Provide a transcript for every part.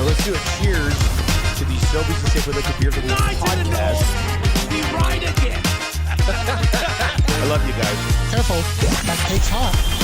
let's do a cheers to the Sobeys and Safeway Liquid Beer League podcast. We ride again. I love you guys. Careful, that cake's hot.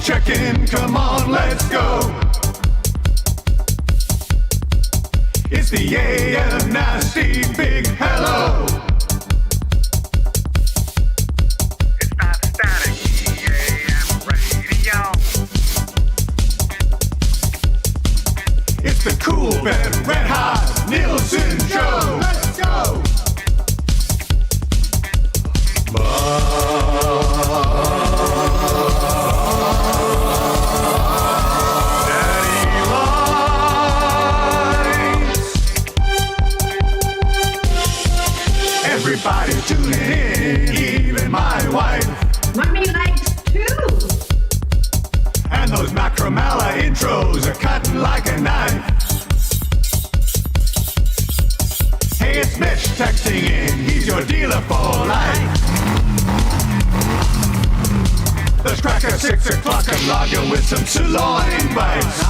Check-in, come on, let's go. It's the AM Nasty Big Hello. It's not static, AM radio. It's the Cool Bed Red Hot Nielson Show. Let's go. Everybody's tuning in, even my wife. Mommy likes too. And those Macromella intros are cutting like a knife. Hey, it's Mitch texting in, he's your dealer for life. Let's crack at 6 o'clock and log you with some sirloin bites.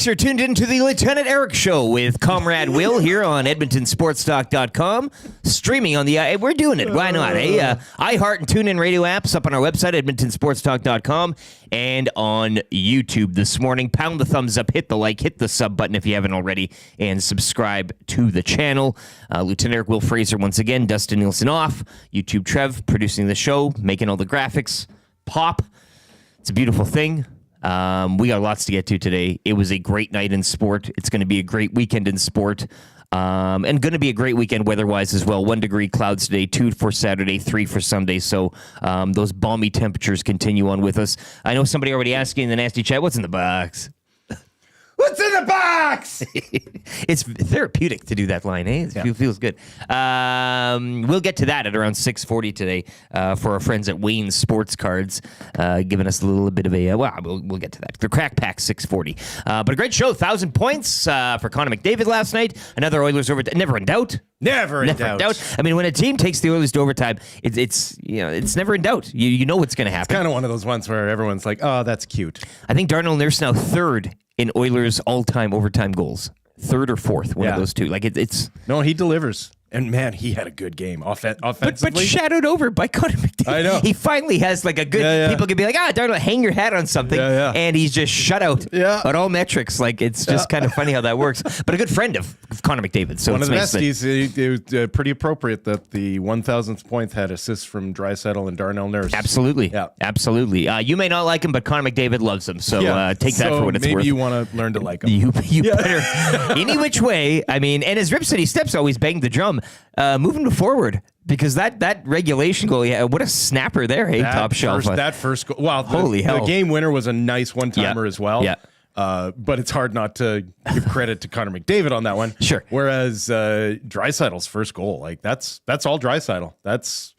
You're tuned into the Lieutenant Eric Show with Comrade Will here on EdmontonSportsTalk.com. Streaming on the... we're doing it. Why not, eh? iHeart and TuneIn radio apps up on our website, EdmontonSportsTalk.com, and on YouTube this morning. Pound the thumbs up, hit the like, hit the sub button if you haven't already, and subscribe to the channel. Lieutenant Eric Will Fraser once again, Dustin Nielsen off, YouTube Trev producing the show, making all the graphics pop. It's a beautiful thing. We got lots to get to today. It was a great night in sport. It's going to be a great weekend in sport. And going to be a great weekend weather-wise as well. 1 degree clouds today, 2 for Saturday, 3 for Sunday. So those balmy temperatures continue on with us. I know somebody already asking in the nasty chat, what's in the box? What's in the box? It's therapeutic to do that line, eh? It feels good. We'll get to that at around 6:40 today for our friends at Wayne's Sports Cards, giving us a little bit of a, we'll get to that. The Crack Pack 6:40. But a great show, 1,000 points for Connor McDavid last night. Another Oilers overtime. Never in doubt. Never in doubt. I mean, when a team takes the Oilers to overtime, it's never in doubt. You know what's going to happen. It's kind of one of those ones where everyone's like, oh, that's cute. I think Darnell Nurse now third in Oilers all-time overtime goals. Third or fourth, one of those two. Like it's no, he delivers. And man, he had a good game offensively. But shadowed over by Connor McDavid. I know. He finally has like a good, people can be like, Darnell, hang your hat on something. And he's just shut out on all metrics. Like it's just kind of funny how that works. But a good friend of Connor McDavid. So one of the besties, it was pretty appropriate that the 1,000th point had assists from Draisaitl and Darnell Nurse. Absolutely. Yeah. Absolutely. You may not like him, but Connor McDavid loves him. So take that for what it's worth. Maybe you want to learn to like him. You better. Any which way. I mean, and as Rip City Steps always banged the drum, moving forward, because that regulation goal, what a snapper there, hey, top shelf. That first goal, wow, holy hell. The game winner was a nice one-timer as well. Yeah. But it's hard not to give credit to Connor McDavid on that one. Sure. Whereas Draisaitl's first goal, like that's all Draisaitl. That's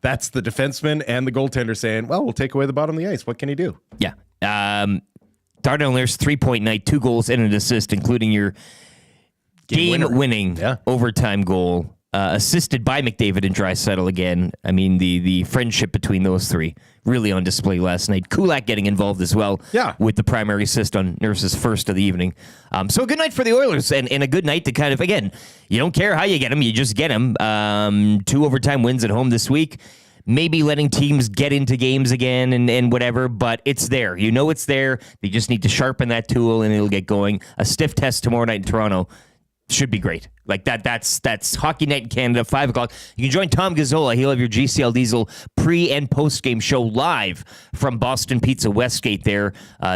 the defenseman and the goaltender saying, well, we'll take away the bottom of the ice. What can he do? Yeah. Darnell Nurse, 3-point night, 2 goals and an assist, including your game-winning overtime goal. assisted by McDavid and Draisaitl again. I mean, the friendship between those three really on display last night. Kulak getting involved as well with the primary assist on Nurse's first of the evening. So a good night for the Oilers and a good night to kind of, again, you don't care how you get them, you just get them. 2 overtime wins at home this week. Maybe letting teams get into games again and whatever, but it's there. You know it's there. They just need to sharpen that tool and it'll get going. A stiff test tomorrow night in Toronto should be great. Like that's Hockey Night in Canada, 5 o'clock. You can join Tom Gazzola. He'll have your GCL Diesel pre- and post-game show live from Boston Pizza Westgate there,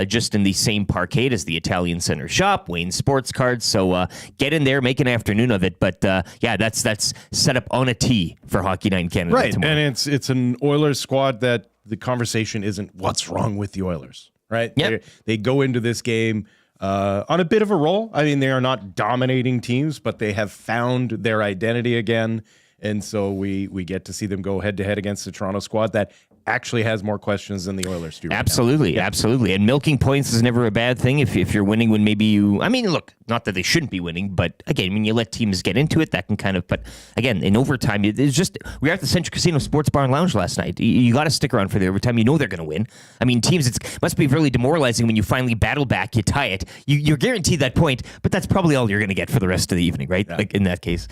just in the same parkade as the Italian Center shop, Wayne Sports Cards. So get in there, make an afternoon of it. But that's set up on a tee for Hockey Night in Canada. Right, tomorrow. and it's an Oilers squad that the conversation isn't what's wrong with the Oilers, right? Yep. They go into this game on a bit of a roll. I mean, they are not dominating teams, but they have found their identity again. And so we get to see them go head-to-head against the Toronto squad that actually has more questions than the Oilers do. Absolutely. And milking points is never a bad thing if you're winning when maybe you... I mean, look, not that they shouldn't be winning, but again, when you let teams get into it, that can kind of... But again, in overtime, it's just... We were at the Central Casino Sports Bar and Lounge last night. You got to stick around for the overtime. You know they're going to win. I mean, teams, it must be really demoralizing when you finally battle back, you tie it. You're guaranteed that point, but that's probably all you're going to get for the rest of the evening, right? Yeah. Like in that case.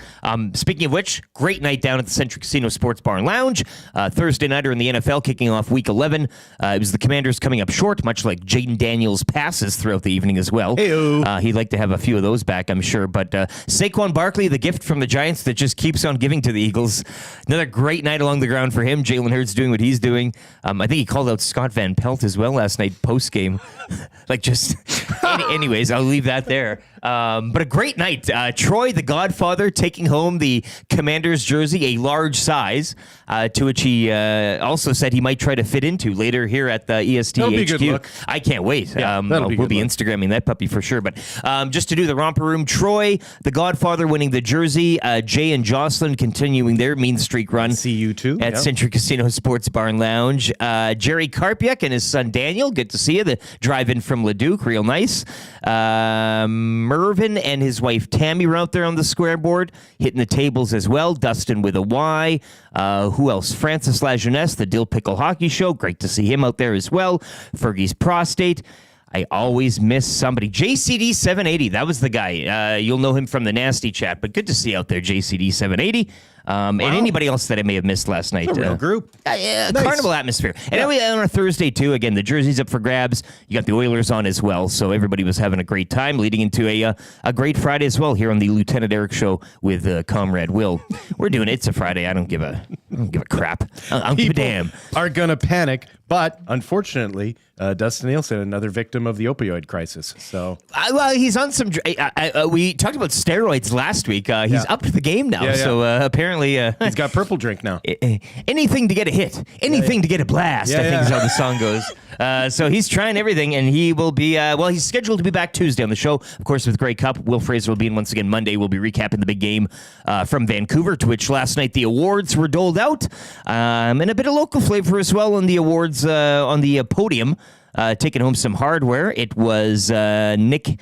Speaking of which, great night down at the Central Casino Sports Bar and Lounge. Thursday nighter in the NFL, kicking off Week 11. It was the Commanders coming up short, much like Jaden Daniels' passes throughout the evening as well. He'd like to have a few of those back, I'm sure. But Saquon Barkley, the gift from the Giants that just keeps on giving to the Eagles. Another great night along the ground for him. Jalen Hurts doing what he's doing. I think he called out Scott Van Pelt as well last night post-game. Anyways, I'll leave that there. But a great night. Troy, the Godfather, taking home the Commanders jersey, a large size, to which he also said he might try to fit into later here at the EST That'll be a HQ. good look. I can't wait. Yeah, we'll be Instagramming that puppy for sure. But just to do the romper room, Troy, the Godfather, winning the jersey. Jay and Jocelyn continuing their mean streak run. See you too. At Century Casino Sports Bar and Lounge. Jerry Karpiak and his son Daniel, good to see you. The drive-in from Leduc, real nice. Mervin and his wife Tammy were out there on the square board, hitting the tables as well. Dustin with a Y. Who else? Francis Lajeunesse, the Dill Pickle Hockey Show. Great to see him out there as well. Fergie's Prostate. I always miss somebody. JCD 780, that was the guy. You'll know him from the Nasty Chat, but good to see out there, JCD 780. And anybody else that I may have missed last night. It's a real group. Nice. Carnival atmosphere. And on a Thursday, too, again, the jersey's up for grabs. You got the Oilers on as well, so everybody was having a great time, leading into a great Friday as well here on the Lieutenant Eric Show with Comrade Will. We're doing it. It's a Friday. I don't give a crap. I don't give a damn. Are going to panic, but unfortunately, Dustin Nielson, another victim of the opioid crisis. So, well, he's on some. We talked about steroids last week. He's up to the game now. So apparently, he's got purple drink now. Anything to get a hit, anything to get a blast. I think is how the song goes. So he's trying everything, and he will be. He's scheduled to be back Tuesday on the show, of course, with Grey Cup. Will Fraser will be in once again Monday. We'll be recapping the big game from Vancouver, to which last night the awards were doled out, and a bit of local flavor as well on the awards on the podium. Taking home some hardware. It was Nick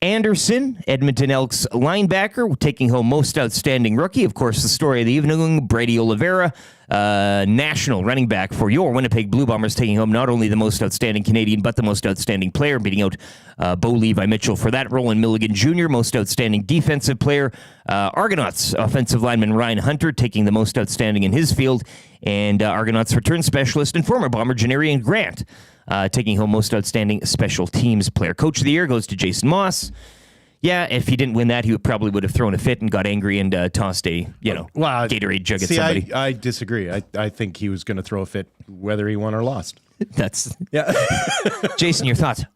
Anderson, Edmonton Elks linebacker, taking home most outstanding rookie. Of course, the story of the evening, Brady Oliveira, national running back for your Winnipeg Blue Bombers, taking home not only the most outstanding Canadian, but the most outstanding player, beating out Bo Levi Mitchell for that role, and Milligan Jr., most outstanding defensive player. Argonauts offensive lineman Ryan Hunter taking the most outstanding in his field, and Argonauts return specialist and former Bomber Janarian Grant taking home most outstanding special teams player. Coach of the year goes to Jason Moss. Yeah, if he didn't win that, he probably would have thrown a fit and got angry and tossed a Gatorade jug at somebody. I disagree. I think he was going to throw a fit whether he won or lost. That's Jason, your thoughts?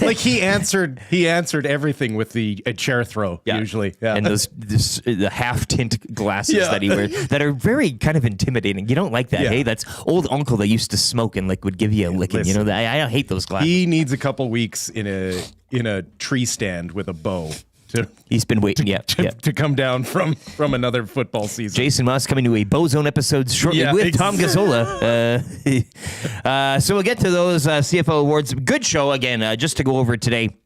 Like he answered everything with a chair throw usually, and the half tint glasses that he wears that are very kind of intimidating. You don't like that, hey? That's old uncle that used to smoke and would give you a licking. Listen, I hate those glasses. He needs a couple weeks in a tree stand with a bow. He's been waiting, to come down from another football season. Jason Moss coming to a Bozone episode shortly with Tom Gazzola. So we'll get to those CFL Awards. Good show again. Just to go over today.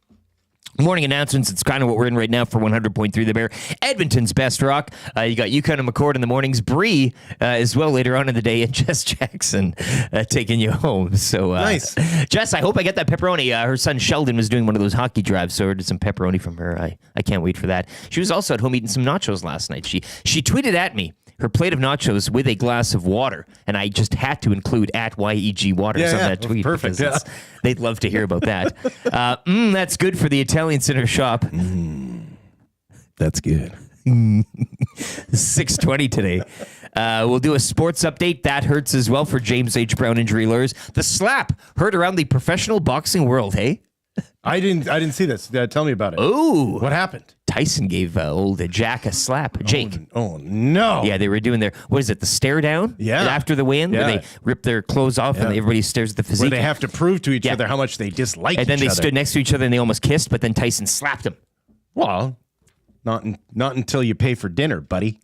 Morning announcements. It's kind of what we're in right now for 100.3 The Bear. Edmonton's best rock. You got Yukon and McCord in the mornings. Bree as well later on in the day. And Jess Jackson taking you home. So Nice. Jess, I hope I get that pepperoni. Her son Sheldon was doing one of those hockey drives, so I ordered some pepperoni from her. I can't wait for that. She was also at home eating some nachos last night. She tweeted at me her plate of nachos with a glass of water, and I just had to include at YEG Waters on that tweet. Perfect. Because they'd love to hear about that. That's good for the Italian Center shop. That's good. 6:20 today. We'll do a sports update. That hurts as well for James H. Brown injury lawyers. The slap heard around the professional boxing world, hey? I didn't see this. Tell me about it. Ooh. What happened? Tyson gave old Jack a slap. Jake. Oh, no. Yeah, they were doing their, what is it, the stare down? Yeah. After the win, where they rip their clothes off and everybody stares at the physique. Where they have to prove to each other how much they dislike each other. And then they stood next to each other and they almost kissed, but then Tyson slapped him. Well, not until you pay for dinner, buddy.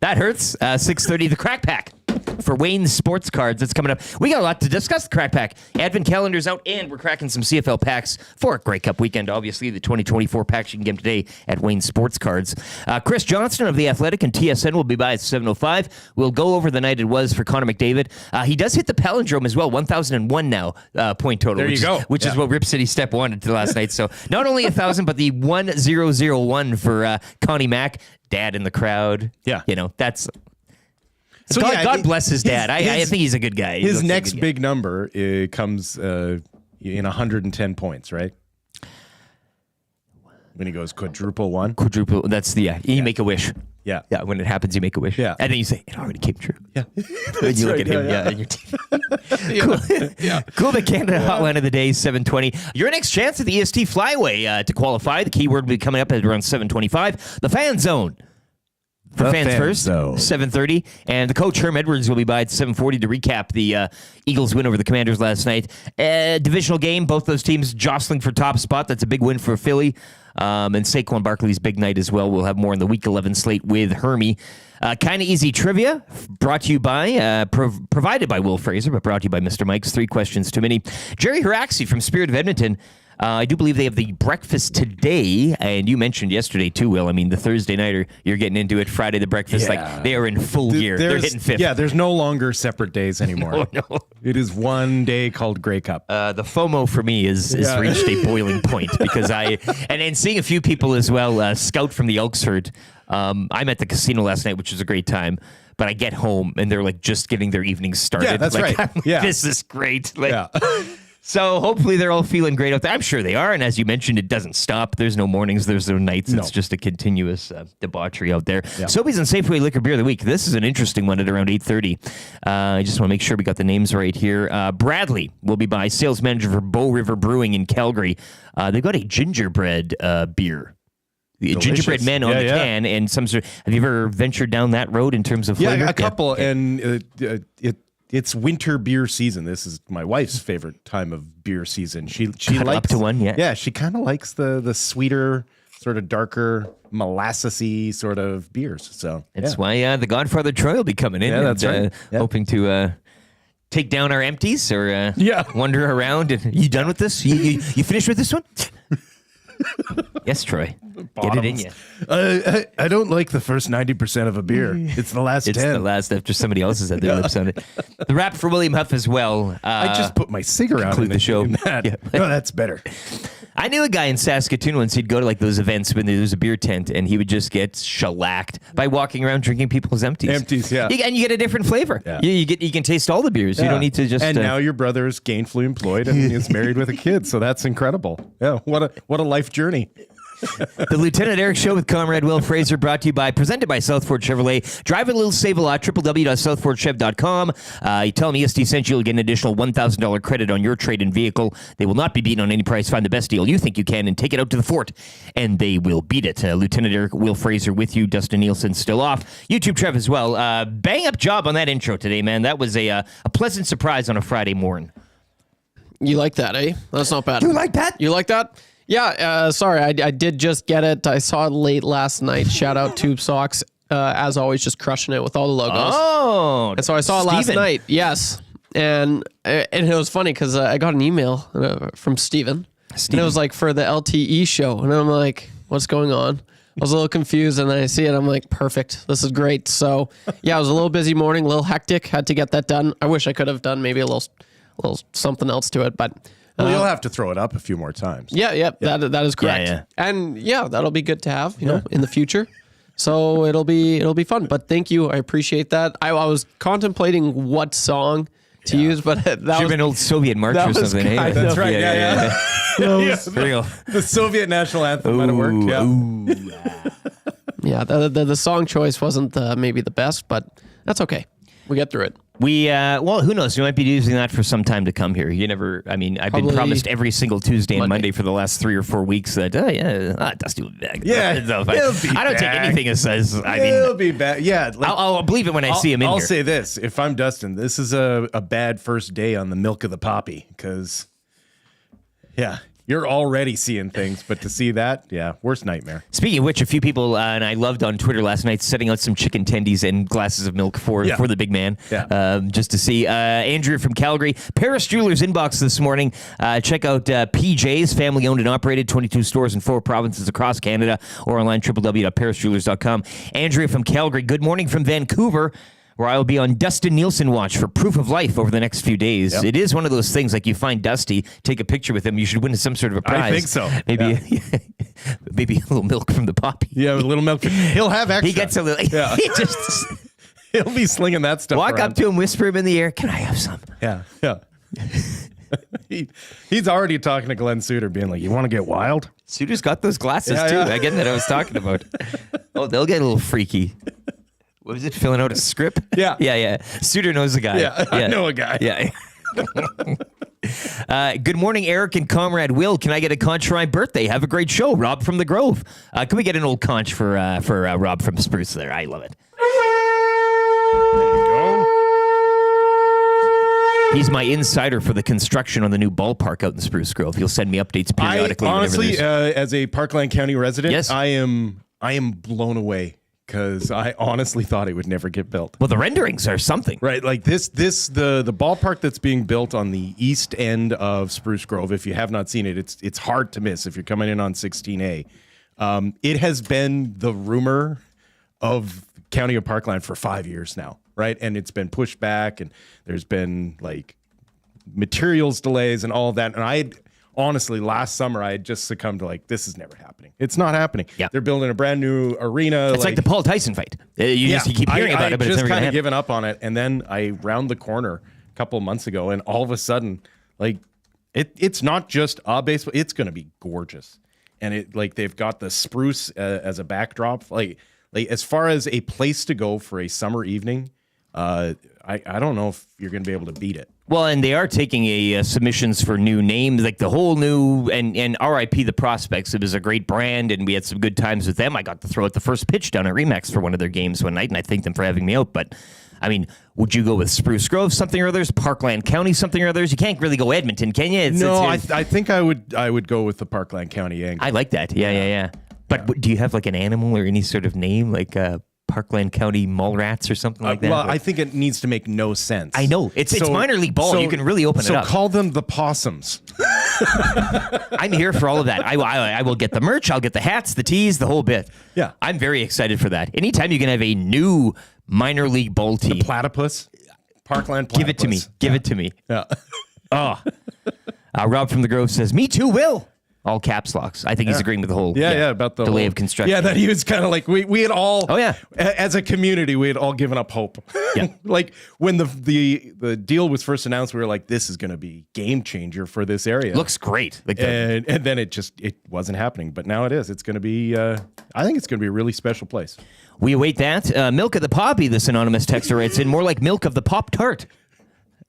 That hurts. 6:30, the Crack Pack for Wayne's Sports Cards. That's coming up. We got a lot to discuss. The Crack Pack. Advent calendar's out, and we're cracking some CFL packs for a Grey Cup weekend. Obviously, the 2024 packs you can get them today at Wayne's Sports Cards. Chris Johnston of The Athletic and TSN will be by at 7:05. We'll go over the night it was for Connor McDavid. He does hit the palindrome as well, 1,001 now point total. There you go. Which is what Rip City Step wanted to last night. So not only 1,000, but the 1001 for Connie Mack. Dad in the crowd. Yeah. That's... So God bless his dad. I think he's a good guy. His next big number comes in 110 points, right? When he goes quadruple one. Quadruple. That's you make a wish. Yeah. Yeah. When it happens, you make a wish. Yeah. And then you say, it already came true. Yeah. And you look at him. Yeah. And you're Cool. The Canada Hotline of the day, 7:20. Your next chance at the EST Flyway to qualify. The keyword will be coming up at around 7:25. The Fan Zone. For fans first, 7:30. And the coach, Herm Edwards, will be by at 7:40 to recap the Eagles' win over the Commanders last night. Divisional game, both those teams jostling for top spot. That's a big win for Philly. And Saquon Barkley's big night as well. We'll have more in the Week 11 slate with Hermie. Kind of easy trivia, brought to you by, provided by Will Fraser, but brought to you by Mr. Mike's. 3 questions too many. Jerry Hrxaski from Spirit of Edmonton. I do believe they have the breakfast today, and you mentioned yesterday too, Will. I mean, the Thursday nighter, you're getting into it. Friday, the breakfast, like they are in full gear. They're hitting fifth. Yeah, there's no longer separate days anymore. No. It is one day called Grey Cup. The FOMO for me is reached a boiling point because and seeing a few people as well, Scout from the Elks herd. I'm at the casino last night, which was a great time. But I get home and they're like just getting their evening started. Yeah, that's right. This is great. So hopefully they're all feeling great out there. I'm sure they are. And as you mentioned, it doesn't stop. There's no mornings. There's no nights. It's just a continuous debauchery out there. Yeah. Sobeys and Safeway Liquor Beer of the Week. This is an interesting one at around 8:30. I just want to make sure we got the names right here. Bradley will be by, sales manager for Bow River Brewing in Calgary. They've got a gingerbread beer. The gingerbread men on the can. And some sort. Have you ever ventured down that road in terms of flavor? Yeah, a couple. And it's winter beer season. This is my wife's favorite time of beer season. She likes up to one, Yeah, she kind of likes the sweeter, sort of darker, molassesy sort of beers. So that's why the Godfather Troy will be coming in. Yeah, that's right. Hoping to take down our empties or wander around. And you done with this? You finished with this one? Yes, Troy. Get it in you. I don't like the first 90% of a beer. It's the last 10. It's the last after somebody else has had their lips on it. The rap for William Huff as well. I just put my cigarette in the show. Yeah. No, that's better. I knew a guy in Saskatoon once. He'd go to like those events when there was a beer tent, and he would just get shellacked by walking around drinking people's empties. Yeah. And you get a different flavor. Yeah. You can taste all the beers. Yeah. You don't need to just. And now your brother's gainfully employed and is married with a kid, so that's incredible. Yeah, what a life journey. The Lieutenant Eric Show with Comrade Will Fraser, presented by Southford Chevrolet. Drive a little, save a lot. www.southfordchev.com. You tell them EST sent you, you'll get an additional $1,000 credit on your trade-in vehicle. They will not be beaten on any price. Find the best deal you think you can and take it out to the fort, and they will beat it. Lieutenant Eric Will Fraser with you. Dustin Nielsen still off. YouTube Trev as well. Bang up job on that intro today, man. That was a pleasant surprise on a Friday morning. You like that, eh? That's not bad. You like that? You like that? Yeah, sorry, I did just get it. I saw it late last night. Shout out Tube Socks. As always, just crushing it with all the logos. Oh, and so I saw it last night. Yes. And it was funny because I got an email from Steven. And it was like for the LTE show. And I'm like, what's going on? I was a little confused, and then I see it. I'm like, perfect. This is great. So, yeah, it was a little busy morning, a little hectic. Had to get that done. I wish I could have done maybe a little something else to it, but Well, you'll have to throw it up a few more times. yeah. That is correct. Yeah. And yeah, that'll be good to have, you know, in the future. So it'll be fun. But thank you. I appreciate that. I was contemplating what song to use, but that Should have was been old Soviet march that or was something. kind That's of- right. Yeah. Real. The Soviet national anthem might have worked. Yeah. Yeah, the song choice wasn't maybe the best, but that's okay. We get through it. We, well, who knows? We might be using that for some time to come here. You never, I mean, I've been Probably promised every single Tuesday and Monday. Monday for the last 3 or 4 weeks that, Dusty will be back. Yeah, No, he'll be I don't take back. anything as says, I It'll mean, be bad. Yeah. Like, I'll believe it when I see him in I'll here. say this. If I'm Dustin, this is a bad first day on the milk of the poppy because, yeah, you're already seeing things. But to see that, yeah, worst nightmare. Speaking of which, a few people, and I loved on Twitter last night, setting out some chicken tendies and glasses of milk for the big man, just to see. Andrea from Calgary, Paris Jewelers inbox this morning. Check out PJ's, family owned and operated, 22 stores in 4 provinces across Canada, or online www.parisjewelers.com. Andrea from Calgary, good morning from Vancouver, where I will be on Dustin Nielson watch for Proof of Life over the next few days. Yep. It is one of those things, like you find Dusty, take a picture with him, you should win some sort of a prize. I think so. Maybe, maybe a little milk from the poppy. Yeah, with a little milk. He'll have extra. He gets a little. Yeah. He just He'll be slinging that stuff walk around. up to him, whisper him in the ear. Can I have some? Yeah. He's already talking to Glenn Suter, being like, "You want to get wild?" Suter's got those glasses Yeah, too. yeah. Again, that I was talking about. Oh, they'll get a little freaky. What was it? Filling out a script? Yeah. Yeah. Suter knows a guy. Yeah, I know a guy. Yeah. Good morning, Eric and Comrade Will. Can I get a conch for my birthday? Have a great show, Rob from the Grove. Can we get an old conch for Rob from Spruce? There, I love it. He's my insider for the construction on the new ballpark out in Spruce Grove. He'll send me updates periodically. Honestly, as a Parkland County resident, Yes. I am blown away because I honestly thought it would never get built. Well, the renderings are something. Right, like the ballpark that's being built on the east end of Spruce Grove. If you have not seen it, it's hard to miss if you're coming in on 16A. It has been the rumor of County of Parkland for 5 years now, right? And it's been pushed back, and there's been like materials delays and all of that. And I honestly, last summer, I had just succumbed to like, this is never happening. It's not happening. Yeah. They're building a brand new arena. It's like the Paul Tyson fight. You keep hearing about it, but it's just never kind going of given up on it. And then I round the corner a couple of months ago, and all of a sudden, like it's not just a baseball. It's going to be gorgeous, and it like they've got the spruce as a backdrop. Like as far as a place to go for a summer evening, I don't know if you're going to be able to beat it. Well, and they are taking a submissions for new names, like the whole new, and RIP the Prospects. It was a great brand, and we had some good times with them. I got to throw out the first pitch down at Remax for one of their games one night, and I thank them for having me out. But, I mean, would you go with Spruce Grove something or others, Parkland County something or others? You can't really go Edmonton, can you? I think I would go with the Parkland County angle. I like that. Yeah. But do you have like an animal or any sort of name, like Parkland County mall rats or something like that? Well, I think it needs to make no sense. I know. It's minor league ball. You can really open it up. So call them the Possums. I'm here for all of that. I will get the merch. I'll get the hats, the tees, the whole bit. Yeah. I'm very excited for that. Anytime you can have a new minor league ball team, Platypus. Parkland Platypus. give it to me. Give it to me. Yeah. Oh. Rob from the Grove says, me too, Will. All caps locks. I think he's agreeing with the whole about the delay whole, of construction. Yeah, that he was kind of like we had all. Oh, yeah. As a community, we had all given up hope. Yeah. Like when the deal was first announced, we were like, this is going to be game changer for this area. Looks great. Like and then it wasn't happening, but now it is. It's going to be. I think it's going to be a really special place. we await that. Milk of the Poppy, this anonymous texter writes in, more like milk of the Pop-Tart.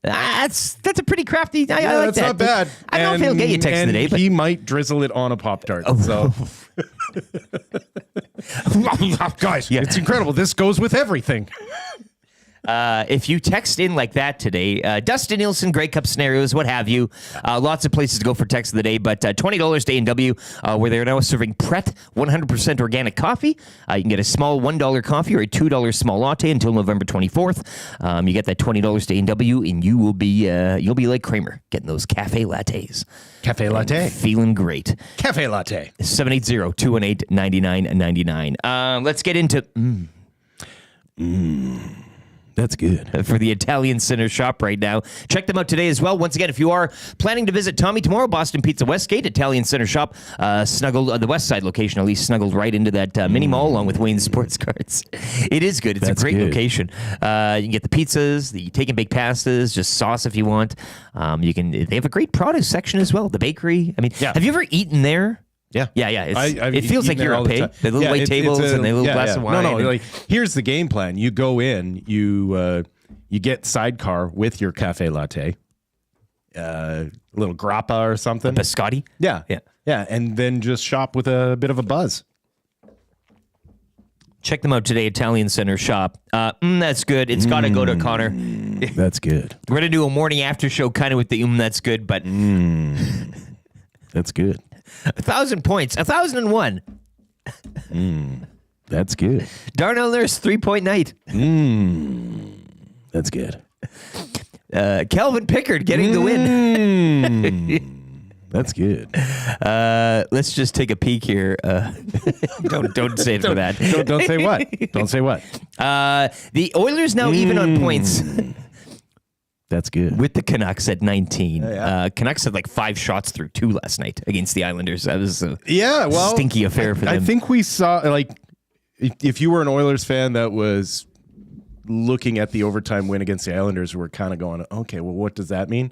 That's a pretty crafty. I like that's that. not bad. I don't know if he'll get you text and today, but he might drizzle it on a Pop-Tart. So, guys, Yeah. it's incredible. This goes with everything. If you text in like that today, Dustin Nielson, Grey Cup scenarios, what have you. Lots of places to go for text of the day, but $20 to A&W, where they're now serving Pret 100% organic coffee. You can get a small $1 coffee or a $2 small latte until November 24th. You get that $20 to A&W, and you'll be like Kramer, getting those cafe lattes. Cafe latte. Feeling great. Cafe latte. 780-218-9999. Let's get into... That's good. For the Italian Center shop right now. Check them out today as well. Once again, if you are planning to visit Tommy tomorrow, Boston Pizza Westgate, Italian Center shop, snuggled, the West Side location, at least snuggled right into that mini mall along with Wayne's Sports Cards. It is good. It's a great location. You can get the pizzas, the take and bake pastas, just sauce if you want. They have a great produce section as well. The bakery. I mean, have you ever eaten there? Yeah. It feels like you're a pig. The little white tables and the little glass of wine. No, like here's the game plan. You go in, you get sidecar with your cafe latte, a little grappa or something. Biscotti? Yeah, and then just shop with a bit of a buzz. Check them out today, Italian Center shop. That's good. It's got to go to Connor. That's good. We're going to do a morning after show kind of with the that's good, but... That's good. 1,000 points. 1,001. That's good. Darnell Nurse, 3-point night. That's good. Calvin Pickard getting the win. That's good. Let's just take a peek here. Don't say it for that. Don't say what? Don't say what? The Oilers now even on points. That's good. With the Canucks at 19. Yeah. Canucks had like 5 shots through 2 last night against the Islanders. That was a stinky affair for them. I think we saw, like, if you were an Oilers fan that was looking at the overtime win against the Islanders, we're kind of going, okay, well, what does that mean?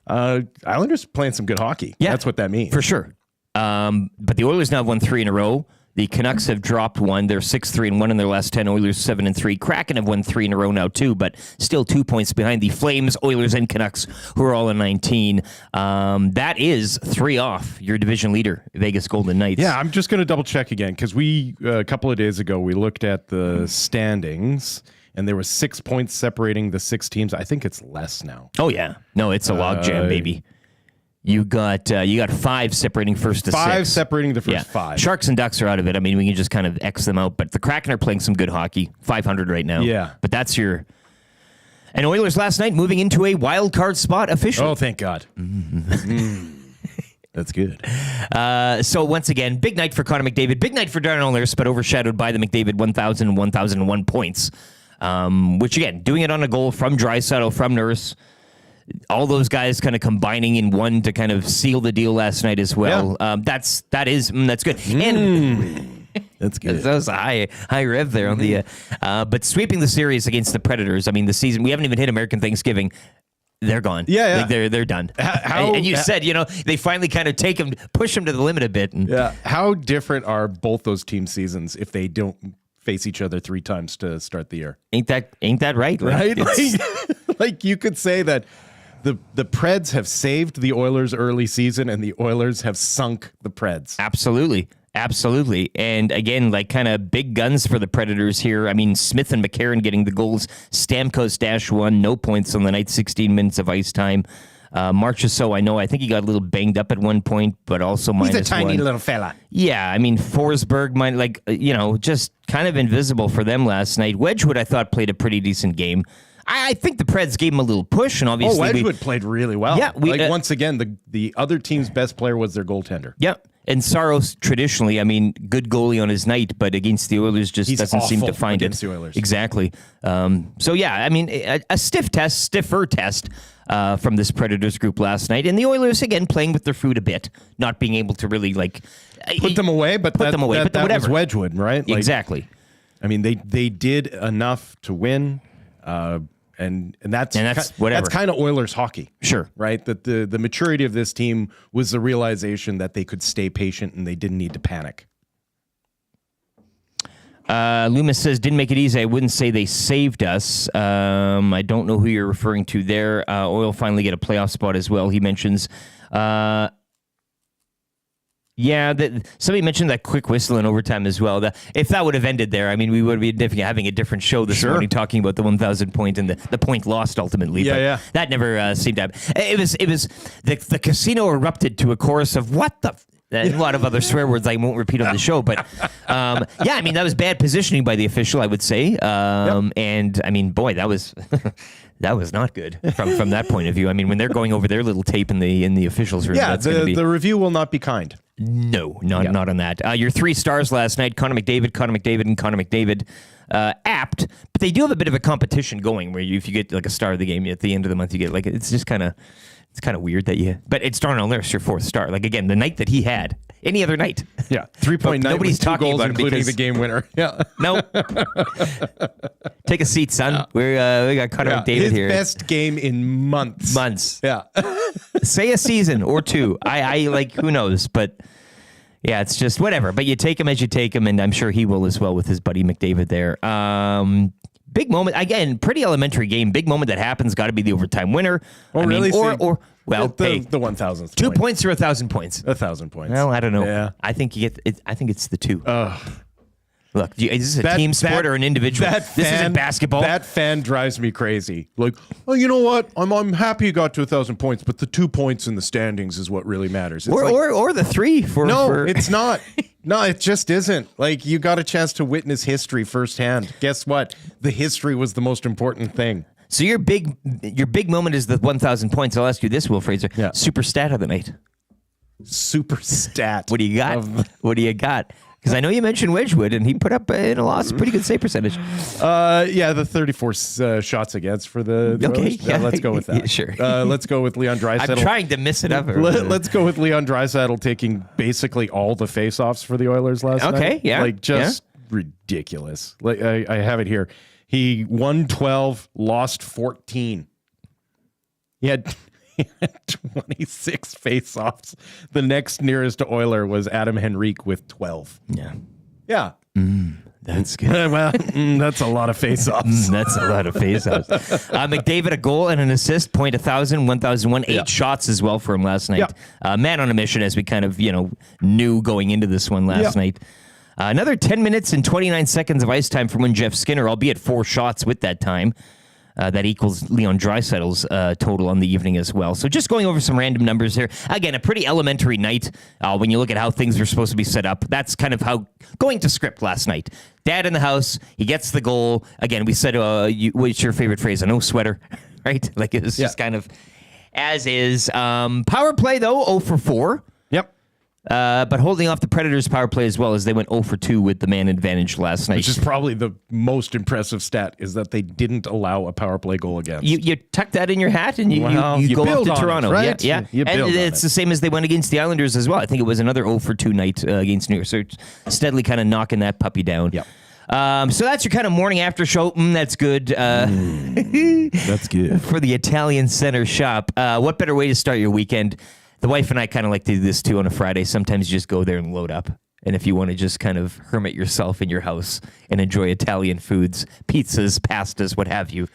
Islanders playing some good hockey. Yeah, that's what that means. For sure. But the Oilers now have won 3 in a row. The Canucks have dropped 1. They're 6-3-1 in their last 10. Oilers 7-3. Kraken have won 3 in a row now too, but still 2 points behind the Flames, Oilers, and Canucks, who are all in 19. That is 3 off your division leader, Vegas Golden Knights. Yeah, I'm just going to double check again because we a couple of days ago we looked at the standings and there was 6 points separating the 6 teams. I think it's less now. Oh yeah, no, it's a logjam, baby. You got 5 separating first to 6. 5 separating the first 5. Sharks and Ducks are out of it. I mean, we can just kind of X them out. But the Kraken are playing some good hockey. 500 right now. Yeah. But that's your... And Oilers last night moving into a wild card spot officially. Oh, thank God. That's good. So once again, big night for Connor McDavid. Big night for Darnell Nurse, but overshadowed by the McDavid 1,000 and 1,001 points. Which, again, doing it on a goal from Draisaitl, from Nurse... All those guys kind of combining in one to kind of seal the deal last night as well. Yeah. That's good. And that's good. That was a high rev there on the. But sweeping the series against the Predators. I mean, the season we haven't even hit American Thanksgiving. They're gone. Yeah. Like they're done. And you said they finally kind of push them to the limit a bit. And, How different are both those team seasons if they don't face each other 3 times to start the year? Ain't that right? Right. Like you could say that. The Preds have saved the Oilers' early season, and the Oilers have sunk the Preds. Absolutely. And again, like kind of big guns for the Predators here. I mean, Smith and McCarron getting the goals. Stamkos -1, no points on the night, 16 minutes of ice time. Marchessault, I think he got a little banged up at one point, but also -1. He's a tiny little fella. Yeah, I mean, Forsberg, just kind of invisible for them last night. Wedgwood, I thought, played a pretty decent game. I think the Preds gave him a little push, and obviously... Wedgwood played really well. Yeah. Once again, the other team's best player was their goaltender. Yeah, and Saros, traditionally, I mean, good goalie on his night, but against the Oilers just doesn't seem to find against it. The Oilers. Exactly. So, yeah, I mean, a stiffer test from this Predators group last night, and the Oilers, again, playing with their food a bit, not being able to really, put them away, but but that whatever. was Wedgwood, right? Exactly. I mean, they did enough to win, and that's whatever. That's kind of Oilers hockey. Sure. Right? That the maturity of this team was the realization that they could stay patient and they didn't need to panic. Loomis says, didn't make it easy. I wouldn't say they saved us. I don't know who you're referring to there. Oil finally get a playoff spot as well. He mentions... Yeah, somebody mentioned that quick whistle in overtime as well. If that would have ended there, I mean, we would be having a different show this morning talking about the 1,000 point and the point lost ultimately. Yeah, but that never seemed to happen. It was the casino erupted to a chorus of what the. And a lot of other swear words I won't repeat on the show, but yeah, I mean that was bad positioning by the official, I would say, and I mean, boy, that was that was not good from that point of view. I mean, when they're going over their little tape in the officials' room, that's the review will not be kind. No, not on that. Your 3 stars last night: Connor McDavid, and Connor McDavid. Apt, but they do have a bit of a competition going where if you get like a star of the game at the end of the month, you get like it's just kind of. It's kind of weird that but it's Darnell Nurse, your 4th star. Like, again, the night that he had, any other night. Yeah, 3.9. Nobody's talking goals, about including it the game winner. Yeah. No. Take a seat, son. We got Connor McDavid his here. Best game in months. Yeah. Say a season or 2. I like, who knows? But yeah, it's just whatever. But you take him as you take him, and I'm sure he will as well with his buddy McDavid there. Big moment again. Pretty elementary game. Big moment that happens. Got to be the overtime winner. Oh, really? Or well, the hey, 1,000th. 2 points or 1,000 points. 1,000 points. Well, I don't know. Yeah. I think you get it. I think it's the 2. Look, is this a team sport or an individual? This isn't basketball. That fan drives me crazy. Like, oh, you know what? I'm happy you got to 1,000 points, but the 2 points in the standings is what really matters. It's or the 3 for it's not. No, it just isn't. Like, you got a chance to witness history firsthand. Guess what? The history was the most important thing. So your big moment is the 1,000 points. I'll ask you this, Will Fraser. Yeah. Super stat of the night. Super stat. What do you got? What do you got? Because I know you mentioned Wedgwood, and he put up in a loss a pretty good save percentage. Yeah, the 34 shots against for the okay. Oilers. Yeah, let's go with that. Yeah, sure. Let's go with Leon Draisaitl. I'm trying to miss it up. Let's go with Leon Draisaitl taking basically all the faceoffs for the Oilers last night. Okay, yeah. Like, just ridiculous. Like, I have it here. He won 12, lost 14. He had 26 face-offs. The next nearest Oiler was Adam Henrique with 12. Yeah. Yeah. That's good. Well, that's a lot of face-offs. That's a lot of face-offs. McDavid, a goal and an assist, point 1,000, 1,001, 8 shots as well for him last night. Man on a mission, as we kind of, knew going into this one last night. Another 10 minutes and 29 seconds of ice time from when Jeff Skinner, albeit 4 shots with that time. That equals Leon Draisaitl's total on the evening as well. So just going over some random numbers here. Again, a pretty elementary night when you look at how things were supposed to be set up. That's kind of how going to script last night. Dad in the house. He gets the goal. Again, we said, what's your favorite phrase? A no sweater, right? Like it was just kind of as is. Power play, though, 0 for 4. Yep. But holding off the Predators' power play as well as they went 0 for 2 with the man advantage last night. Which is probably the most impressive stat, is that they didn't allow a power play goal against. You tuck that in your hat and you go build off to on Toronto. it, right? Yeah. You and build on it's it. the same as they went against the Islanders as well. I think it was another 0 for 2 night against New York. So steadily kind of knocking that puppy down. Yep. So that's your kind of morning after show. That's good. That's good. For the Italian Center shop. What better way to start your weekend? The wife and I kind of like to do this too on a Friday. Sometimes you just go there and load up. And if you want to just kind of hermit yourself in your house and enjoy Italian foods, pizzas, pastas, what have you.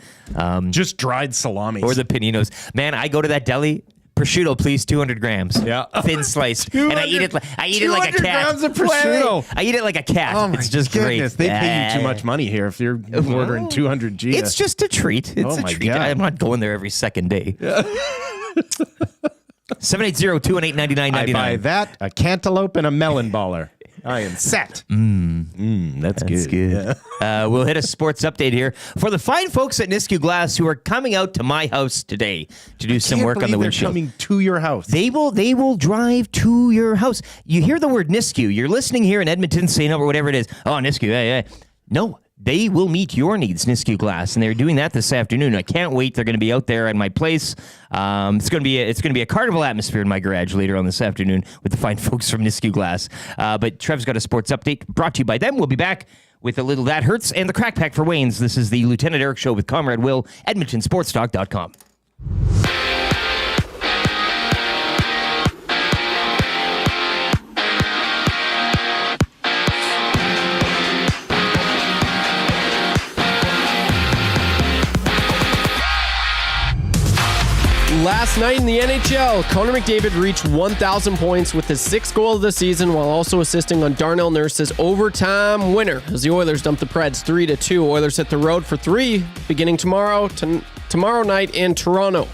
Just dried salamis. Or the paninos. Man, I go to that deli. Prosciutto, please, 200 grams. Yeah. Thin sliced. And I eat it like a cat. 200 grams of prosciutto. Wait. I eat it like a cat. Oh my it's just goodness. great. They pay you too much money here if you're ordering 200 G. It's just a treat. It's Oh a my treat. God. I'm not going there every second day. 780-218-9999. I buy that, a cantaloupe, and a melon baller. I am set. That's good. Yeah. We'll hit a sports update here for the fine folks at Nisku Glass who are coming out to my house today to do some work on the windshield. They're coming to your house. They will drive to your house. You hear the word Nisku. You're listening here in Edmonton, St. Albert, whatever it is. Oh, Nisku. Yeah. No. They will meet your needs, Nisku Glass, and they're doing that this afternoon. I can't wait. They're going to be out there at my place. It's going to be a carnival atmosphere in my garage later on this afternoon with the fine folks from Nisku Glass. But Trev's got a sports update brought to you by them. We'll be back with a little That Hurts and the Crack Pack for Waynes. This is the Lieutenant Eric Show with Comrade Will, EdmontonSportsTalk.com. Last night in the NHL, Connor McDavid reached 1,000 points with his 6th goal of the season while also assisting on Darnell Nurse's overtime winner as the Oilers dumped the Preds 3-2. Oilers hit the road for 3 beginning tomorrow night in Toronto.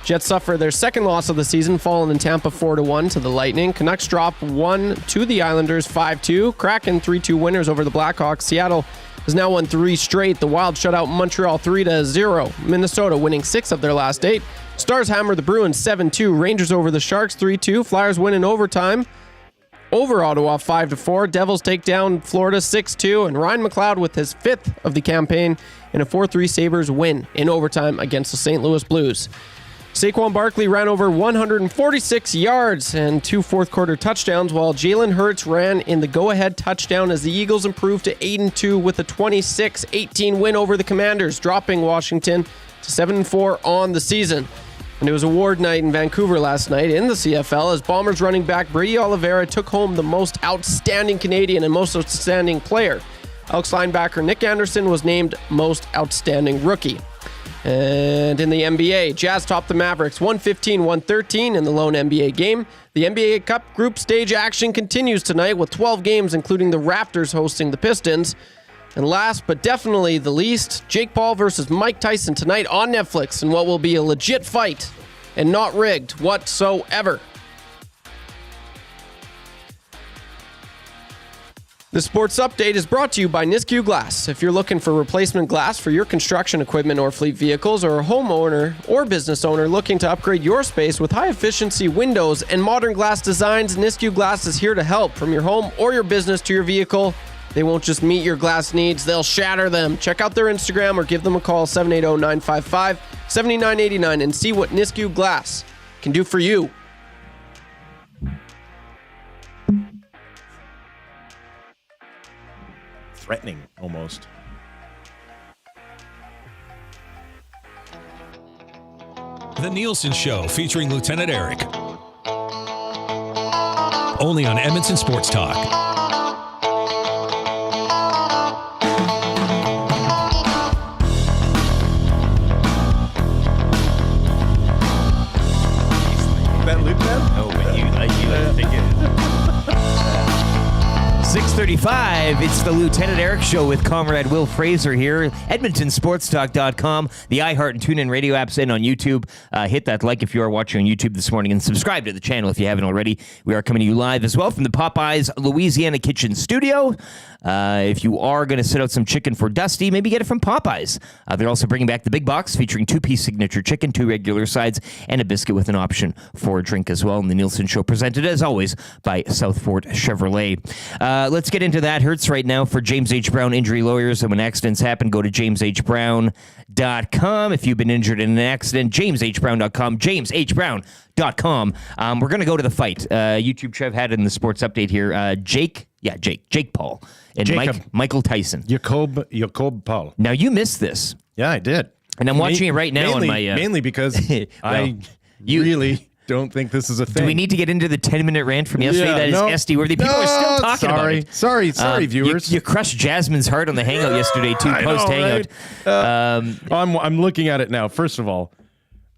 Jets suffer their 2nd loss of the season, falling in Tampa 4-1 to the Lightning. Canucks drop 1 to the Islanders 5-2. Kraken 3-2 winners over the Blackhawks. Seattle has now won 3 straight. The Wild shut out Montreal 3-0. Minnesota winning 6 of their last 8. Stars hammer the Bruins 7-2. Rangers over the Sharks 3-2. Flyers win in overtime over Ottawa 5-4. Devils take down Florida 6-2. And Ryan McLeod with his 5th of the campaign in a 4-3 Sabres win in overtime against the St. Louis Blues. Saquon Barkley ran over 146 yards and 2 fourth-quarter touchdowns, while Jalen Hurts ran in the go-ahead touchdown as the Eagles improved to 8-2 with a 26-18 win over the Commanders, dropping Washington to 7-4 on the season. And it was award night in Vancouver last night in the CFL as Bombers running back Brady Oliveira took home the most outstanding Canadian and most outstanding player. Elks linebacker Nick Anderson was named most outstanding rookie. And in the NBA, Jazz topped the Mavericks 115-113 in the lone NBA game. The NBA Cup group stage action continues tonight with 12 games, including the Raptors hosting the Pistons. And last but definitely the least, Jake Paul versus Mike Tyson tonight on Netflix in what will be a legit fight and not rigged whatsoever. The Sports Update is brought to you by Nisku Glass. If you're looking for replacement glass for your construction equipment or fleet vehicles, or a homeowner or business owner looking to upgrade your space with high-efficiency windows and modern glass designs, Nisku Glass is here to help. From your home or your business to your vehicle, they won't just meet your glass needs, they'll shatter them. Check out their Instagram or give them a call, 780-955-7989, and see what Nisku Glass can do for you. Threatening, almost. The Nielson Show featuring Lieutenant Eric. Only on Edmonton Sports Talk. That loop man? Oh, but you think it. 6:35, it's the Lieutenant Eric Show with Comrade Will Fraser here. EdmontonSportsTalk.com, the iHeart and TuneIn radio apps, and on YouTube. Hit that like if you are watching on YouTube this morning, and subscribe to the channel if you haven't already. We are coming to you live as well from the Popeyes Louisiana Kitchen Studio. If you are going to sit out some chicken for Dusty, maybe get it from Popeyes. They're also bringing back the Big Box featuring 2-piece signature chicken, 2 regular sides, and a biscuit with an option for a drink as well. And the Nielsen Show presented, as always, by Southfort Chevrolet. Let's get into that. Hurts right now for James H. Brown Injury Lawyers. And when accidents happen, go to jameshbrown.com. If you've been injured in an accident, jameshbrown.com, jameshbrown.com. We're going to go to the fight. YouTube Trev had it in the sports update here. Jake Paul and Michael Tyson. Jacob Paul. Now, you missed this. Yeah, I did. And I'm watching it right now on my... mainly because I really don't think this is a thing. Do we need to get into the 10-minute rant from yesterday? That is SD-worthy. People are still talking about it. Sorry, viewers. You crushed Jasmine's heart on the Hangout yesterday, too, post-Hangout. Right? I'm looking at it now. First of all,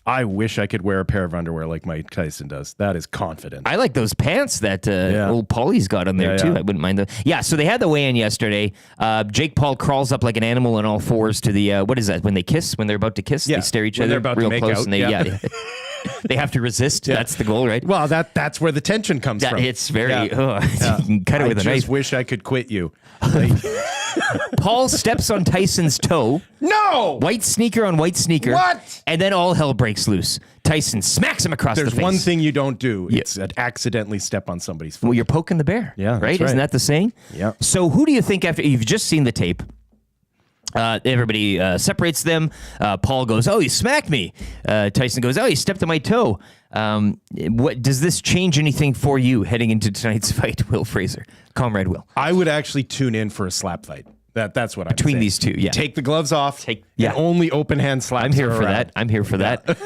I wish I could wear a pair of underwear like Mike Tyson does. That is confident. I like those pants that old Paulie's got on there, too. I wouldn't mind those. Yeah, so they had the weigh-in yesterday. Jake Paul crawls up like an animal on all fours to the, what is that, when they kiss? When they're about to kiss? They stare each other real close. Out, and they, they have to resist. Yeah. That's the goal, right? Well, that's where the tension comes from. It's very... You can cut it with a knife. I just wish I could quit you. Paul steps on Tyson's toe. No! White sneaker on white sneaker. What? And then all hell breaks loose. Tyson smacks him across the face. There's one thing you don't do. It's accidentally step on somebody's foot. Well, you're poking the bear. Yeah, right? Isn't that the saying? Yeah. So who do you think, after you've just seen the tape, everybody separates them. Paul goes, "Oh, he smacked me." Tyson goes, "Oh, he stepped on my toe." What does this change anything for you heading into tonight's fight, Will Fraser? Comrade Will. I would actually tune in for a slap fight. That's what I'm Between saying. these two, yeah. Take the gloves off. yeah. And only open hand slaps. I'm here are for allowed. that. I'm here for that.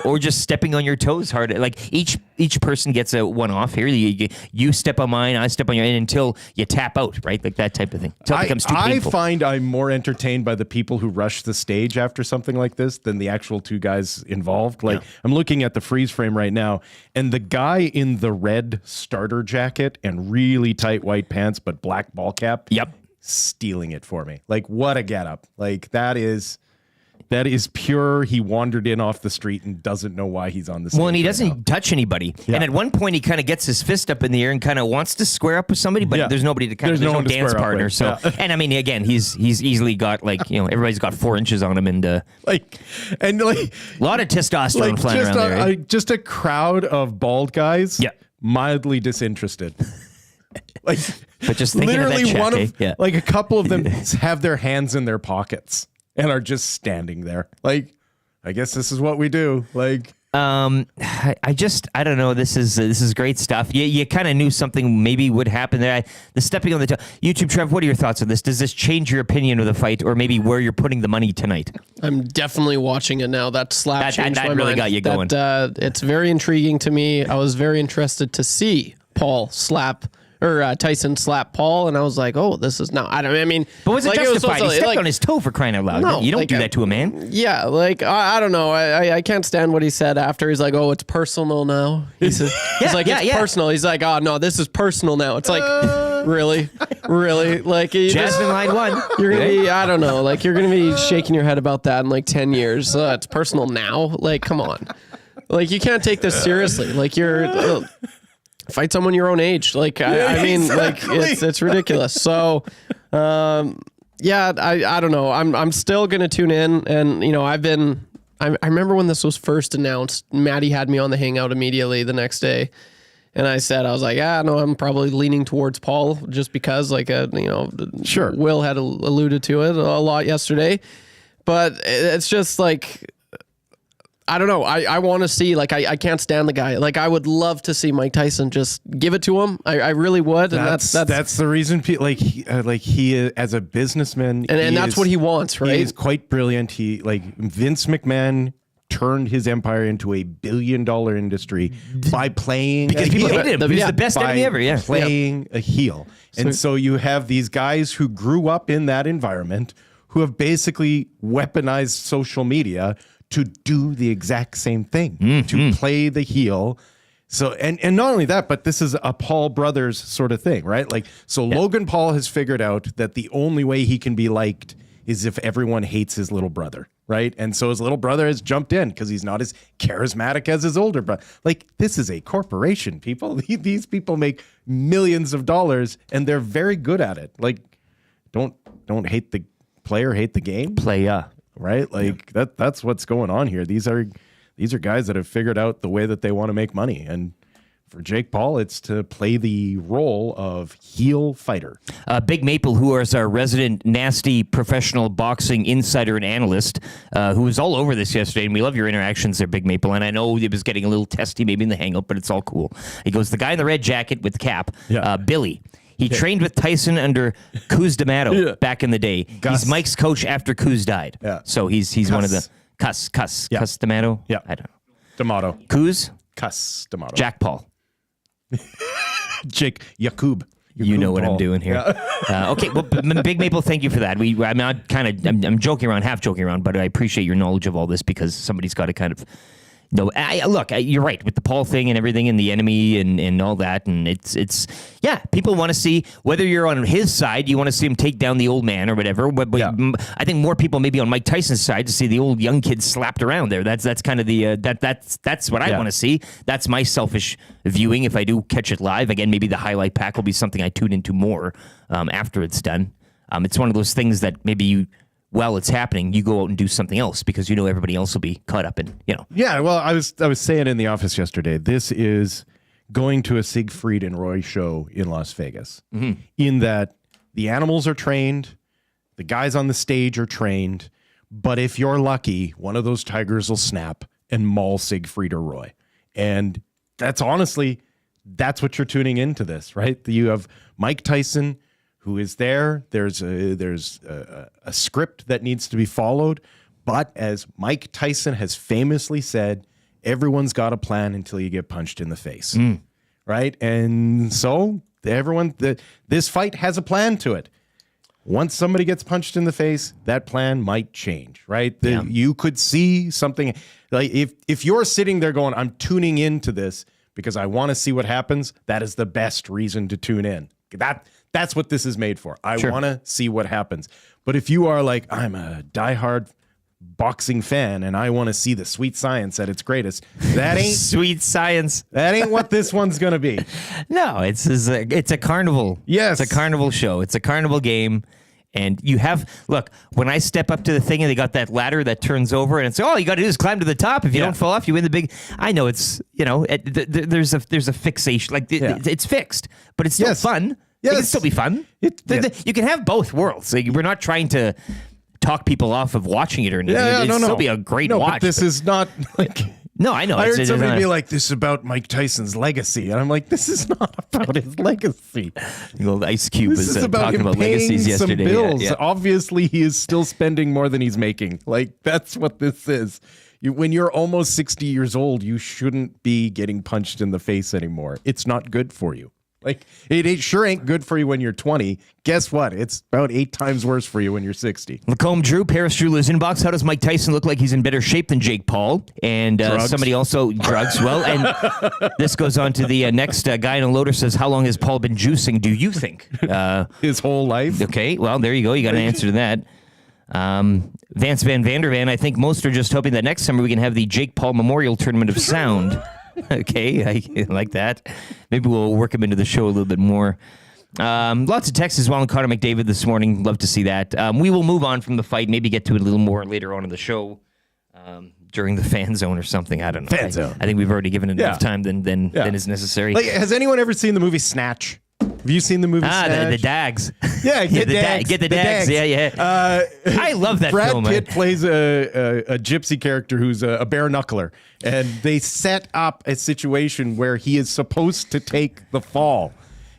Or just stepping on your toes hard. Like each person gets a one off here. You step on mine, I step on your, until you tap out, right? Like that type of thing. Until it becomes too painful. I find I'm more entertained by the people who rush the stage after something like this than the actual two guys involved. Like I'm looking at the freeze frame right now, and the guy in the red starter jacket and really tight white pants but black ball cap. Yep. Stealing it for me. Like what a getup. Like that is pure. He wandered in off the street and doesn't know why he's on the stage. Well, and he right doesn't now. touch anybody. Yeah. And at one point, he kind of gets his fist up in the air and kind of wants to square up with somebody, but Yeah. there's nobody to kind of, there's no one to dance square up partner. with. So, Yeah. and I mean, again, he's easily got like, everybody's got 4 inches on him, and a like lot of testosterone flying just around there. Right? just a crowd of bald guys. Yeah. Mildly disinterested. Like, But just thinking of that literally check, one eh? of Yeah. like a couple of them have their hands in their pockets and are just standing there. Like, I guess this is what we do. Like, I don't know. This is great stuff. You kind of knew something maybe would happen there. The stepping on the toe. YouTube, Trev, what are your thoughts on this? Does this change your opinion of the fight, or maybe where you're putting the money tonight? I'm definitely watching it now. That slap changed that my really mind. got you going. It's very intriguing to me. I was very interested to see Tyson slap Paul, and I was like, "Oh, this is now." I mean, But was it like, justified? supposed He to- stepped on his toe, for crying out loud. No, You don't like, do that to a man. Yeah, like I don't know. I can't stand what he said after. He's like, "Oh, it's personal now." He's like, "It's personal." He's like, "Oh no, this is personal now." It's like, really, like you Jasmine line 1. you're gonna be, I don't know, like you're gonna be shaking your head about that in like 10 years. It's personal now. Like, come on, like you can't take this seriously. Like you're. Fight someone your own age. Like, I mean, exactly. like it's ridiculous. So, yeah, I don't know. I'm still going to tune in. And, I remember when this was first announced, Maddie had me on the hangout immediately the next day. And I was like, no, I'm probably leaning towards Paul just because Sure. Will had alluded to it a lot yesterday, but it's just like, I don't know. I want to see, like, I can't stand the guy. Like, I would love to see Mike Tyson just give it to him. I really would. And that's the reason. He as a businessman, and that's what he wants, right? He is quite brilliant. Vince McMahon turned his empire into $1 billion industry by playing Because people hated him. He was the best by enemy ever. Yeah. playing a heel. And so you have these guys who grew up in that environment who have basically weaponized social media to do the exact same thing, to play the heel. So, and not only that, but this is a Paul brothers sort of thing, right? Like, so Logan Paul has figured out that the only way he can be liked is if everyone hates his little brother, right? And so his little brother has jumped in because he's not as charismatic as his older brother. Like, this is a corporation, people. These people make millions of dollars, and they're very good at it. Like, don't hate the player, hate the game. Right? Like that's what's going on here. These are guys that have figured out the way that they want to make money. And for Jake Paul, it's to play the role of heel fighter. Big Maple, who is our resident nasty professional boxing insider and analyst, who was all over this yesterday, and we love your interactions there, Big Maple. And I know it was getting a little testy maybe in the hangout, but it's all cool. He goes, the guy in the red jacket with the cap, Billy. He trained with Tyson under Kuz D'Amato back in the day. Gus. He's Mike's coach after Kuz died. Yeah. One of the Cus D'Amato. Yeah. I don't know. D'Amato. Kuz, Cus D'Amato. Jack Paul. Jake Yakub. You know what Paul. I'm doing here. Okay, well, Big Maple, thank you for that. I'm joking around, half joking around, but I appreciate your knowledge of all this because somebody's got to kind of. No, look, you're right with the Paul thing and everything and the enemy and all that. And it's people want to see whether you're on his side, you want to see him take down the old man or whatever. But I think more people maybe on Mike Tyson's side to see the old young kid slapped around there. That's kind of the that's what I want to see. That's my selfish viewing. If I do catch it live again, maybe the highlight pack will be something I tune into more after it's done. It's one of those things that maybe while it's happening, you go out and do something else because you know everybody else will be caught up in, Yeah, well, I was saying in the office yesterday, this is going to a Siegfried and Roy show in Las Vegas. In that the animals are trained, the guys on the stage are trained, but if you're lucky, one of those tigers will snap and maul Siegfried or Roy. And that's what you're tuning into this, right? You have Mike Tyson, who is there. There's a script that needs to be followed. But as Mike Tyson has famously said, everyone's got a plan until you get punched in the face. Right? And so this fight has a plan to it. Once somebody gets punched in the face, that plan might change, right? You could see something like if you're sitting there going, I'm tuning into this because I want to see what happens, that is the best reason to tune in. That's what this is made for. I want to see what happens. But if you are like, I'm a diehard boxing fan and I want to see the sweet science at its greatest, that ain't sweet science. That ain't what this one's gonna be. No, it's a carnival. Yes, it's a carnival show. It's a carnival game. And you have, look, when I step up to the thing and they got that ladder that turns over and it's, all you got to do is climb to the top. If you don't fall off, you win the big. I know it's, there's a fixation. Like, it's fixed, but it's still fun. Yes. It can still be fun. You can have both worlds. Like, we're not trying to talk people off of watching it or anything. It'll still be a great watch. But this is not like... No, I know. I heard somebody be like, this is about Mike Tyson's legacy. And I'm like, this is not about his legacy. The old Ice Cube was talking about paying legacies yesterday. Some bills. Yeah. Obviously, he is still spending more than he's making. Like, that's what this is. When you're almost 60 years old, you shouldn't be getting punched in the face anymore. It's not good for you. Like, it sure ain't good for you when you're 20. Guess what? It's about 8 times worse for you when you're 60. Lacombe Drew, Paris Drewler's inbox. How does Mike Tyson look like he's in better shape than Jake Paul? And somebody also, drugs. Well, and this goes on to the next guy in a loader says, how long has Paul been juicing, do you think? His whole life. Okay, well, there you go. You got an answer to that. Vance Van Vandervan, I think most are just hoping that next summer we can have the Jake Paul Memorial Tournament of Sound. Okay, I like that. Maybe we'll work him into the show a little bit more. Lots of texts as well on Connor McDavid this morning. Love to see that. We will move on from the fight, maybe get to it a little more later on in the show during the fan zone or something. I don't know. Fan zone. I think we've already given enough time than is necessary. Like, has anyone ever seen the movie Snatch? Have you seen the movie Snatch? The Dags. Yeah, get the Dags. Yeah. I love that film. Brad Pitt plays a gypsy character who's a bare knuckler, and they set up a situation where he is supposed to take the fall.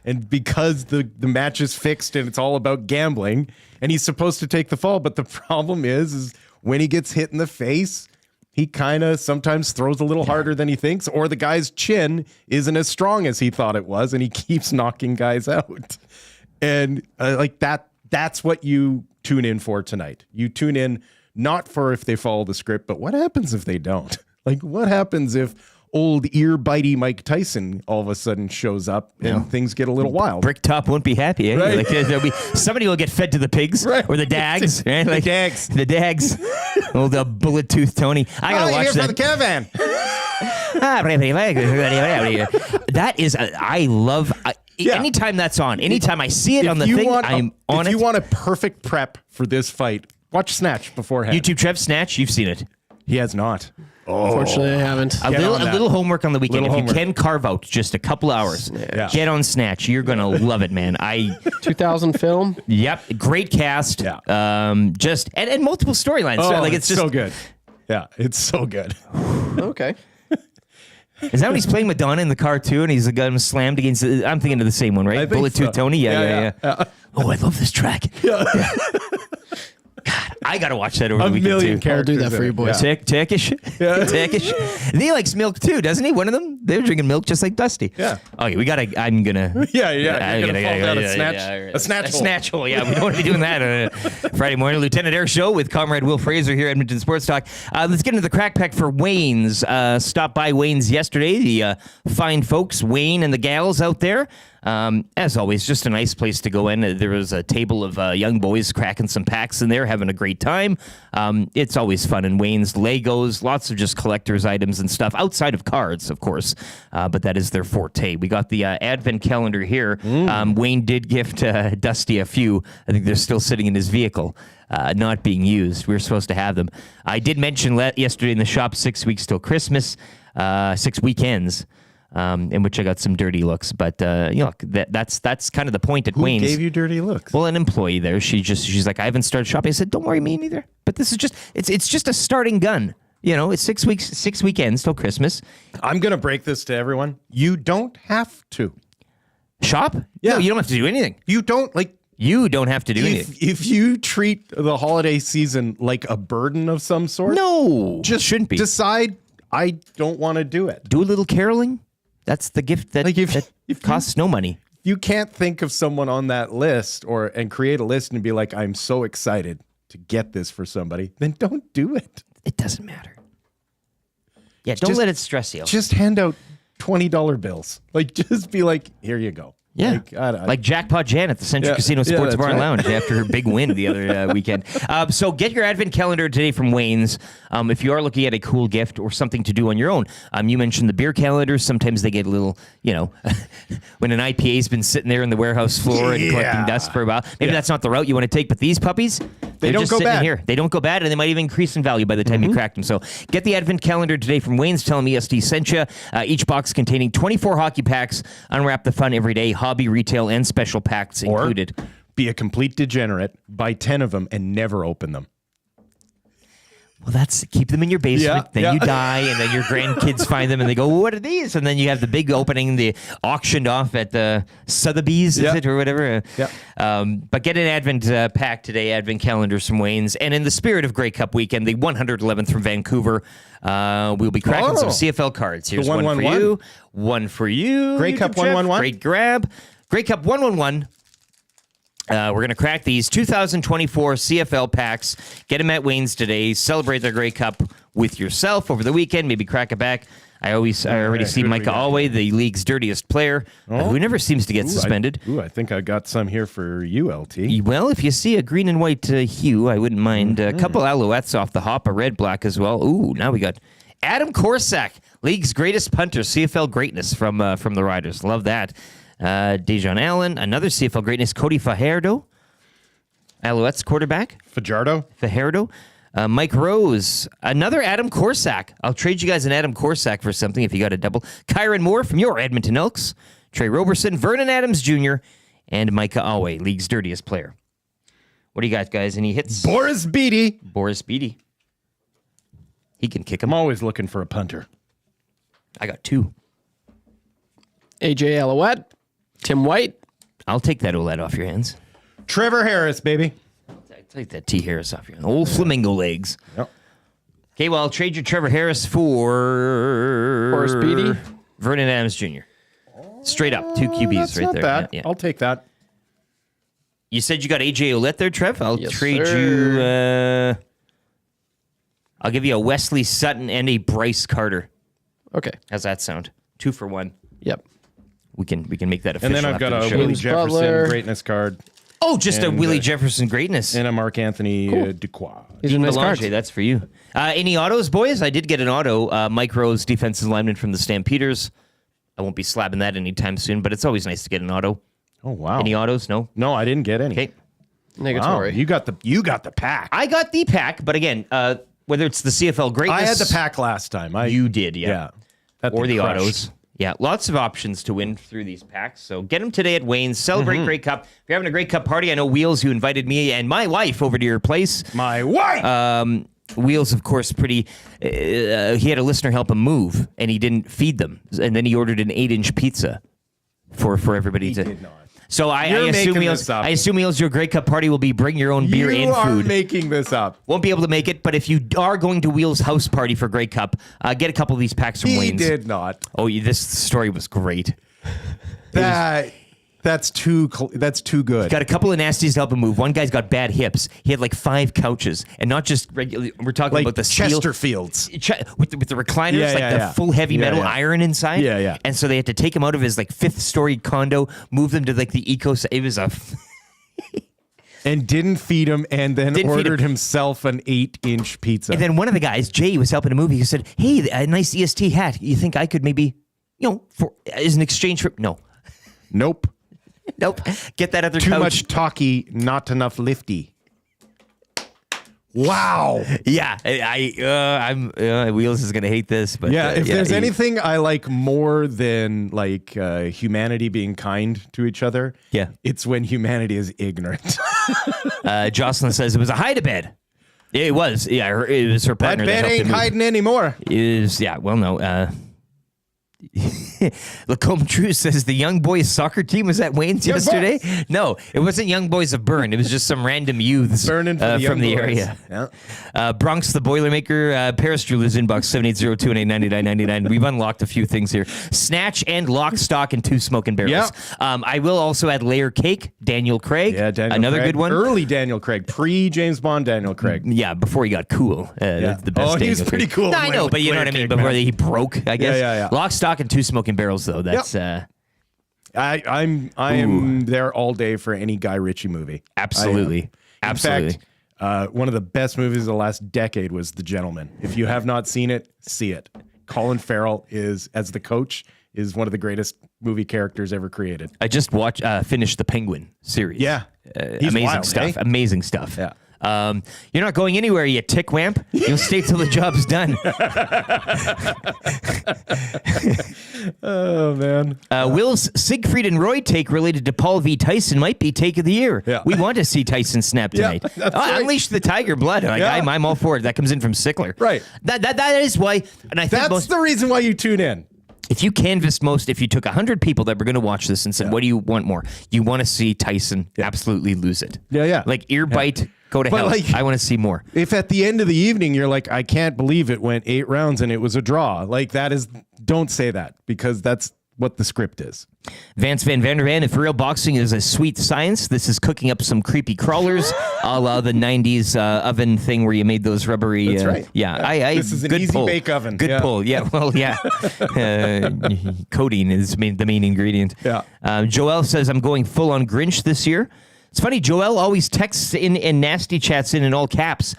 And because the match is fixed and it's all about gambling, and he's supposed to take the fall, but the problem is when he gets hit in the face, he kind of sometimes throws a little harder than he thinks, or the guy's chin isn't as strong as he thought it was, and he keeps knocking guys out. And like that's what you tune in for tonight. You tune in not for if they follow the script, but what happens if they don't? Like, what happens if old ear-bitey Mike Tyson all of a sudden shows up and things get a little wild? Bricktop won't be happy. Eh? Right. Like, somebody will get fed to the pigs or the Dags. Right? Like, the Dags. Old bullet tooth Tony. I gotta watch here that. for the caravan. That is, I love. Anytime that's on, anytime I see it on the thing, I'm on it. If you want a perfect prep for this fight, watch Snatch beforehand. YouTube Trev Snatch, you've seen it. He has not. Unfortunately, I haven't. A little homework on the weekend. If you can carve out just a couple hours, get on Snatch. You're gonna love it, man. 2000 film. Yep, great cast. Yeah. And multiple storylines. Oh, so, like, it's just so good. Yeah, it's so good. Okay. Is that when he's playing Madonna in the car too, and he's got him slammed against? I'm thinking of the same one, right? Bullet Tooth Tony. Yeah. Oh, I love this track. Yeah. God, I gotta watch that over the weekend million too. I'll do that for you, boys. Turkish. He likes milk too, doesn't he? One of them. They're drinking milk just like Dusty. Yeah. Okay, we gotta. I'm gonna. You're gonna fall down a snatch hole. Yeah, we don't want to be doing that on a Friday morning. Lieutenant Air Show with Comrade Will Fraser here at Edmonton Sports Talk. Let's get into the crack pack for Wayne's. Stopped by Wayne's yesterday. The fine folks, Wayne and the gals out there. As always, just a nice place to go in. There was a table of young boys cracking some packs in there, having a great time. It's always fun in Wayne's. Legos, lots of just collector's items and stuff, outside of cards, of course, but that is their forte. We got the advent calendar here. Wayne did gift Dusty a few. I think they're still sitting in his vehicle, not being used. We were supposed to have them. I did mention yesterday in the shop 6 weeks till Christmas, 6 weekends. In which I got some dirty looks, but look, that's kind of the point at Wayne's. Who gave you dirty looks? Well, an employee there. She's like, I haven't started shopping. I said, don't worry, me neither. But this is just it's just a starting gun. You know, it's 6 weeks, 6 weekends till Christmas. I'm gonna break this to everyone. You don't have to shop. Yeah, no, you don't have to do anything. You don't like. You don't have to do anything. If you treat the holiday season like a burden of some sort, No, just shouldn't be. decide I don't want to do it. Do a little caroling. That's the gift that, Like if costs no money. You can't think of someone on that list and create a list and be like, I'm so excited to get this for somebody, then don't do it. It doesn't matter. Yeah, don't let it stress you. Just hand out $20 bills. Like, just be like, here you go. Yeah, Like, like Jackpot Jan at the Century Casino Sports that's Bar and right. Lounge after her big win the other weekend. So get your advent calendar today from Wayne's. If you are looking at a cool gift or something to do on your own. You mentioned the beer calendars. Sometimes they get a little, when an IPA's been sitting there in the warehouse floor and collecting dust for a while. Maybe that's not the route you want to take, but these puppies, they're don't just go sitting bad. here. They don't go bad, and they might even increase in value by the time you crack them. So get the advent calendar today from Wayne's. Tell them ESD sent you. Each box containing 24 hockey packs. Unwrap the fun every day. Hobby, retail, and special packs included. be a complete degenerate, buy 10 of them, and never open them. Well, that's keep them in your basement. Yeah, then you die, and then your grandkids find them, and they go, well, "What are these?" And then you have the big opening, the auctioned off at the Sotheby's, is it or whatever? But get an Advent pack today, Advent calendars from Wayne's, and in the spirit of Grey Cup weekend, the 111th from Vancouver, we'll be cracking some CFL cards. Here's one for you, one for you. Grey Cup 111. Great grab. Grey Cup 111. We're going to crack these 2024 CFL packs. Get them at Wayne's today. Celebrate their Grey Cup with yourself over the weekend. Maybe crack it back. I already see Micah Alway, the league's dirtiest player, who never seems to get suspended. I think I got some here for you, LT. Well, if you see a green and white hue, I wouldn't mind. A couple Alouettes off the hop, a red, black as well. Ooh, now we got Adam Korsak, league's greatest punter, CFL greatness from the Riders. Love that. Dejon Allen, another CFL greatness, Cody Fajardo, Alouettes quarterback. Fajardo. Mike Rose, another Adam Korsak. I'll trade you guys an Adam Korsak for something if you got a double. Kyron Moore from your Edmonton Elks. Trey Roberson, Vernon Adams Jr., and Micah Alway, league's dirtiest player. What do you got, guys? Any hits? Boris Beatty. He can kick him. I'm always looking for a punter. I got two. AJ Alouette, Tim White. I'll take that OLED off your hands. Trevor Harris, baby. Take that T. Harris off your hands. Old flamingo legs. Yep. Okay, well, I'll trade you Trevor Harris for... Boris Beatty. Vernon Adams Jr. Straight up, two QBs That's right not there. bad. Yeah. I'll take that. You said you got AJ Ouellette there, Trev? I'll Yes, trade sir. you... I'll give you a Wesley Sutton and a Bryce Carter. Okay. How's that sound? 2 for 1. Yep. We can make that official. And then I've after got the a show. Willie Jefferson Butler. greatness card Oh, just a and, Willie Jefferson greatness. and a Mark Anthony Duquois. These are nice Belanger, cards. that's for you. Any autos, boys? I did get an auto. Mike Rose, defensive lineman from the Stampeders. I won't be slabbing that anytime soon, but it's always nice to get an auto. Oh wow! Any autos? No. No, I didn't get any. Okay. Wow, Negatory. you got the pack. I got the pack, but again, whether it's the CFL greatness, I had the pack last time. You did, yeah. Yeah. That Or thing the crushed. autos. Yeah, lots of options to win through these packs. So get them today at Wayne's. Celebrate Grey Cup. If you're having a Grey Cup party, I know Wheels, who invited me and my wife over to your place. My wife. Wheels, of course, pretty. He had a listener help him move, and he didn't feed them, and then he ordered an 8-inch pizza for everybody to. did not. So I You're assume making Wheels. this up. I assume Wheels, your Grey Cup party will be bring your own beer you and are food. making this up. Won't be able to make it, but if you are going to Wheels' house party for Grey Cup, get a couple of these packs from He Wayne's. did not. Oh, this story was great. That's too good. Got a couple of nasties to help him move. One guy's got bad hips. He had like 5 couches, and not just regular. We're talking Like about the steel, Chesterfields. with the recliners, Yeah, like yeah, the yeah. full heavy Yeah, metal yeah. iron inside. Yeah, yeah. And so they had to take him out of his like 5th-story condo, move them to like the eco. It was a. And didn't feed him, and then Didn't feed ordered him. himself an 8-inch pizza. And then one of the guys, Jay, was helping him move. He said, "Hey, a nice EST hat. You think I could maybe, for as an exchange for?" No, Nope. nope. Get that other Too couch. much talky, not enough lifty. Wow. Yeah, I'm Wheels is gonna hate this, but Yeah, if there's he- anything I like more than like humanity being kind to each other, Yeah. it's when humanity is ignorant. Jocelyn says it was a hide-a-bed. It was. Yeah, it was her That partner. bed helped ain't him move. hiding anymore. Is yeah. Well, no. Lacombe True says the Young Boys soccer team was at Wayne's yesterday. No, it wasn't Young Boys of Burn. It was just some random youths Burning for from the Young area. Boys. Yeah. Bronx the Boilermaker, Paris Drewler's inbox 7802189999. We've unlocked a few things here. Snatch and Lock, Stock, and 2 Smoking Barrels. Yeah. I will also add Layer Cake, Daniel Craig. Yeah, Daniel Another Craig. good one. Early Daniel Craig, pre-James Bond Daniel Craig. Yeah, before he got cool. The best He was Daniel pretty Craig. cool. No, I know, but you know what I mean? Before he broke, I guess. Yeah. Lock, Stock, and 2 Smoking Barrels, though. That's I am there all day for any Guy Ritchie movie. absolutely. Absolutely. In fact, one of the best movies of the last decade was The Gentleman. If you have not seen it, see it. Colin Farrell is, as the coach, is one of the greatest movie characters ever created. I just finished the Penguin series. Yeah. He's amazing wild, stuff. eh? Amazing stuff. Yeah. You're not going anywhere, you tickwamp. You'll stay till the job's done. Oh, man. Will's Siegfried and Roy take related to Paul v. Tyson might be take of the year. Yeah. We want to see Tyson snap tonight. that's right. Unleash the tiger blood. Like, Yeah. I'm all for it. That comes in from Sickler. Right. That is why. And I think That's the reason why you tune in. if you canvassed if you took 100 people that were going to watch this and said, what do you want more? You want to see Tyson absolutely lose it. Yeah. Like ear bite, go to But hell. like- I want to see more. If at the end of the evening you're like, I can't believe it went 8 rounds and it was a draw, like don't say that, because that's what the script is. Vance Van Vandervan, if real boxing is a sweet science, this is cooking up some creepy crawlers, a la the 90s oven thing where you made those rubbery. That's right. Yeah. This is an good easy pull. bake oven. Good Yeah. pull. Yeah. Well, yeah. Codeine is the main ingredient. Yeah. Joel says, I'm going full on Grinch this year. It's funny. Joel always texts in and nasty chats in all caps.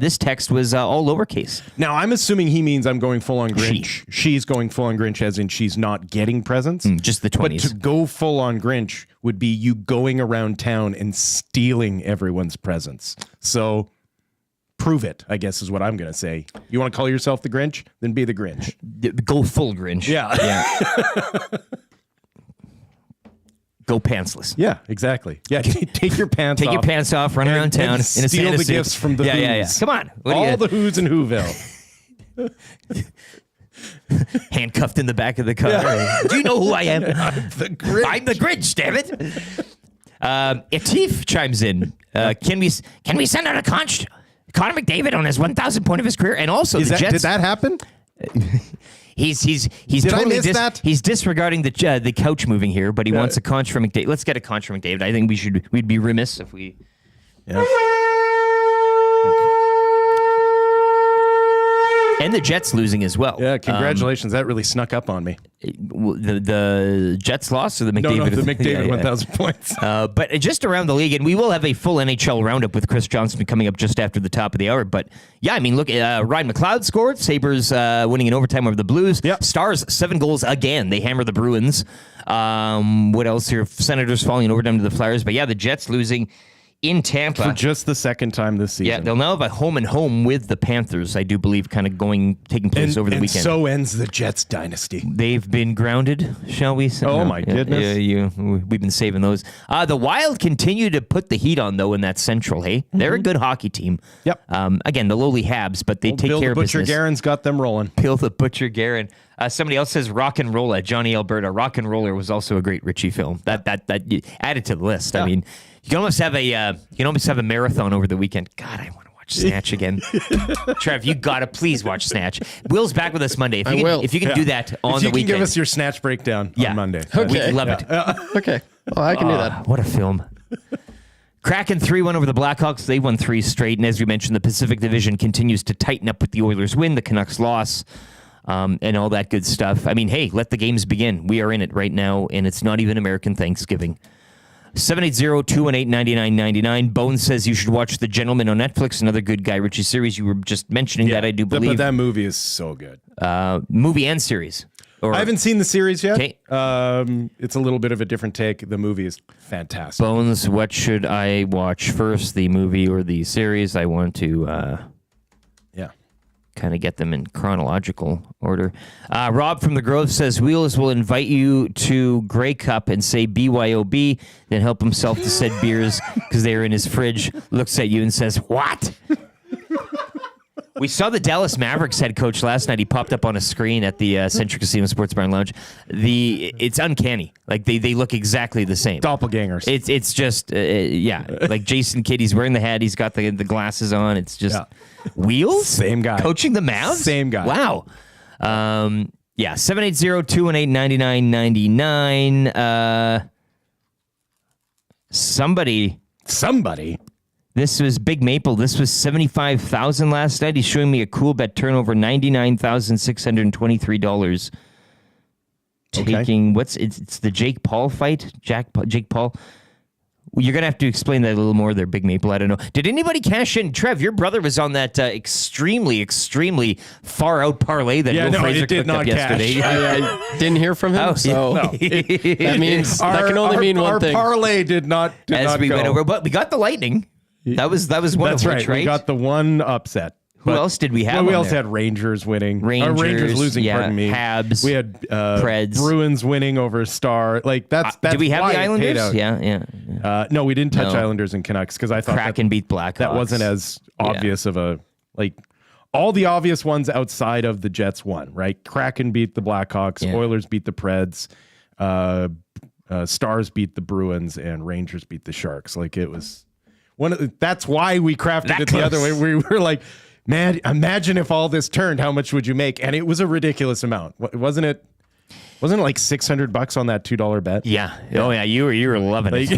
This text was all lowercase. Now, I'm assuming he means I'm going full on Grinch. She's going full on Grinch as in she's not getting presents. Just the But 20s. to go full on Grinch would be you going around town and stealing everyone's presents. So prove it, I guess is what I'm going to say. You want to call yourself the Grinch? Then be the Grinch. Go full Grinch. Yeah. Go pantsless. Yeah, exactly. Yeah, take your pants off. Take your pants off, run around town, and in a steal Santa the suit. gifts from the Yeah. Who's. Come on. All the Who's in Whoville. Handcuffed in the back of the car. Do you know who I am? The Grinch. I'm the Grinch, damn it. Atif chimes in. Can we send out a conch? Connor McDavid on his 1,000th point of his career, and also the Jets. Did that happen? He's Did I totally miss that? He's disregarding the couch moving here, but he wants a conch from McDavid. Let's get a conch from McDavid. I think we'd be remiss if we. Yeah. And the Jets losing as well. Yeah, congratulations. That really snuck up on me. The Jets lost or the McDavid? No, the McDavid Yeah. 1,000 points. But just around the league, and we will have a full NHL roundup with Chris Johnston coming up just after the top of the hour. But yeah, I mean, look, Ryan McLeod scored. Sabres winning in overtime over the Blues. Yep. Stars 7 goals again. They hammer the Bruins. What else here? Senators falling in overtime to the Flyers. But yeah, the Jets losing in Tampa. For just the second time this season. Yeah, they'll now have a home with the Panthers, I do believe, kind of taking place over the and weekend. so ends the Jets dynasty. They've been grounded, shall we say? Oh, my goodness. We've been saving those. The Wild continue to put the heat on, though, in that Central, hey? They're a good hockey team. Yep. Again, the lowly Habs, but they take Bill care the of Butcher business. Garen's got them rolling. Bill the Butcher Guerin. Somebody else says Rock and Roller. Johnny Alberta. Rock and Roller was also a great Ritchie film. That added to the list. I mean, you can almost have a marathon over the weekend. God, I want to watch Snatch again. Trev, you gotta please watch Snatch. Will's back with us Monday. If you can do that on if the you can weekend, give us your Snatch breakdown on Monday. We'd love it. Okay. Well, I can do that. What a film. Kraken 3-1 over the Blackhawks. They won 3 straight. And as we mentioned, the Pacific Division continues to tighten up with the Oilers win, the Canucks loss, and all that good stuff. I mean, hey, let the games begin. We are in it right now, and it's not even American Thanksgiving. 780-218-9999. Bones says you should watch The Gentleman on Netflix, another good Guy Ritchie series. You were just mentioning that, I do believe. But that movie is so good. Movie and series. I haven't seen the series yet. Okay. It's a little bit of a different take. The movie is fantastic. Bones, what should I watch first, the movie or the series? I want to kind of get them in chronological order. Rob from the Grove says Wheels will invite you to Grey Cup and say BYOB, then help himself to said beers because they are in his fridge, looks at you and says, what? We saw the Dallas Mavericks head coach last night. He popped up on a screen at the Century Casino Sports Bar and Lounge. It's uncanny. Like they look exactly the same. Doppelgangers. It's just like Jason Kidd. He's wearing the hat. He's got the glasses on. It's just Wheels. Same guy coaching the Mavs. Same guy. Wow. 780-218-9999. Somebody. This was Big Maple. This was 75,000 last night. He's showing me a cool bet turnover, $99,623. Taking it's the Jake Paul fight. Jake Paul. You're gonna have to explain that a little more there, Big Maple. I don't know. Did anybody cash in? Trev, your brother was on that extremely far out parlay that Will Fraser cooked up yesterday. I didn't hear from him, that means that can only mean one thing. Our parlay did not As we go. went over, but we got the Lightning. That was one That's of which, right? We got the one upset. Who else did we have? We also had Rangers winning. Rangers losing. Pardon me. Habs. We had Preds. Bruins winning over Star. Like that's did we have why the it paid Islanders? out. Yeah. No, we didn't touch Islanders and Canucks because I thought Kraken beat Blackhawks. That wasn't as obvious of a all the obvious ones outside of the Jets won, right? Kraken beat the Blackhawks. Yeah. Oilers beat the Preds. Stars beat the Bruins, and Rangers beat the Sharks. Like it was that's why we crafted it the other way. We were like, man, imagine if all this turned, how much would you make? And it was a ridiculous amount. Wasn't it like $600 on that $2 bet? Yeah. Oh yeah, you were loving it.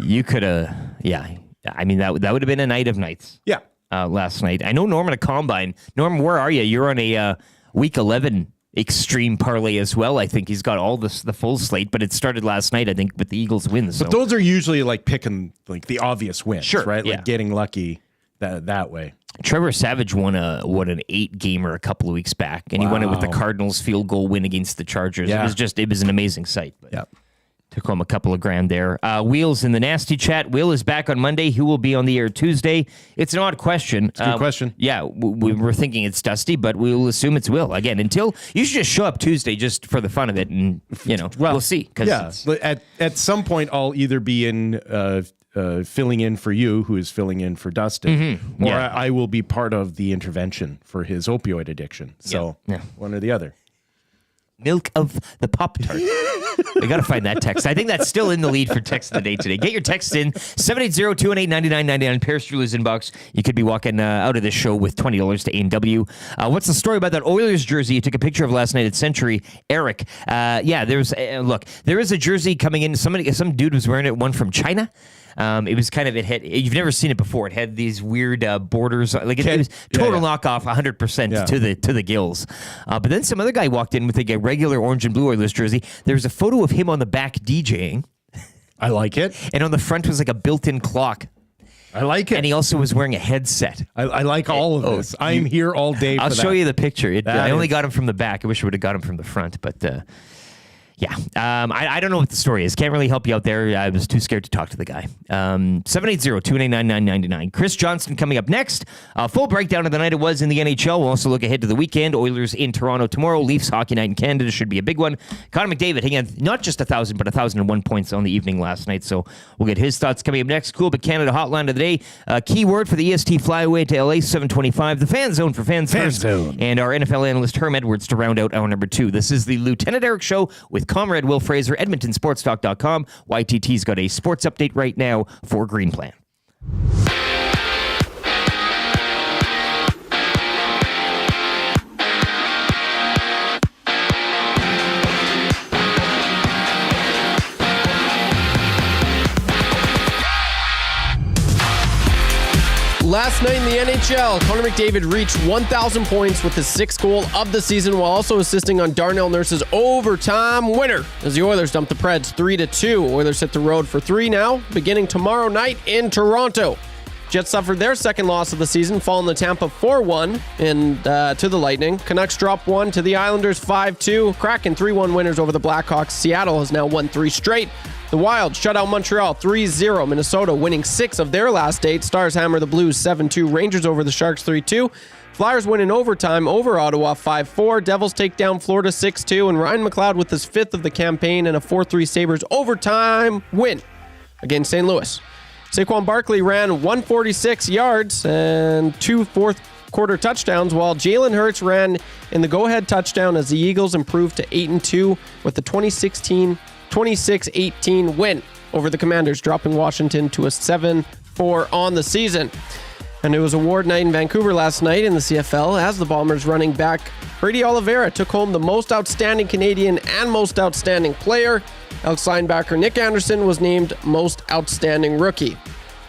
You could have. Yeah. I mean that would have been a night of nights. Yeah. Last night. I know Norman a Combine. Norm, where are you? You're on a week 11 extreme parlay as well. I think he's got all the full slate, but it started last night, I think, with the Eagles win. So. But those are usually like picking like the obvious wins, Sure, right? yeah. Like getting lucky that way. Trevor Savage won an 8-gamer a couple of weeks back, and he won it with the Cardinals field goal win against the Chargers. Yeah. It was an amazing sight. But yeah. Took home a couple of grand there. Wheels in the nasty chat. Will is back on Monday. Who will be on the air Tuesday? It's an odd question. It's a good question. Yeah, we were thinking it's Dusty, but we'll assume it's Will. Again, until you should just show up Tuesday just for the fun of it, and we'll see. At some point, I'll either be in filling in for you, who is filling in for Dustin, or I will be part of the intervention for his opioid addiction. So one or the other. Milk of the Pop-Tart. We got to find that text. I think that's still in the lead for text of the day today. Get your text in, 780-218-9999, Paris Struler's inbox. You could be walking out of this show with $20 to A&W. What's the story about that Oilers jersey you took a picture of last night at Century? Eric. There is a jersey coming in. Some dude was wearing it, one from China. It was kind of, you've never seen it before. It had these weird borders. Like it was total knockoff, 100% to the gills. But then some other guy walked in with a regular orange and blue Oilers jersey. There's a photo of him on the back DJing. I like it. And on the front was like a built-in clock. I like it. And he also was wearing a headset. I like all of this. I'm here all day for I'll that. show you the picture. I only got him from the back. I wish I would have got him from the front, but... I don't know what the story is. Can't really help you out there. I was too scared to talk to the guy. 780-289-9999. Chris Johnston coming up next. Full breakdown of the night it was in the NHL. We'll also look ahead to the weekend. Oilers in Toronto tomorrow. Leafs hockey night in Canada should be a big one. Connor McDavid hitting not just 1,000, but 1,001 points on the evening last night. So we'll get his thoughts coming up next. Cool, but Canada hotline of the day. Keyword for the EST flyaway to LA 725. The fan zone for fans first. Zone. And our NFL analyst Herm Edwards to round out hour number 2. This is the Lieutenant Eric Show with Comrade Will Fraser, EdmontonSportsTalk.com. YTT's got a sports update right now for Green Plan. Last night in the NHL, Connor McDavid reached 1,000 points with his 6th goal of the season while also assisting on Darnell Nurse's overtime winner as the Oilers dumped the Preds 3-2. Oilers hit the road for 3 now, beginning tomorrow night in Toronto. Jets suffered their 2nd loss of the season, falling to Tampa 4-1 to the Lightning. Canucks dropped 1 to the Islanders 5-2. Kraken 3-1 winners over the Blackhawks. Seattle has now won 3 straight. The Wild shut out Montreal 3-0. Minnesota winning 6 of their last 8. Stars hammer the Blues 7-2. Rangers over the Sharks 3-2. Flyers win in overtime over Ottawa 5-4. Devils take down Florida 6-2. And Ryan McLeod with his 5th of the campaign and a 4-3 Sabres overtime win against St. Louis. Saquon Barkley ran 146 yards and 2 fourth quarter touchdowns, while Jalen Hurts ran in the go-ahead touchdown as the Eagles improved to 8-2 with the 26-18 win over the Commanders, dropping Washington to a 7-4 on the season. And it was award night in Vancouver last night in the CFL as the Bombers running back Brady Oliveira took home the most outstanding Canadian and most outstanding player. Elks linebacker Nick Anderson was named most outstanding rookie.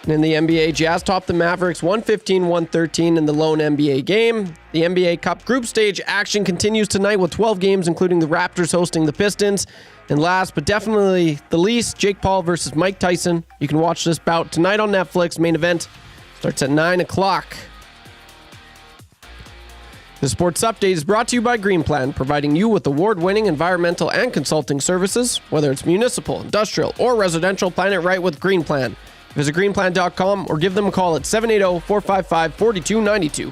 And in the NBA, Jazz topped the Mavericks 115-113 in the lone NBA game. The NBA Cup group stage action continues tonight with 12 games, including the Raptors hosting the Pistons. And last but definitely the least, Jake Paul versus Mike Tyson. You can watch this bout tonight on Netflix. Main event starts at 9 o'clock. The Sports Update is brought to you by Green Plan, providing you with award-winning environmental and consulting services, whether it's municipal, industrial, or residential. Plan it right with Green Plan. Visit greenplan.com or give them a call at 780-455-4292.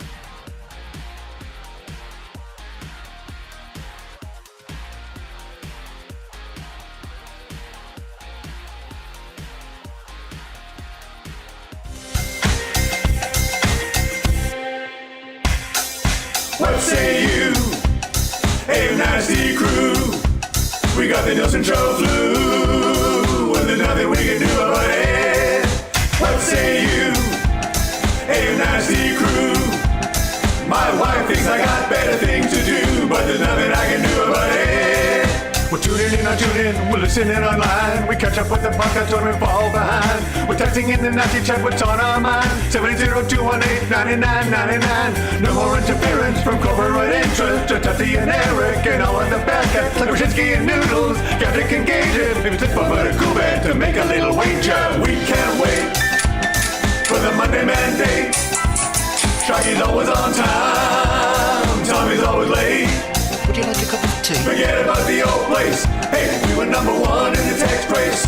What say you? Hey, nasty crew. We got the Nielson Show flu, and there's nothing we can do about it. What say you? Hey, nasty crew. My wife thinks I got better things to do, but there's nothing I can do about it. We're tuning in, we're listening online. We catch up with the podcast when we fall behind. We're texting in the nasty chat, what's on our mind. 780-218-9999. No more interference from corporate interest. Just Tuffy and Eric and all of the bad cats like Hrxaski and Noodles. Captain can gauge it. Maybe it's fun but a cool band to make a little wager. We can't wait for the Monday mandate. Shaggy's always on time. Tommy's always late. Would you like a cup of tea? Forget about the old place. Hey, we were number one in the text race.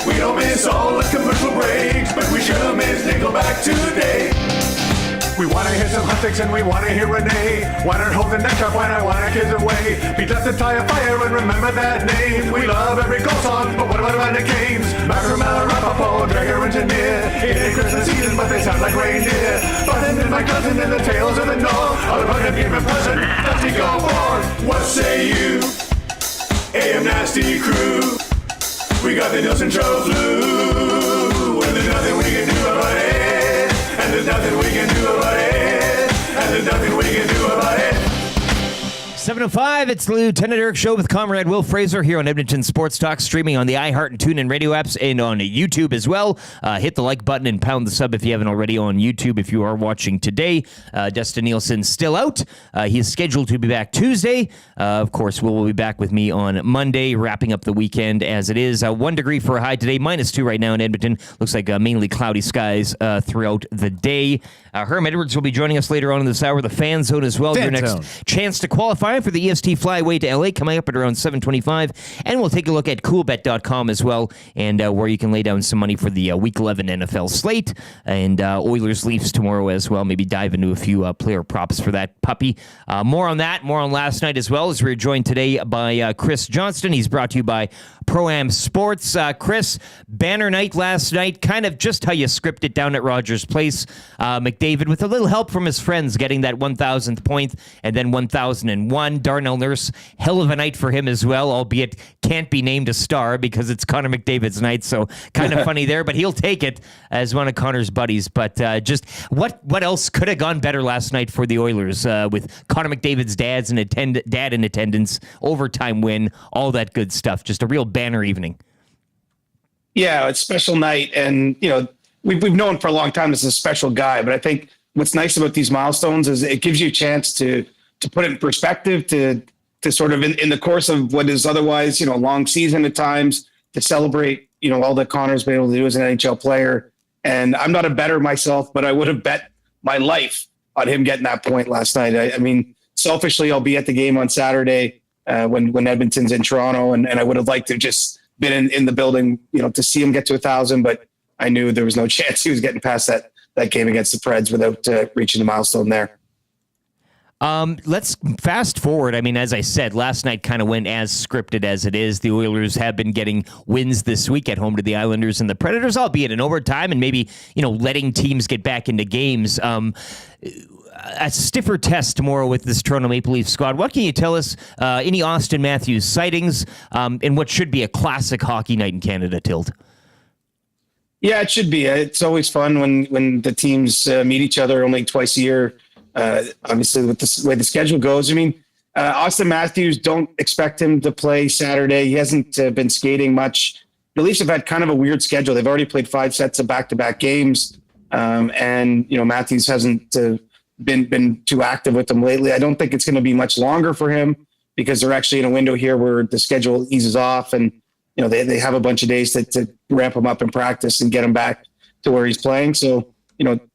We don't miss all the commercial breaks, but we sure miss Nickelback today. We wanna hear some hot takes and we wanna hear Renee. Wanna hold the neck up when I wanna kiss away. Beat up the tire fire and remember that name. We love every goal song, but what about the games? Macramel, Rapaport, Dragger, Engineer. It ain't Christmas season, but they sound like reindeer. Button and my cousin and the tales of the north. All about him being a present. Dusty go forth. What say you? AM Nasty crew. We got the Nielson Show flu, and there's nothing we can do about it. And there's nothing we can do about it. And there's nothing we can do about it. 7:05, it's the Lieutenant Eric Show with Comrade Will Fraser here on Edmonton Sports Talk, streaming on the iHeart and TuneIn radio apps and on YouTube as well. Hit the like button and pound the sub if you haven't already on YouTube if you are watching today. Dustin Nielsen's still out. He is scheduled to be back Tuesday. Of course, Will be back with me on Monday, wrapping up the weekend as it is. 1 degree for a high today, -2 right now in Edmonton. Looks like mainly cloudy skies throughout the day. Herm Edwards will be joining us later on in this hour, the Fan Zone as well. Your next chance to qualify for the EST Flyway to LA coming up at around 7:25. And we'll take a look at coolbet.com as well, and where you can lay down some money for the Week 11 NFL slate, and Oilers Leafs tomorrow as well. Maybe dive into a few player props for that puppy. More on that, more on last night as well, as we're joined today by Chris Johnston. He's brought to you by Pro-Am Sports. Chris, banner night last night, kind of just how you script it down at Rogers Place. McDavid, with a little help from his friends, getting that 1,000th point, and then 1,001. Darnell Nurse, hell of a night for him as well, albeit can't be named a star because it's Connor McDavid's night, so kind of funny there, but he'll take it as one of Connor's buddies. But just what else could have gone better last night for the Oilers, with Connor McDavid's dad in attendance, overtime win, all that good stuff. Just a real banner evening. Yeah, it's a special night, and we've known for a long time this is a special guy, but I think what's nice about these milestones is it gives you a chance to put it in perspective, to sort of in the course of what is otherwise, a long season at times, to celebrate, all that Connor's been able to do as an NHL player. And I'm not a bettor myself, but I would have bet my life on him getting that point last night. I mean, selfishly, I'll be at the game on Saturday when Edmonton's in Toronto, and I would have liked to have just been in the building, to see him get to 1,000, but I knew there was no chance he was getting past that game against the Preds without reaching the milestone there. Let's fast forward. I mean, as I said, last night kind of went as scripted as it is. The Oilers have been getting wins this week at home to the Islanders and the Predators, albeit in overtime, and maybe, letting teams get back into games. a stiffer test tomorrow with this Toronto Maple Leaf squad. What can you tell us? Any Austin Matthews sightings in what should be a classic hockey night in Canada, Tilt? Yeah, it should be. It's always fun when the teams meet each other only twice a year. Obviously, with the way the schedule goes, I mean, Austin Matthews, don't expect him to play Saturday. He hasn't been skating much. The Leafs have had kind of a weird schedule. They've already played 5 sets of back-to-back games, and Matthews hasn't been too active with them lately. I don't think it's going to be much longer for him because they're actually in a window here where the schedule eases off, and they have a bunch of days to ramp him up in practice and get him back to where he's playing. So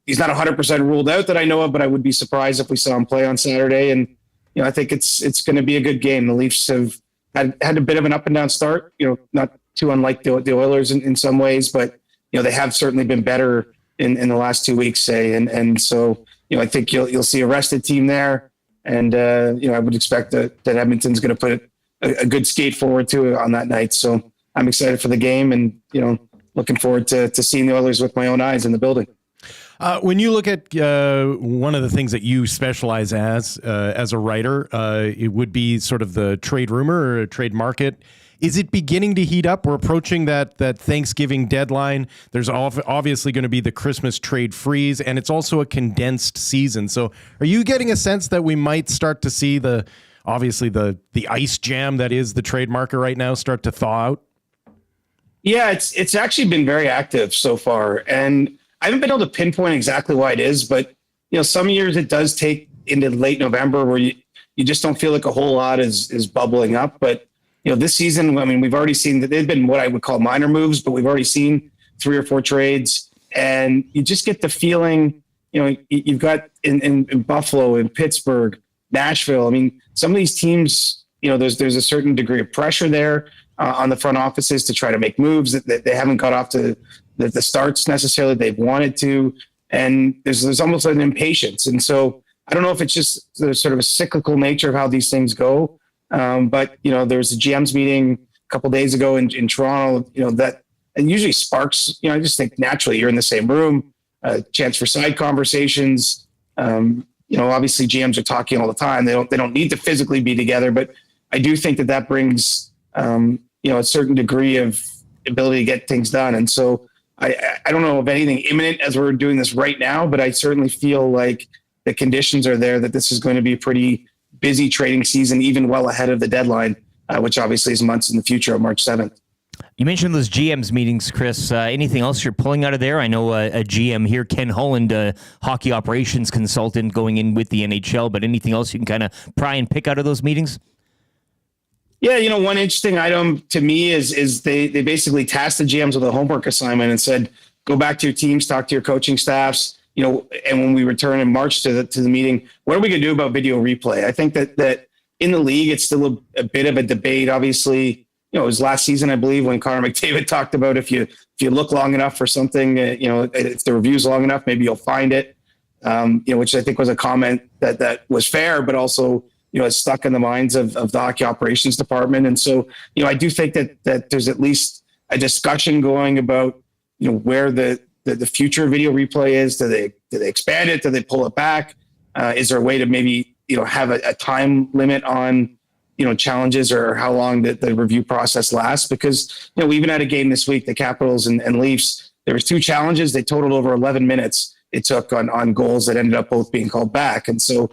he's not 100% ruled out that I know of, but I would be surprised if we saw him play on Saturday. And I think it's going to be a good game. The Leafs have had a bit of an up and down start. Not too unlike the Oilers in some ways, but they have certainly been better in the last 2 weeks, say, and so I think you'll see a rested team there, and I would expect that Edmonton's going to put a good skate forward too on that night. So I'm excited for the game, and looking forward to seeing the Oilers with my own eyes in the building. When you look at one of the things that you specialize as a writer, it would be sort of the trade rumor or trade market. Is it beginning to heat up? We're approaching that Thanksgiving deadline. There's obviously going to be the Christmas trade freeze, and it's also a condensed season. So are you getting a sense that we might start to see the ice jam that is the trade market right now start to thaw out? Yeah, it's actually been very active so far, and I haven't been able to pinpoint exactly why it is, but some years it does take into late November where you just don't feel like a whole lot is bubbling up. But this season, I mean, we've already seen that they've been what I would call minor moves, but we've already seen 3 or 4 trades, and you just get the feeling, you've got in Buffalo, in Pittsburgh, Nashville. I mean, some of these teams, there's a certain degree of pressure there on the front offices to try to make moves that they haven't got off to the starts necessarily they've wanted to, and there's almost an impatience. And so I don't know if it's just the sort of a cyclical nature of how these things go. But there was a GM's meeting a couple of days ago in Toronto, that it usually sparks, I just think naturally you're in the same room, chance for side conversations. Obviously GMs are talking all the time. They don't need to physically be together, but I do think that brings, a certain degree of ability to get things done. And so I don't know of anything imminent as we're doing this right now, but I certainly feel like the conditions are there that this is going to be a pretty busy trading season, even well ahead of the deadline, which obviously is months in the future of March 7th. You mentioned those GM's meetings, Chris. Anything else you're pulling out of there? I know a GM here, Ken Holland, hockey operations consultant going in with the NHL, but anything else you can kind of pry and pick out of those meetings? Yeah, one interesting item to me is they basically tasked the GMs with a homework assignment and said, go back to your teams, talk to your coaching staffs, and when we return in March to the meeting, what are we going to do about video replay? I think that in the league, it's still a bit of a debate. Obviously, it was last season, I believe, when Connor McDavid talked about if you look long enough for something, if the review's long enough, maybe you'll find it, which I think was a comment that was fair, but also, it's stuck in the minds of the hockey operations department. And so, I do think that there's at least a discussion going about, where the future video replay is. Do they expand it? Do they pull it back? Is there a way to maybe, have a time limit on, challenges or how long the review process lasts? Because, we even had a game this week, the Capitals and Leafs, there was 2 challenges. They totaled over 11 minutes it took on goals that ended up both being called back. And so,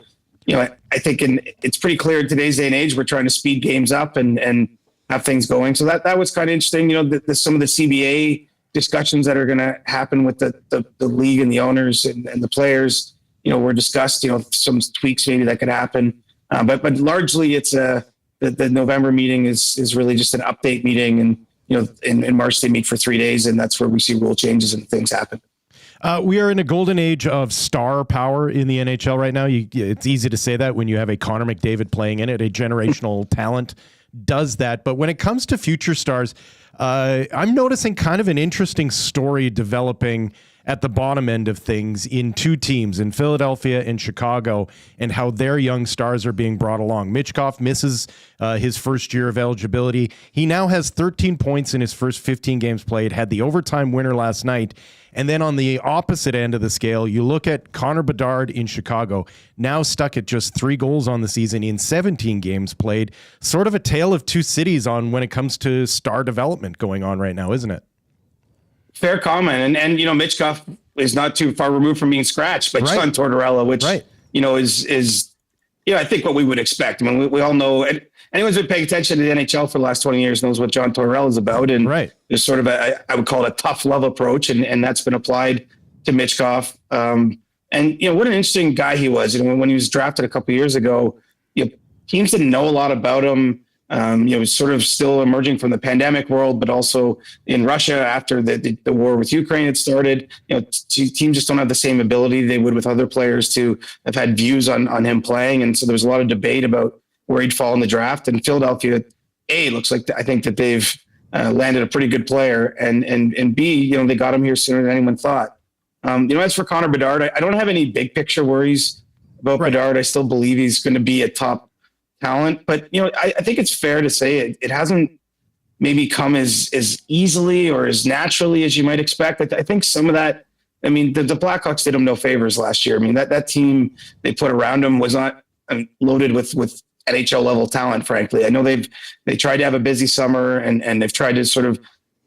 I think it's pretty clear in today's day and age, we're trying to speed games up and have things going. So that was kind of interesting. Some of the CBA discussions that are going to happen with the league and the owners and the players, were discussed, some tweaks maybe that could happen. But largely it's the November meeting is really just an update meeting. And, in March they meet for 3 days, and that's where we see rule changes and things happen. We are in a golden age of star power in the NHL right now. It's easy to say that when you have a Connor McDavid playing in it. A generational talent does that. But when it comes to future stars, I'm noticing kind of an interesting story developing at the bottom end of things in two teams, in Philadelphia and Chicago, and how their young stars are being brought along. Michkov misses his first year of eligibility. He now has 13 points in his first 15 games played, had the overtime winner last night. And then on the opposite end of the scale, you look at Connor Bedard in Chicago, now stuck at just 3 goals on the season in 17 games played. Sort of a tale of two cities on when it comes to star development going on right now, isn't it? Fair comment. And Michkov is not too far removed from being scratched by John Tortorella, which, is I think what we would expect. I mean, we all know, and anyone's been paying attention to the NHL for the last 20 years knows what John Tortorella is about. And there's sort of I would call it a tough love approach. And that's been applied to Michkov. And what an interesting guy he was. When he was drafted a couple of years ago, teams didn't know a lot about him. Sort of still emerging from the pandemic world, but also in Russia after the war with Ukraine had started. Teams just don't have the same ability they would with other players to have had views on him playing. And so there was a lot of debate about where he'd fall in the draft. And Philadelphia, looks like I think that they've landed a pretty good player. And B, they got him here sooner than anyone thought. As for Connor Bedard, I don't have any big picture worries about Bedard. I still believe he's going to be a top talent, but I think it's fair to say it hasn't maybe come as easily or as naturally as you might expect. I think some of that, the Blackhawks did him no favors last year. That team they put around him was not loaded with NHL level talent, frankly. I know they tried to have a busy summer and they've tried to sort of,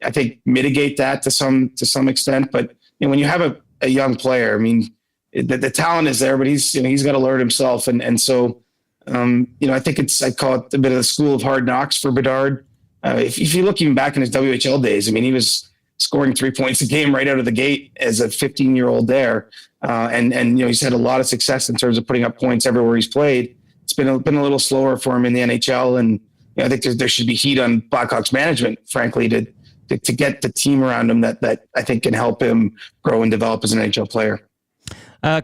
I think, mitigate that to some extent. But when you have a young player, the talent is there, but he's got to learn himself. And so, I think I call it a bit of the school of hard knocks for Bedard. If you look even back in his WHL days, he was scoring 3 points a game right out of the gate as a 15-year-old there. And he's had a lot of success in terms of putting up points everywhere he's played. It's been a little slower for him in the NHL. And I think there should be heat on Blackhawks management, frankly, to get the team around him that I think can help him grow and develop as an NHL player.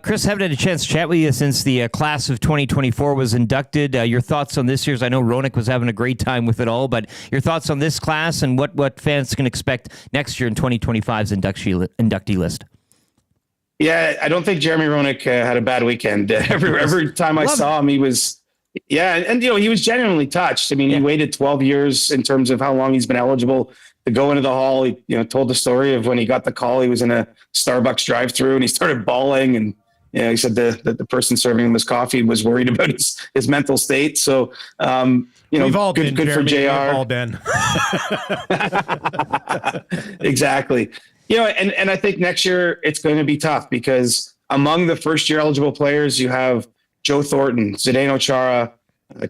Chris, haven't had a chance to chat with you since the class of 2024 was inducted. Your thoughts on this year's? I know Hronek was having a great time with it all, but your thoughts on this class and what fans can expect next year in 2025's inductee list? Yeah, I don't think Jeremy Hronek had a bad weekend. Every time I saw him, he was, and he was genuinely touched. He waited 12 years in terms of how long he's been eligible to go into the hall. He told the story of when he got the call. He was in a Starbucks drive-through and he started bawling, and he said the person serving him his coffee was worried about his mental state. So we've all good been, for JR. We've all been. Exactly. And I think next year it's going to be tough because among the first-year eligible players, you have Joe Thornton, Zdeno Chara,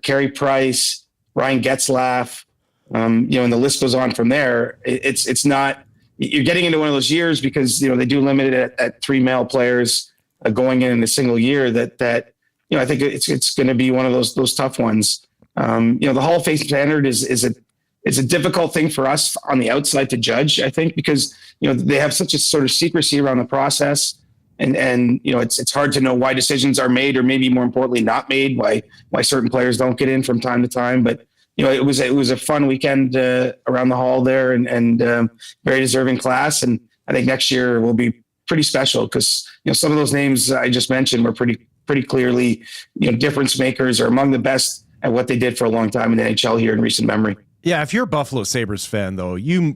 Carey Price, Ryan Getzlaf. And the list goes on from there. It's not, you're getting into one of those years because, they do limit it at 3 male players going in a single year that I think it's going to be one of those tough ones. The Hall of Fame standard is a difficult thing for us on the outside to judge, I think, because, they have such a sort of secrecy around the process and it's hard to know why decisions are made or maybe more importantly, not made, why certain players don't get in from time to time. But it was a fun weekend around the hall there and very deserving class. And I think next year will be pretty special because, some of those names I just mentioned were pretty clearly, difference makers or among the best at what they did for a long time in the NHL here in recent memory. Yeah, if you're a Buffalo Sabres fan, though, you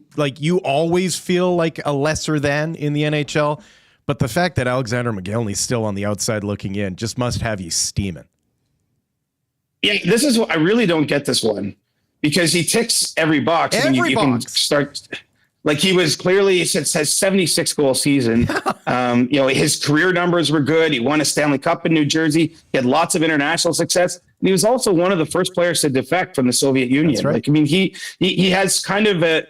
always feel like a lesser than in the NHL. But the fact that Alexander McGillney's still on the outside looking in just must have you steaming. Yeah, this is what I really don't get this one because he ticks every box. You can start like he was clearly has 76 goal season. His career numbers were good. He won a Stanley Cup in New Jersey. He had lots of international success. And he was also one of the first players to defect from the Soviet Union. That's right. He has kind of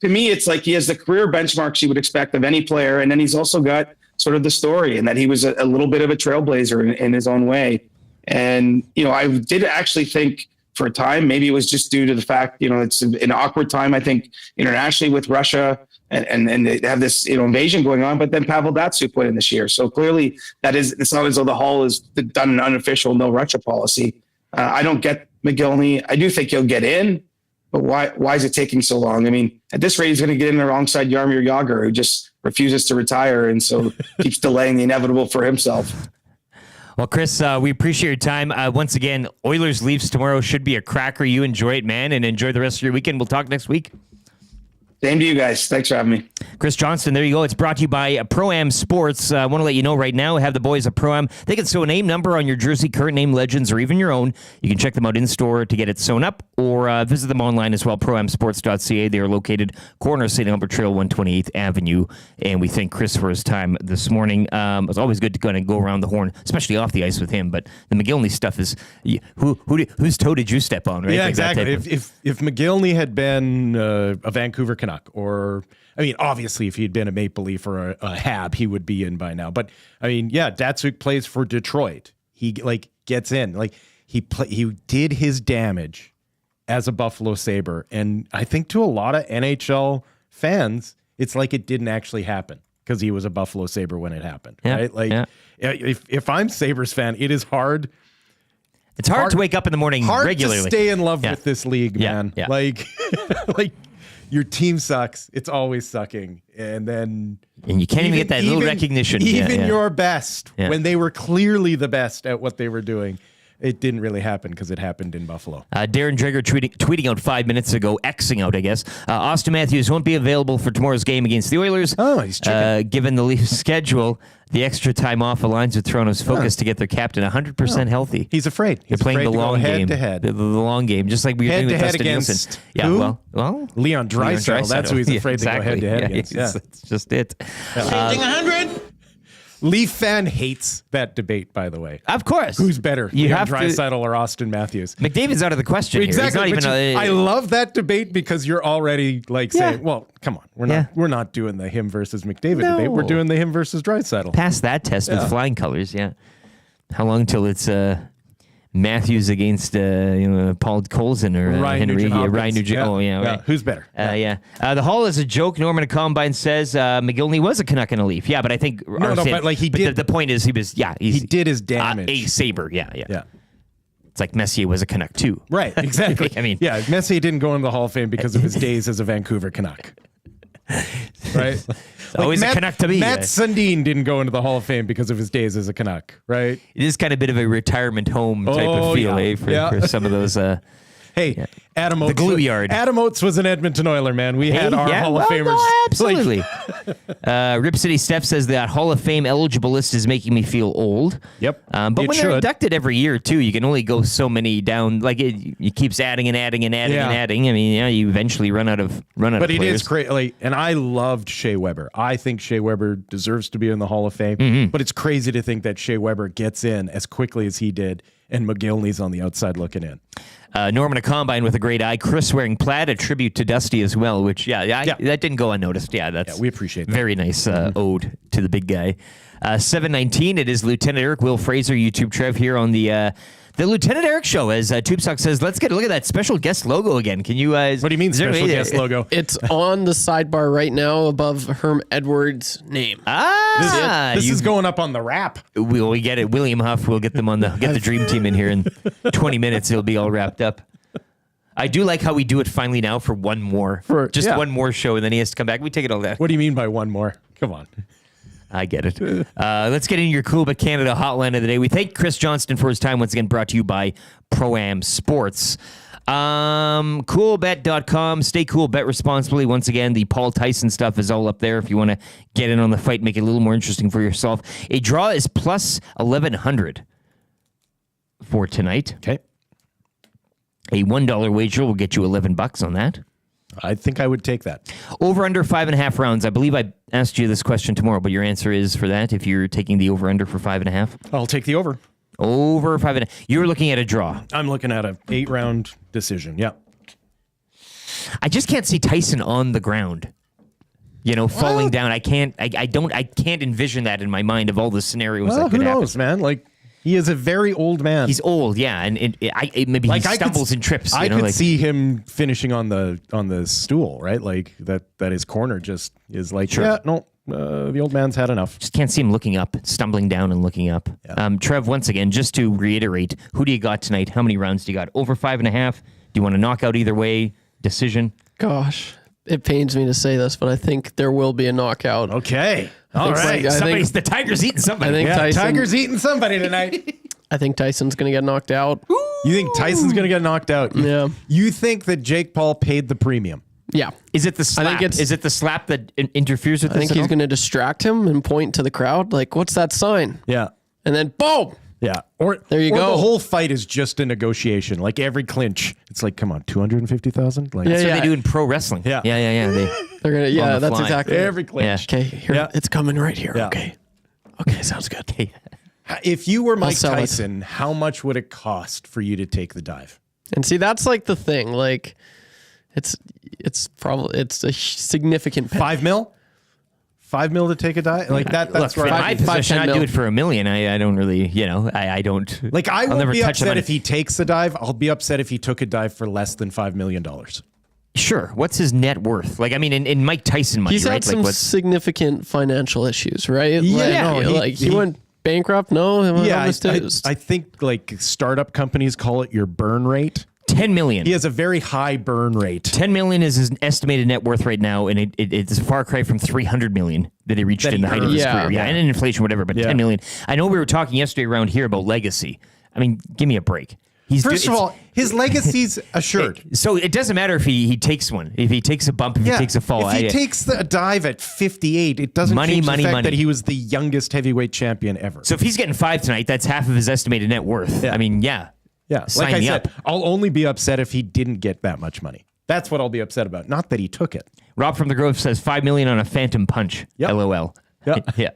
to me, it's like he has the career benchmarks you would expect of any player. And then he's also got sort of the story and that he was a little bit of a trailblazer in his own way. And, I did actually think for a time, maybe it was just due to the fact, it's an awkward time, I think, internationally with Russia and they have this, invasion going on, but then Pavel Datsyuk went in this year. So clearly it's not as though the Hall has done an unofficial no Russia policy. I don't get McGillney. I do think he'll get in, but why is it taking so long? I mean, at this rate, he's going to get in there alongside Jaromir Jagr, who just refuses to retire, and so keeps delaying the inevitable for himself. Well, Chris, we appreciate your time. Once again, Oilers Leafs tomorrow should be a cracker. You enjoy it, man, and enjoy the rest of your weekend. We'll talk next week. Same to you guys. Thanks for having me. Chris Johnston, there you go. It's brought to you by Pro-Am Sports. I want to let you know right now, have the boys at Pro-Am. They can sew a name number on your jersey, current name legends, or even your own. You can check them out in-store to get it sewn up, or visit them online as well, proamsports.ca. They are located corner St. Albert Trail, 128th Avenue. And we thank Chris for his time this morning. It's always good to kind of go around the horn, especially off the ice with him. But the McGillney stuff is, whose toe did you step on, right? Yeah, like exactly. If McGillney had been a Vancouver Canuck, or, I mean, obviously, if he'd been a Maple Leaf or a Hab, he would be in by now. But I mean, yeah, Datsuk plays for Detroit. He gets in. He did his damage as a Buffalo Sabre, and I think to a lot of NHL fans, it's like it didn't actually happen because he was a Buffalo Sabre when it happened, right? If I'm Sabres fan, it is hard. It's hard to wake up in the morning regularly. Hard to stay in love with this league, man. Yeah. Like your team sucks. It's always sucking. And you can't even get that little recognition. Even your best, when they were clearly the best at what they were doing, it didn't really happen because it happened in Buffalo. Darren Dreger tweeting out 5 minutes ago, Xing out, I guess. Austin Matthews won't be available for tomorrow's game against the Oilers. Oh, he's chicken. Given the Leafs' schedule, the extra time off aligns with Toronto's focus to get their captain 100% healthy. He's afraid. They're playing the long game. Head-to-head. The long game, just like we were doing with Dustin Nielsen. Yeah, who? well, Leon Draisaitl. That's who he's afraid to go head-to-head against. That's just it. Saving 100. Leaf fan hates that debate, by the way. Of course. Who's better, You Leon have to- Draisaitl or Austin Matthews? McDavid's out of the question Exactly. here. He's not even I love that debate because you're already saying, well, come on. We're not doing the him versus McDavid debate. We're doing the him versus Draisaitl. Past that test with flying colors, How long till it's Matthews against Paul Colson or Ryan Henry Nugent-Hopkins. Ryan Nugent? Oh, yeah. Right. Who's better? The Hall is a joke. Norman at Combine says McGillney was a Canuck and a Leaf. Yeah, but I think he did. The point is he did his damage. A Sabre. Yeah. It's like Messier was a Canuck too. Right. Exactly. I mean, Messier didn't go into the Hall of Fame because of his days as a Vancouver Canuck. Right. Always a Canuck to me. Matt Sundin didn't go into the Hall of Fame because of his days as a Canuck, right? It is kind of a bit of a retirement home type of feel, for some of those. Adam Oates. The glue yard. Adam Oates was an Edmonton Oiler, man. We had our Hall of Famers. No, absolutely. Rip City Steph says that Hall of Fame eligible list is making me feel old. Yep. But when they're inducted every year, too, you can only go so many down. Like, it keeps adding and adding and adding and adding. I mean, you eventually run out of players. But it is crazy. And I loved Shea Weber. I think Shea Weber deserves to be in the Hall of Fame. Mm-hmm. But it's crazy to think that Shea Weber gets in as quickly as he did, and McGillney's on the outside looking in. Norman a Combine with a great eye. Chris wearing plaid, a tribute to Dusty as well, which, that didn't go unnoticed. That's we appreciate that. Very nice ode to the big guy. 7:19, it is Lieutenant Eric, Will Fraser, YouTube Trev here on the Lieutenant Eric Show, as TubeSock says, let's get a look at that special guest logo again. Can you guys... What do you mean special guest logo? It's on the sidebar right now above Herm Edwards' name. This is going up on the wrap. We get it. William Huff, we'll get them on get the dream team in here in 20 minutes. It'll be all wrapped up. I do like how we do it finally now for one more. One more show, and then he has to come back. We take it all that. What do you mean by one more? Come on. I get it. Let's get into your Cool Bet Canada hotline of the day. We thank Chris Johnston for his time, once again brought to you by Pro-Am Sports. Coolbet.com. Stay cool, bet responsibly. Once again, the Paul Tyson stuff is all up there if you want to get in on the fight, make it a little more interesting for yourself. A draw is plus 1,100 for tonight. Okay. A $1 wager will get you $11 on that. I think I would take that. Over under 5.5 rounds. I believe I asked you this question tomorrow, but your answer is for that if you're taking the over under for 5.5. I'll take the over. Over 5.5. You're looking at a draw. I'm looking at an 8-round decision. Yeah. I just can't see Tyson on the ground. Falling down. I can't envision that in my mind of all the scenarios that could happen. Who knows, man? Like, he is a very old man. He's old, yeah, and maybe he stumbles and trips. I could see him finishing on the stool, right? Like that his corner just is like, the old man's had enough. Just can't see him looking up, stumbling down and looking up. Yeah. Trev, once again, just to reiterate, who do you got tonight? How many rounds do you got? Over 5.5? Do you want to knock out either way? decision. Gosh, it pains me to say this, but I think there will be a knockout. Okay. All think right. like- I think- The Tiger's eating somebody. I think Yeah, Tyson, Tiger's eating somebody tonight. I think Tyson's going to get knocked out. You think Tyson's going to get knocked out? Yeah. You think that Jake Paul paid the premium? Yeah. Is it the slap? it's- Is it the slap that interferes with I this? think at he's all? going to distract him and point to the crowd like, what's that sign? Yeah. And then boom. Yeah. Or There you or go. the whole fight is just a negotiation. Like every clinch, it's like, come on, 250,000? Like That's Yeah. what they do in pro wrestling. Yeah. Yeah. They're going to, On yeah, the that's fly. exactly every it. clinch. Yeah. Okay, here, Yeah. it's coming right here. Yeah. Okay. Okay, sounds good. If you were Mike sell it. Tyson, how much would it cost for you to take the dive? And see, that's like the thing. Like, it's a significant pay. $5 million? $5 million to take a dive? Like that? Look, That's in where my I'd position, 10 I'd mil. do it for $1 million. I don't really, I don't. like I I'll won't never be touch the upset money. if he takes the dive. I'll be upset if he took a dive for less than $5 million. Sure. What's his net worth? Like, I mean, in Mike Tyson money, He's right? had some Like, what's significant financial issues, right? Yeah, Like, he- he went bankrupt. No, Yeah, I I think like startup companies call it your burn rate. $10 million? He has a very high burn rate. $10 million is his estimated net worth right now, and it's a far cry from $300 million that he reached That in the he height of his earned. career. Yeah, Yeah. and in inflation, whatever, but Yeah. $10 million. I know we were talking yesterday around here about legacy. I mean, give me a break. First of all, his legacy's assured. So it doesn't matter if he takes one, if he takes a bump, if he takes a fall. If he takes the dive at 58, it doesn't Money, change money, the fact money. that he was the youngest heavyweight champion ever. So if he's getting 5 tonight, that's half of his estimated net worth. Yeah. I mean, yeah. yeah, Sign like I me said, up. I'll only be upset if he didn't get that much money. That's what I'll be upset about. Not that he took it. Rob from the Grove says $5 million on a phantom punch. Yep. LOL. Yep. Yeah.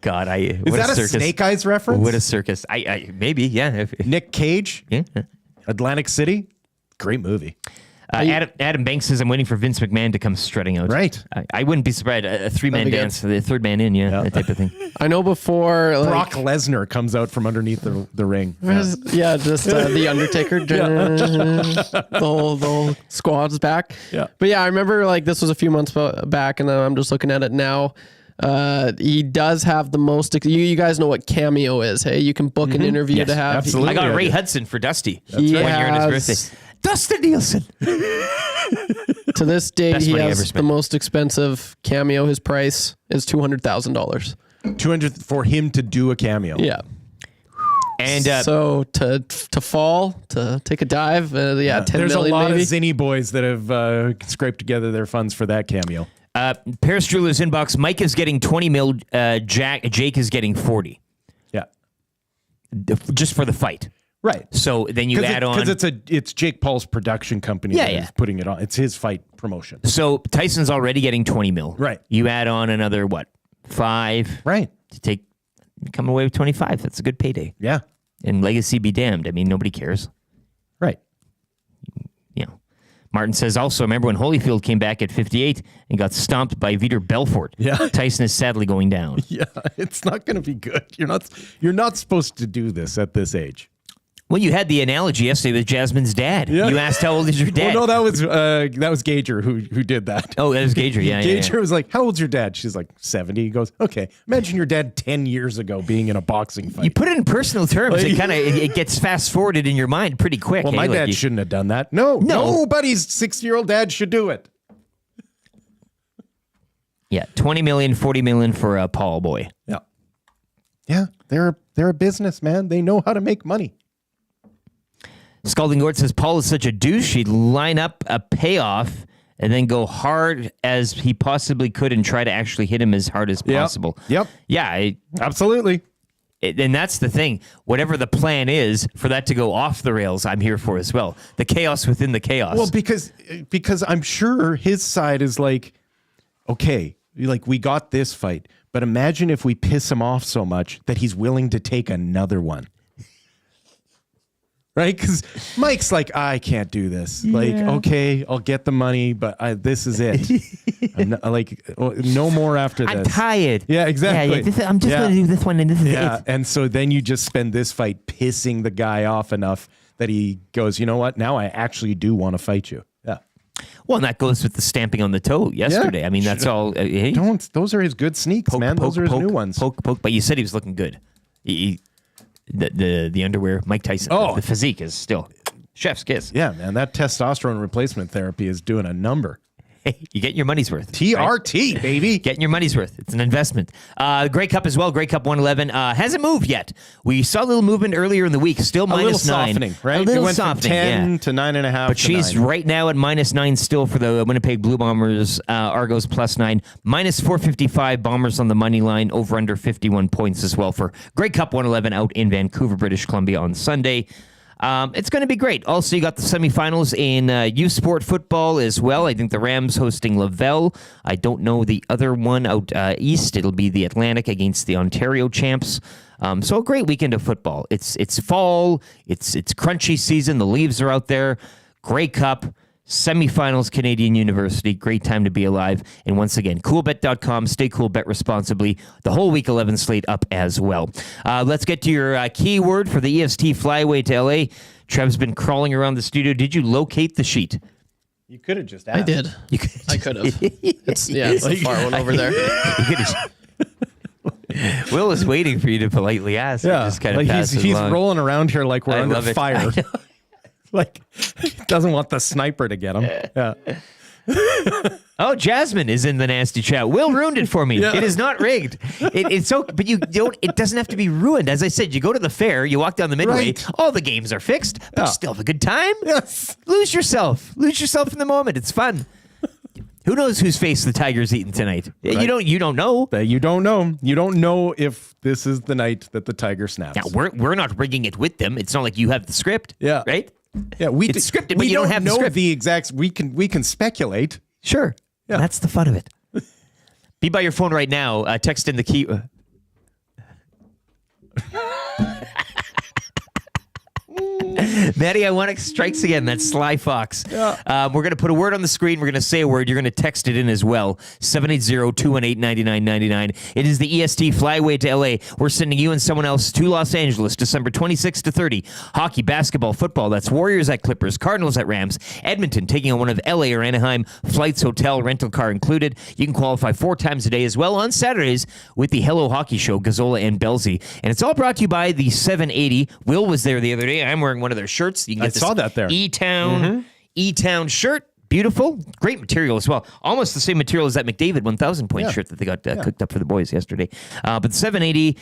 God, Is what that a circus. Snake Eyes reference? What a circus. I maybe, yeah. Nick Cage, Yeah. Atlantic City, great movie. Adam Banks says, I'm waiting for Vince McMahon to come strutting out. Right. I wouldn't be surprised. A 3-man That'd be good. dance, the third man in, that type of thing. I know before. Like, Brock Lesnar comes out from underneath the ring. Yeah, just the Undertaker. the whole squad's back. Yeah. But yeah, I remember like this was a few months back, and I'm just looking at it now. He does have the most. You guys know what Cameo is, hey? You can book an interview Yes, to have. absolutely. I got I Ray did. Hudson for Dusty. He 1 year in his has- birthday. Dustin Nielsen. To this day, Best he money I has ever the spent. most expensive cameo. His price is $200,000. 200 for him to do a cameo. Yeah. And So to fall, to take a dive, 10 There's million a lot maybe. of Zinni boys that have scraped together their funds for that cameo. Paris Druller's inbox, Mike is getting 20 mil, Jake is getting 40. Yeah. Just for the fight. Right. So then you add on. Because it's Jake Paul's production company Yeah, that yeah. is putting it on. It's his fight promotion. So Tyson's already getting 20 mil. Right. You add on another, 5 Right. to come away with 25. That's a good payday. Yeah. And legacy be damned. I mean, nobody cares. Right. You know. Martin says also, remember when Holyfield came back at 58 and got stomped by Vitor Belfort? Yeah. Tyson is sadly going down. Yeah. It's not going to be good. You're not supposed to do this at this age. Well, you had the analogy yesterday with Jasmine's dad. Yeah. You asked how old is your dad? Oh, no, that was Gager who did that. Oh, that was Gager. Yeah, Gager yeah. was like, how old's your dad? She's like 70. He goes, okay. Imagine your dad 10 years ago being in a boxing fight. You put it in personal terms. It kind of it gets fast forwarded in your mind pretty quick. Well, eh? my Like dad you- shouldn't have done that. No. Nobody's 6-year-old dad should do it. Yeah, 20 million, 40 million for a Paul boy. Yeah. Yeah. They're a business, man. They know how to make money. Scalding Gort says Paul is such a douche. He'd line up a payoff and then go hard as he possibly could and try to actually hit him as hard as possible. Yep. Yeah, Absolutely. and that's the thing. Whatever the plan is for that to go off the rails, I'm here for as well. The chaos within the chaos. Well, because I'm sure his side is like, okay, like we got this fight, but imagine if we piss him off so much that he's willing to take another one. Right? Because Mike's like, I can't do this. Like, okay, I'll get the money, but this is it. I'm not, no more after this. I'm tired. Yeah, exactly. I'm just going to do this one and this is Yeah, it. and so then you just spend this fight pissing the guy off enough that he goes, you know what? Now I actually do want to fight you. Yeah. Well, and that goes with the stamping on the toe yesterday. Yeah. I mean, that's all. Hey, Don't. Those are his good sneaks, man. Those are his new ones. Poke. But you said he was looking good. The underwear, Mike Tyson. Oh. The physique is still. Chef's kiss. Yeah, man, that testosterone replacement therapy is doing a number. Hey, you get your money's worth. TRT, baby. Getting your money's worth. It's an investment. Grey Cup as well. Grey Cup 111 hasn't moved yet. We saw a little movement earlier in the week. Still A little -9. softening, right? A little it went softening, from 10 yeah. to 9.5. But she's right now at -9 still for the Winnipeg Blue Bombers. Argos +9. -455 Bombers on the money line. Over under 51 points as well for Grey Cup 111 out in Vancouver, British Columbia on Sunday. It's going to be great. Also, you got the semifinals in youth sport football as well. I think the Rams hosting Laval. I don't know the other one out east. It'll be the Atlantic against the Ontario champs. So a great weekend of football. It's fall. It's crunchy season. The leaves are out there. Grey Cup. Semifinals, Canadian University. Great time to be alive. And once again, coolbet.com. Stay cool, bet responsibly. The whole week 11 slate up as well. Let's get to your keyword for the EST Flyway to LA. Trev's been crawling around the studio. Did you locate the sheet? You could have just asked. I did. I could have. It's a far one over there. Will is waiting for you to politely ask. Yeah, Just kind of like he's rolling around here like we're under fire. Like, doesn't want the sniper to get him. Yeah. Oh, Jasmine is in the nasty chat. Will ruined it for me. Yeah. It is not rigged. It's so, but you don't. It doesn't have to be ruined. As I said, you go to the fair, you walk down the midway. Right. All the games are fixed, but you still have a good time. Yes. Lose yourself in the moment. It's fun. Who knows whose face the Tiger's eating tonight? Right. You don't know. You don't know. You don't know if this is the night that the Tiger snaps. Now we're not rigging it with them. It's not like you have the script. Yeah. Right. Yeah, It's scripted, but you don't have the know script. the exact. We can speculate. Sure. Yeah. That's the fun of it. Be by your phone right now. Text in the key. Maddie, I want strikes again. That's Sly Fox. Yeah. We're going to put a word on the screen. We're going to say a word. You're going to text it in as well. 780-218-9999. It is the EST Flyway to LA. We're sending you and someone else to Los Angeles, December 26th to 30. Hockey, basketball, football. That's Warriors at Clippers, Cardinals at Rams. Edmonton taking on one of LA or Anaheim. Flights, hotel, rental car included. You can qualify 4 times a day as well on Saturdays with the Hello Hockey Show, Gazzola and Belzy. And it's all brought to you by the 780. Will was there the other day. I'm wearing one of their shirts. You can get saw that there. E-Town shirt. Beautiful. Great material as well. Almost the same material as that McDavid 1,000 point shirt that they got cooked up for the boys yesterday. But the 780,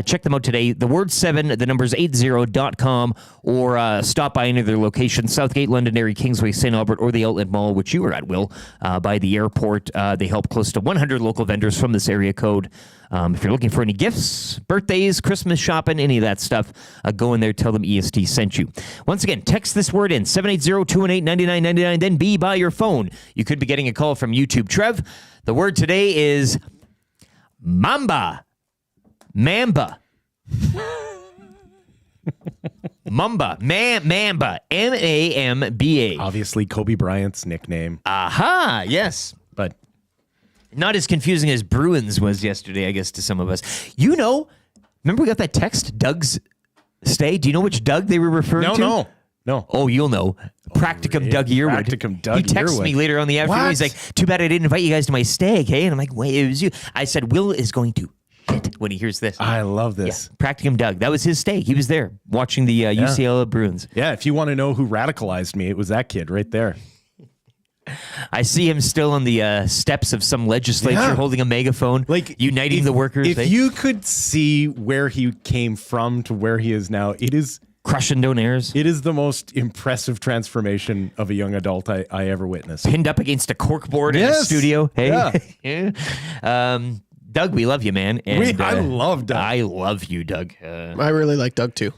check them out today. The word 7, the number's 80.com, or stop by any of their locations, Southgate, Londonderry, Kingsway, St. Albert, or the Outlet Mall, which you were at, Will, by the airport. They help close to 100 local vendors from this area code. If you're looking for any gifts, birthdays, Christmas shopping, any of that stuff, go in there, tell them EST sent you. Once again, text this word in, 780-218-9999, then be by your phone. You could be getting a call from YouTube. Trev, the word today is Mamba. Mamba. Mamba. Mamba. M-A-M-B-A. Obviously, Kobe Bryant's nickname. Aha, yes. But not as confusing as Bruins was yesterday, I guess, to some of us. You know, remember we got that text, Doug's stay? Do you know which Doug they were referring to? No. Oh, you'll know. Practicum really? Doug Yearwood. Practicum Doug He texted Yearwood. me later on the afternoon. What? He's like, too bad I didn't invite you guys to my stag, hey? And I'm like, wait, it was you. I said, Will is going to shit when he hears this. I love this. Yeah, Practicum Doug. That was his stay. He was there watching the UCLA Bruins. Yeah, if you want to know who radicalized me, it was that kid right there. I see him still on the steps of some legislature holding a megaphone, Like uniting the workers. If you could see where he came from to where he is now, it is crushing donaires. It is the most impressive transformation of a young adult I ever witnessed. Pinned up against a corkboard in a studio. Hey, Yeah. Doug, we love you, man. And, I love Doug. I love you, Doug. I really like Doug too.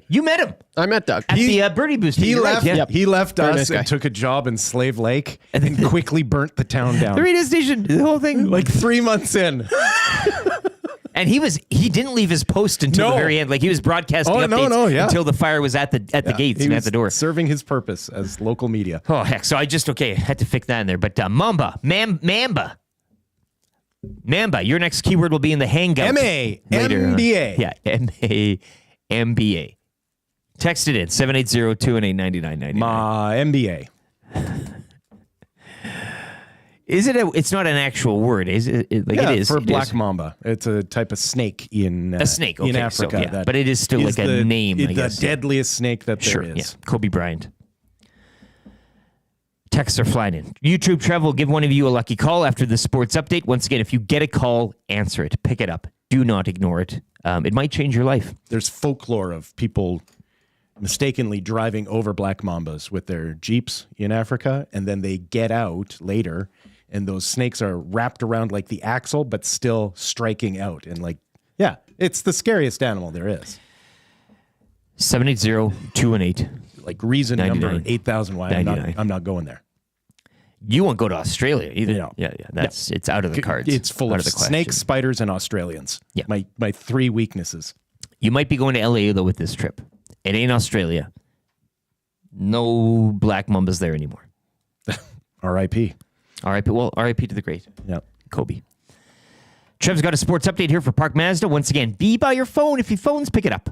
You met him I met Doug. at the Birdie Boost. He You're right, left. yeah. He left Very us nice guy. and took a job in Slave Lake and quickly burnt the town down. The radio station, the whole thing. Like 3 months in. And he didn't leave his post until the very end. Like he was broadcasting updates until the fire was at the gates He and was at the door. serving his purpose as local media. Oh heck! So I had to fix that in there. But Mamba, Mamba, your next keyword will be in the hangout. M-A-M-B-A. Yeah, M-A-M-B-A. Text it in, 780-218-9999. Ma MBA. Is it? It's not an actual word, is it? It is for it black is. mamba. It's a type of snake in A snake, okay, in Africa. so, but it is still like a name. I The guess. deadliest snake that Sure. there is. Yeah. Kobe Bryant. Texts are flying in. YouTube Trev will give one of you a lucky call after the sports update. Once again, if you get a call, answer it. Pick it up. Do not ignore it. It might change your life. There's folklore of people mistakenly driving over black mambas with their Jeeps in Africa, and then they get out later, and those snakes are wrapped around like the axle, but still striking out. And it's the scariest animal there is. 780-218. Like reason 99. number 8,000 why I'm not going there. You won't go to Australia either. No. Yeah. It's out of the cards. It's full out of the question. snakes, spiders, and Australians. Yeah. My three weaknesses. You might be going to LA though with this trip. It ain't Australia. No black mambas there anymore. R.I.P. R.I.P. Well, R.I.P. to the great Kobe. Trev's got a sports update here for Park Mazda. Once again, be by your phone. If your phones, pick it up.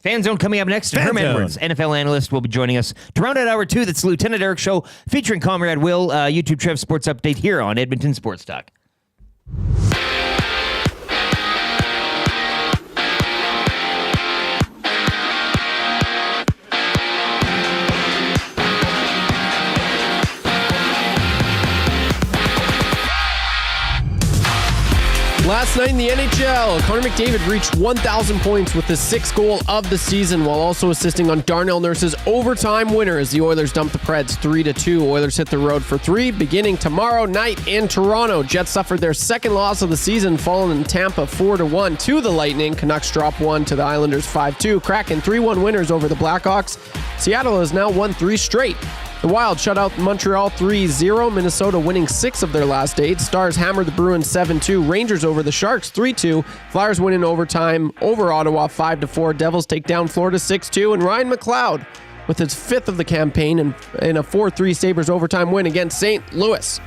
Fan Zone coming up next. Herm Edwards, NFL analyst, will be joining us to round out hour 2. That's the Lieutenant Eric Show featuring Comrade Will. YouTube Trev Sports Update here on Edmonton Sports Talk. Last night in the NHL, Connor McDavid reached 1,000 points with the 6th goal of the season while also assisting on Darnell Nurse's overtime winner as the Oilers dumped the Preds 3-2. Oilers hit the road for 3 beginning tomorrow night in Toronto. Jets suffered their 2nd loss of the season, falling in Tampa 4-1 to the Lightning. Canucks drop 1 to the Islanders 5-2. Kraken 3-1 winners over the Blackhawks. Seattle has now won 3 straight. The Wild shut out Montreal 3-0, Minnesota winning 6 of their last 8. Stars hammered the Bruins 7-2, Rangers over the Sharks 3-2, Flyers win in overtime over Ottawa 5-4, Devils take down Florida 6-2, and Ryan McLeod with his 5th of the campaign in a 4-3 Sabres overtime win against St. Louis.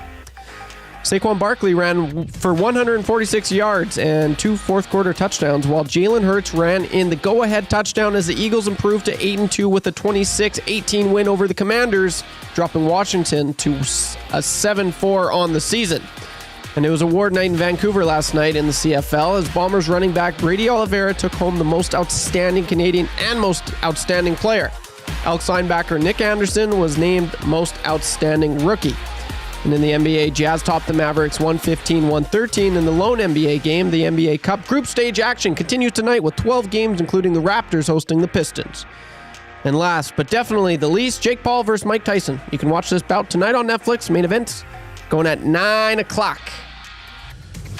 Saquon Barkley ran for 146 yards and 2 fourth-quarter touchdowns, while Jalen Hurts ran in the go-ahead touchdown as the Eagles improved to 8-2 with a 26-18 win over the Commanders, dropping Washington to a 7-4 on the season. And it was award night in Vancouver last night in the CFL as Bombers running back Brady Oliveira took home the most outstanding Canadian and most outstanding player. Elks linebacker Nick Anderson was named most outstanding rookie. And in the NBA, Jazz topped the Mavericks 115-113 in the lone NBA game. The NBA Cup group stage action continues tonight with 12 games, including the Raptors hosting the Pistons. And last, but definitely the least, Jake Paul versus Mike Tyson. You can watch this bout tonight on Netflix. Main event going at 9 o'clock.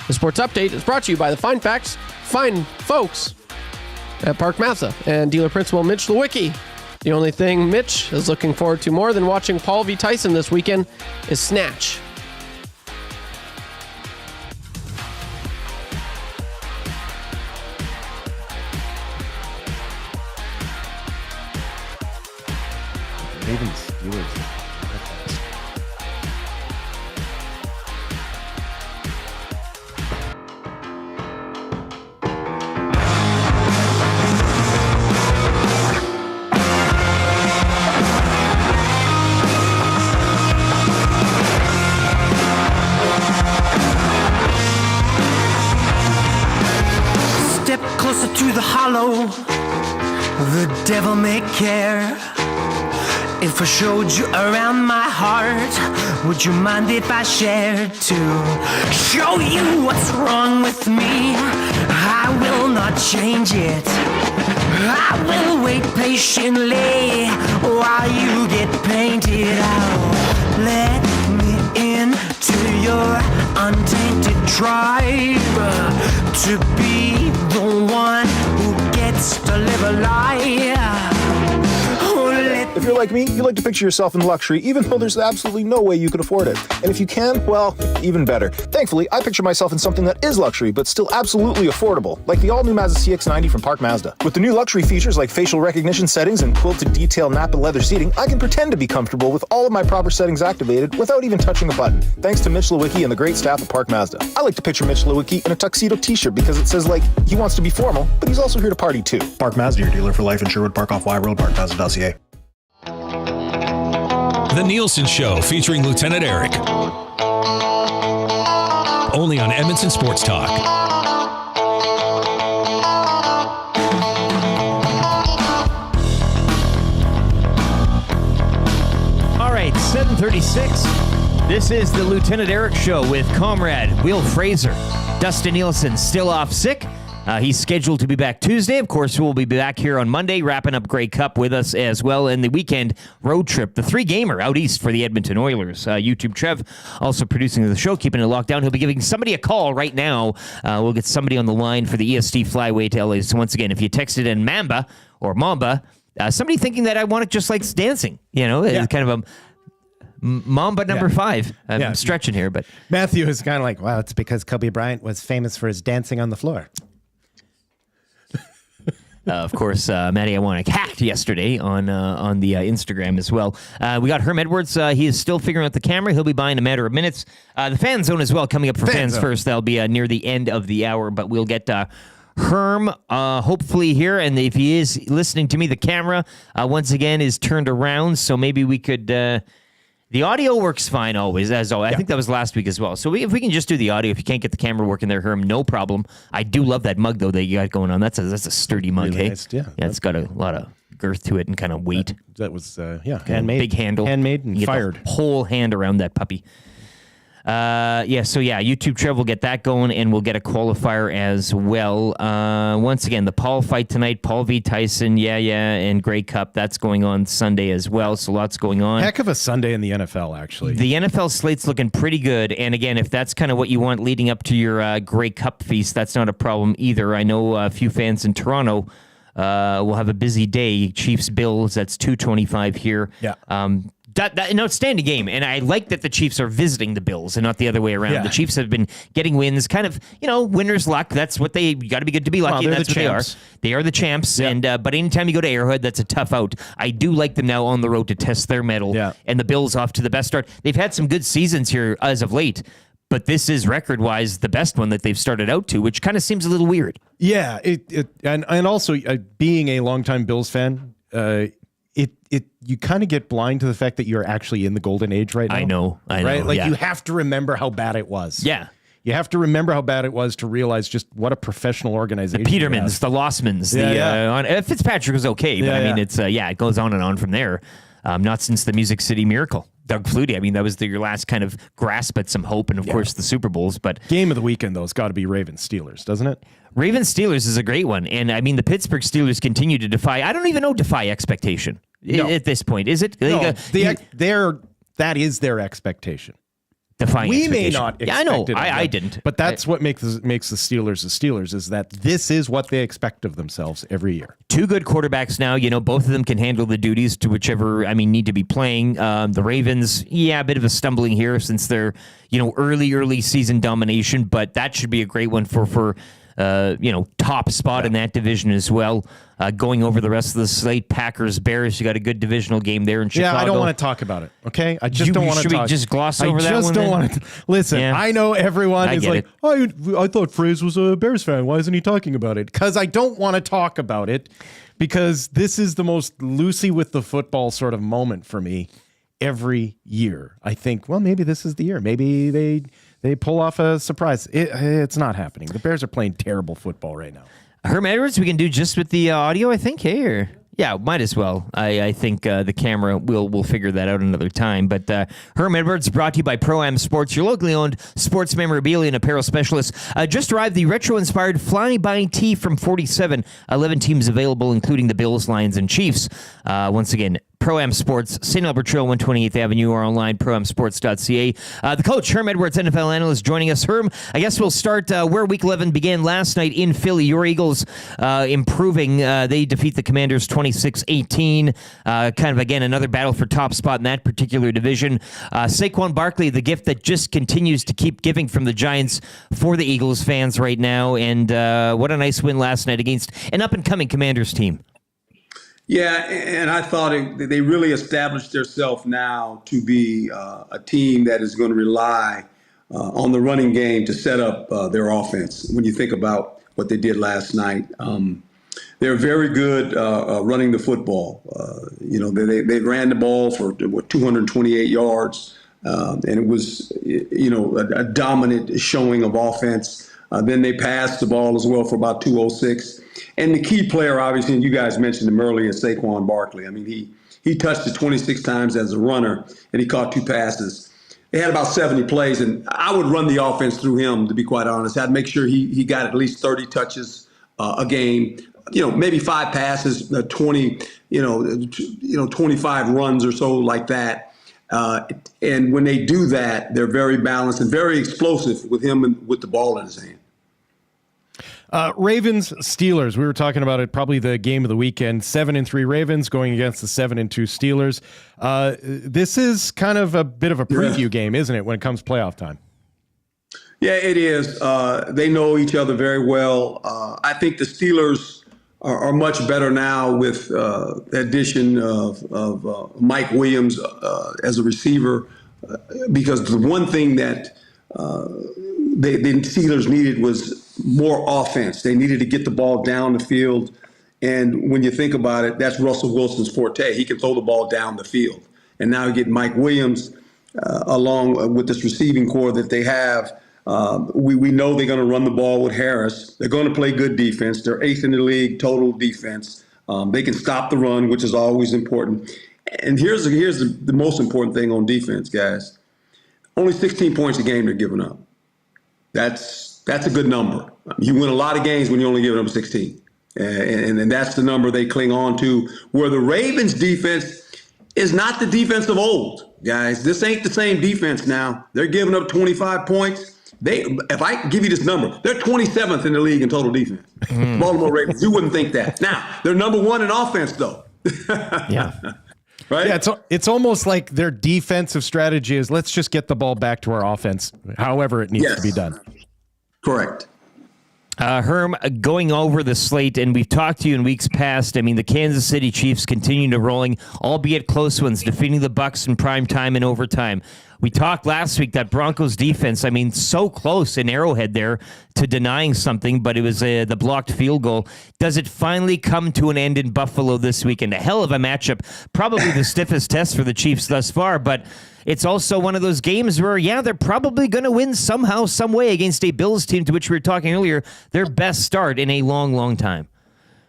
The Sports Update is brought to you by the fine folks at Park Mazda and dealer principal Mitch Lewicki. The only thing Mitch is looking forward to more than watching Paul v. Tyson this weekend is Snatch. Ravens, Steelers. Step closer to the hollow, the devil may care. If I showed you around my heart, would you mind if I shared to show you what's wrong with me? I will not change it. I will wait patiently while you get painted out. Let me into your untainted tribe to be the one who gets to live a lie. If you're like me, you like to picture yourself in luxury, even though there's absolutely no way you could afford it. And if you can, well, even better. Thankfully, I picture myself in something that is luxury, but still absolutely affordable, like the all-new Mazda CX-90 from Park Mazda. With the new luxury features like facial recognition settings and quilted detail Napa leather seating, I can pretend to be comfortable with all of my proper settings activated without even touching a button, thanks to Mitch Lewicki and the great staff at Park Mazda. I like to picture Mitch Lewicki in a tuxedo t-shirt because it says, like, he wants to be formal, but he's also here to party too. Park Mazda, your dealer for life in Sherwood Park off Y Road, parkmazda.ca. The Nielson Show featuring Lieutenant Eric. Only on Edmonton Sports Talk. All right, 7:36. This is the Lieutenant Eric Show with Comrade Will Fraser. Dustin Nielsen still off sick. He's scheduled to be back Tuesday. Of course, we'll be back here on Monday, wrapping up Grey Cup with us as well. And the weekend road trip, the 3-gamer out east for the Edmonton Oilers. YouTube Trev also producing the show, keeping it locked down. He'll be giving somebody a call right now. We'll get somebody on the line for the EST Flyweight LA. So once again, if you texted in Mamba or Mamba, somebody thinking that I want it just like dancing, it's kind of a Mamba number 5. I'm stretching here, but Matthew is kind of like, well, it's because Kobe Bryant was famous for his dancing on the floor. Of course, Matty, I want to hacked yesterday on the Instagram as well. We got Herm Edwards. He is still figuring out the camera. He'll be by in a matter of minutes. The Fan Zone as well coming up for Fans First. That'll be near the end of the hour, but we'll get Herm hopefully here. And if he is listening to me, the camera once again is turned around, so maybe we could... The audio works fine always, as always. I think that was last week as well. So if we can just do the audio, if you can't get the camera working there, Herm, no problem. I do love that mug, though, that you got going on. That's a sturdy mug, really hey? Nice, yeah. It's got a lot of girth to it and kind of weight. That was, handmade. Big handle. Handmade and you get fired. The whole hand around that puppy. YouTube Trev will get that going, and we'll get a qualifier as well. Once again, the Paul fight tonight, Paul v. Tyson, and Grey Cup, that's going on Sunday as well, so lots going on. Heck of a Sunday in the NFL, actually. The NFL slate's looking pretty good, and again, if that's kind of what you want leading up to your Grey Cup feast, that's not a problem either. I know a few fans in Toronto will have a busy day. Chiefs-Bills, that's 2:25 here. Yeah. An outstanding game, and I like that the Chiefs are visiting the Bills and not the other way around. Yeah. The Chiefs have been getting wins, kind of, winner's luck. That's what you got to be good to be lucky. Well, That's what champs. they are. They are the champs, Yeah. and but anytime you go to Arrowhead, that's a tough out. I do like them now on the road to test their mettle, and the Bills off to the best start. They've had some good seasons here as of late, but this is record-wise the best one that they've started out to, which kind of seems a little weird. Yeah, and also being a longtime Bills fan, you kind of get blind to the fact that you're actually in the golden age right now. I know. Right? Like yeah. you have to remember how bad it was. Yeah. You have to remember how bad it was to realize just what a professional organization. The Petermans, the Lossmans, Fitzpatrick was okay, but I mean, it's it goes on and on from there. Not since the Music City Miracle. Doug Flutie, I mean, that was your last kind of grasp at some hope, and of course the Super Bowls. But game of the weekend, though, has got to be Ravens-Steelers, doesn't it? Ravens-Steelers is a great one, and I mean, the Pittsburgh Steelers continue to defy expectation at this point. Is it? No, that is their expectation. Defying we expectation. may not expect I know. it. I didn't. But that's what makes the Steelers the Steelers, is that this is what they expect of themselves every year. Two good quarterbacks now. Both of them can handle the duties to whichever, need to be playing. The Ravens, a bit of a stumbling here since their, early season domination, but that should be a great one for top spot in that division as well. Going over the rest of the slate, Packers, Bears, you got a good divisional game there in Chicago. Yeah, I don't want to talk about it, okay? I just don't want to talk. Should we just gloss over that one? I just don't want to. Listen, I know everyone is like, I thought Fraze was a Bears fan. Why isn't he talking about it? Because I don't want to talk about it, because this is the most Lucy with the football sort of moment for me every year. I think, well, maybe this is the year. Maybe they pull off a surprise. It's not happening. The Bears are playing terrible football right now. Herm Edwards, we can do just with the audio, I think. Hey, or might as well. I think the camera we'll figure that out another time. But Herm Edwards, brought to you by Pro-Am Sports, your locally owned sports memorabilia and apparel specialist. Just arrived the retro-inspired fly-by tee from 47. 11 teams available, including the Bills, Lions, and Chiefs. Once again, Pro-Am Sports, St. Albert Trail, 128th Avenue, or online, proamsports.ca. The coach, Herm Edwards, NFL analyst, joining us. Herm, I guess we'll start where Week 11 began last night in Philly. Your Eagles improving. They defeat the Commanders 26-18. Kind of, again, another battle for top spot in that particular division. Saquon Barkley, the gift that just continues to keep giving from the Giants for the Eagles fans right now. And what a nice win last night against an up-and-coming Commanders team. Yeah, and I thought they really established themselves now to be a team that is going to rely on the running game to set up their offense. When you think about what they did last night, they're very good running the football. They ran the ball for 228 yards, and it was a dominant showing of offense. Then they passed the ball as well for about 206. And the key player, obviously, and you guys mentioned him earlier, is Saquon Barkley. I mean, he touched it 26 times as a runner, and he caught 2 passes. They had about 70 plays, and I would run the offense through him, to be quite honest. I'd make sure he got at least 30 touches a game, maybe 5 passes, 20, 25 runs or so like that. And when they do that, they're very balanced and very explosive with him and with the ball in his hand. Ravens, Steelers. We were talking about it, probably the game of the weekend. 7-3 Ravens going against the 7-2 Steelers. This is kind of a bit of a preview game, isn't it, when it comes playoff time? Yeah, it is. They know each other very well. I think the Steelers are much better now with the addition of Mike Williams as a receiver, because the one thing that the Steelers needed was more offense. They needed to get the ball down the field. And when you think about it, that's Russell Wilson's forte. He can throw the ball down the field. And now you get Mike Williams along with this receiving core that they have. We know they're going to run the ball with Harris. They're going to play good defense. They're 8th in the league total defense. They can stop the run, which is always important. And here's the most important thing on defense, guys. Only 16 points a game they're giving up. That's a good number. You win a lot of games when you're only giving up 16. And that's the number they cling on to, where the Ravens defense is not the defense of old, guys. This ain't the same defense now. They're giving up 25 points. If I give you this number, they're 27th in the league in total defense. Baltimore Ravens, you wouldn't think that. Now, they're number 1 in offense, though. Yeah. Right? Yeah, it's almost like their defensive strategy is, let's just get the ball back to our offense, however it needs to be done. Correct. Herm, going over the slate, and we've talked to you in weeks past. I mean, the Kansas City Chiefs continue to rolling, albeit close ones, defeating the Bucs in prime time and overtime. We talked last week that Broncos defense, I mean, so close in Arrowhead there to denying something, but it was the blocked field goal. Does it finally come to an end in Buffalo this weekend? A hell of a matchup, probably the stiffest test for the Chiefs thus far, but it's also one of those games where, they're probably going to win somehow, some way against a Bills team to which we were talking earlier, their best start in a long, long time.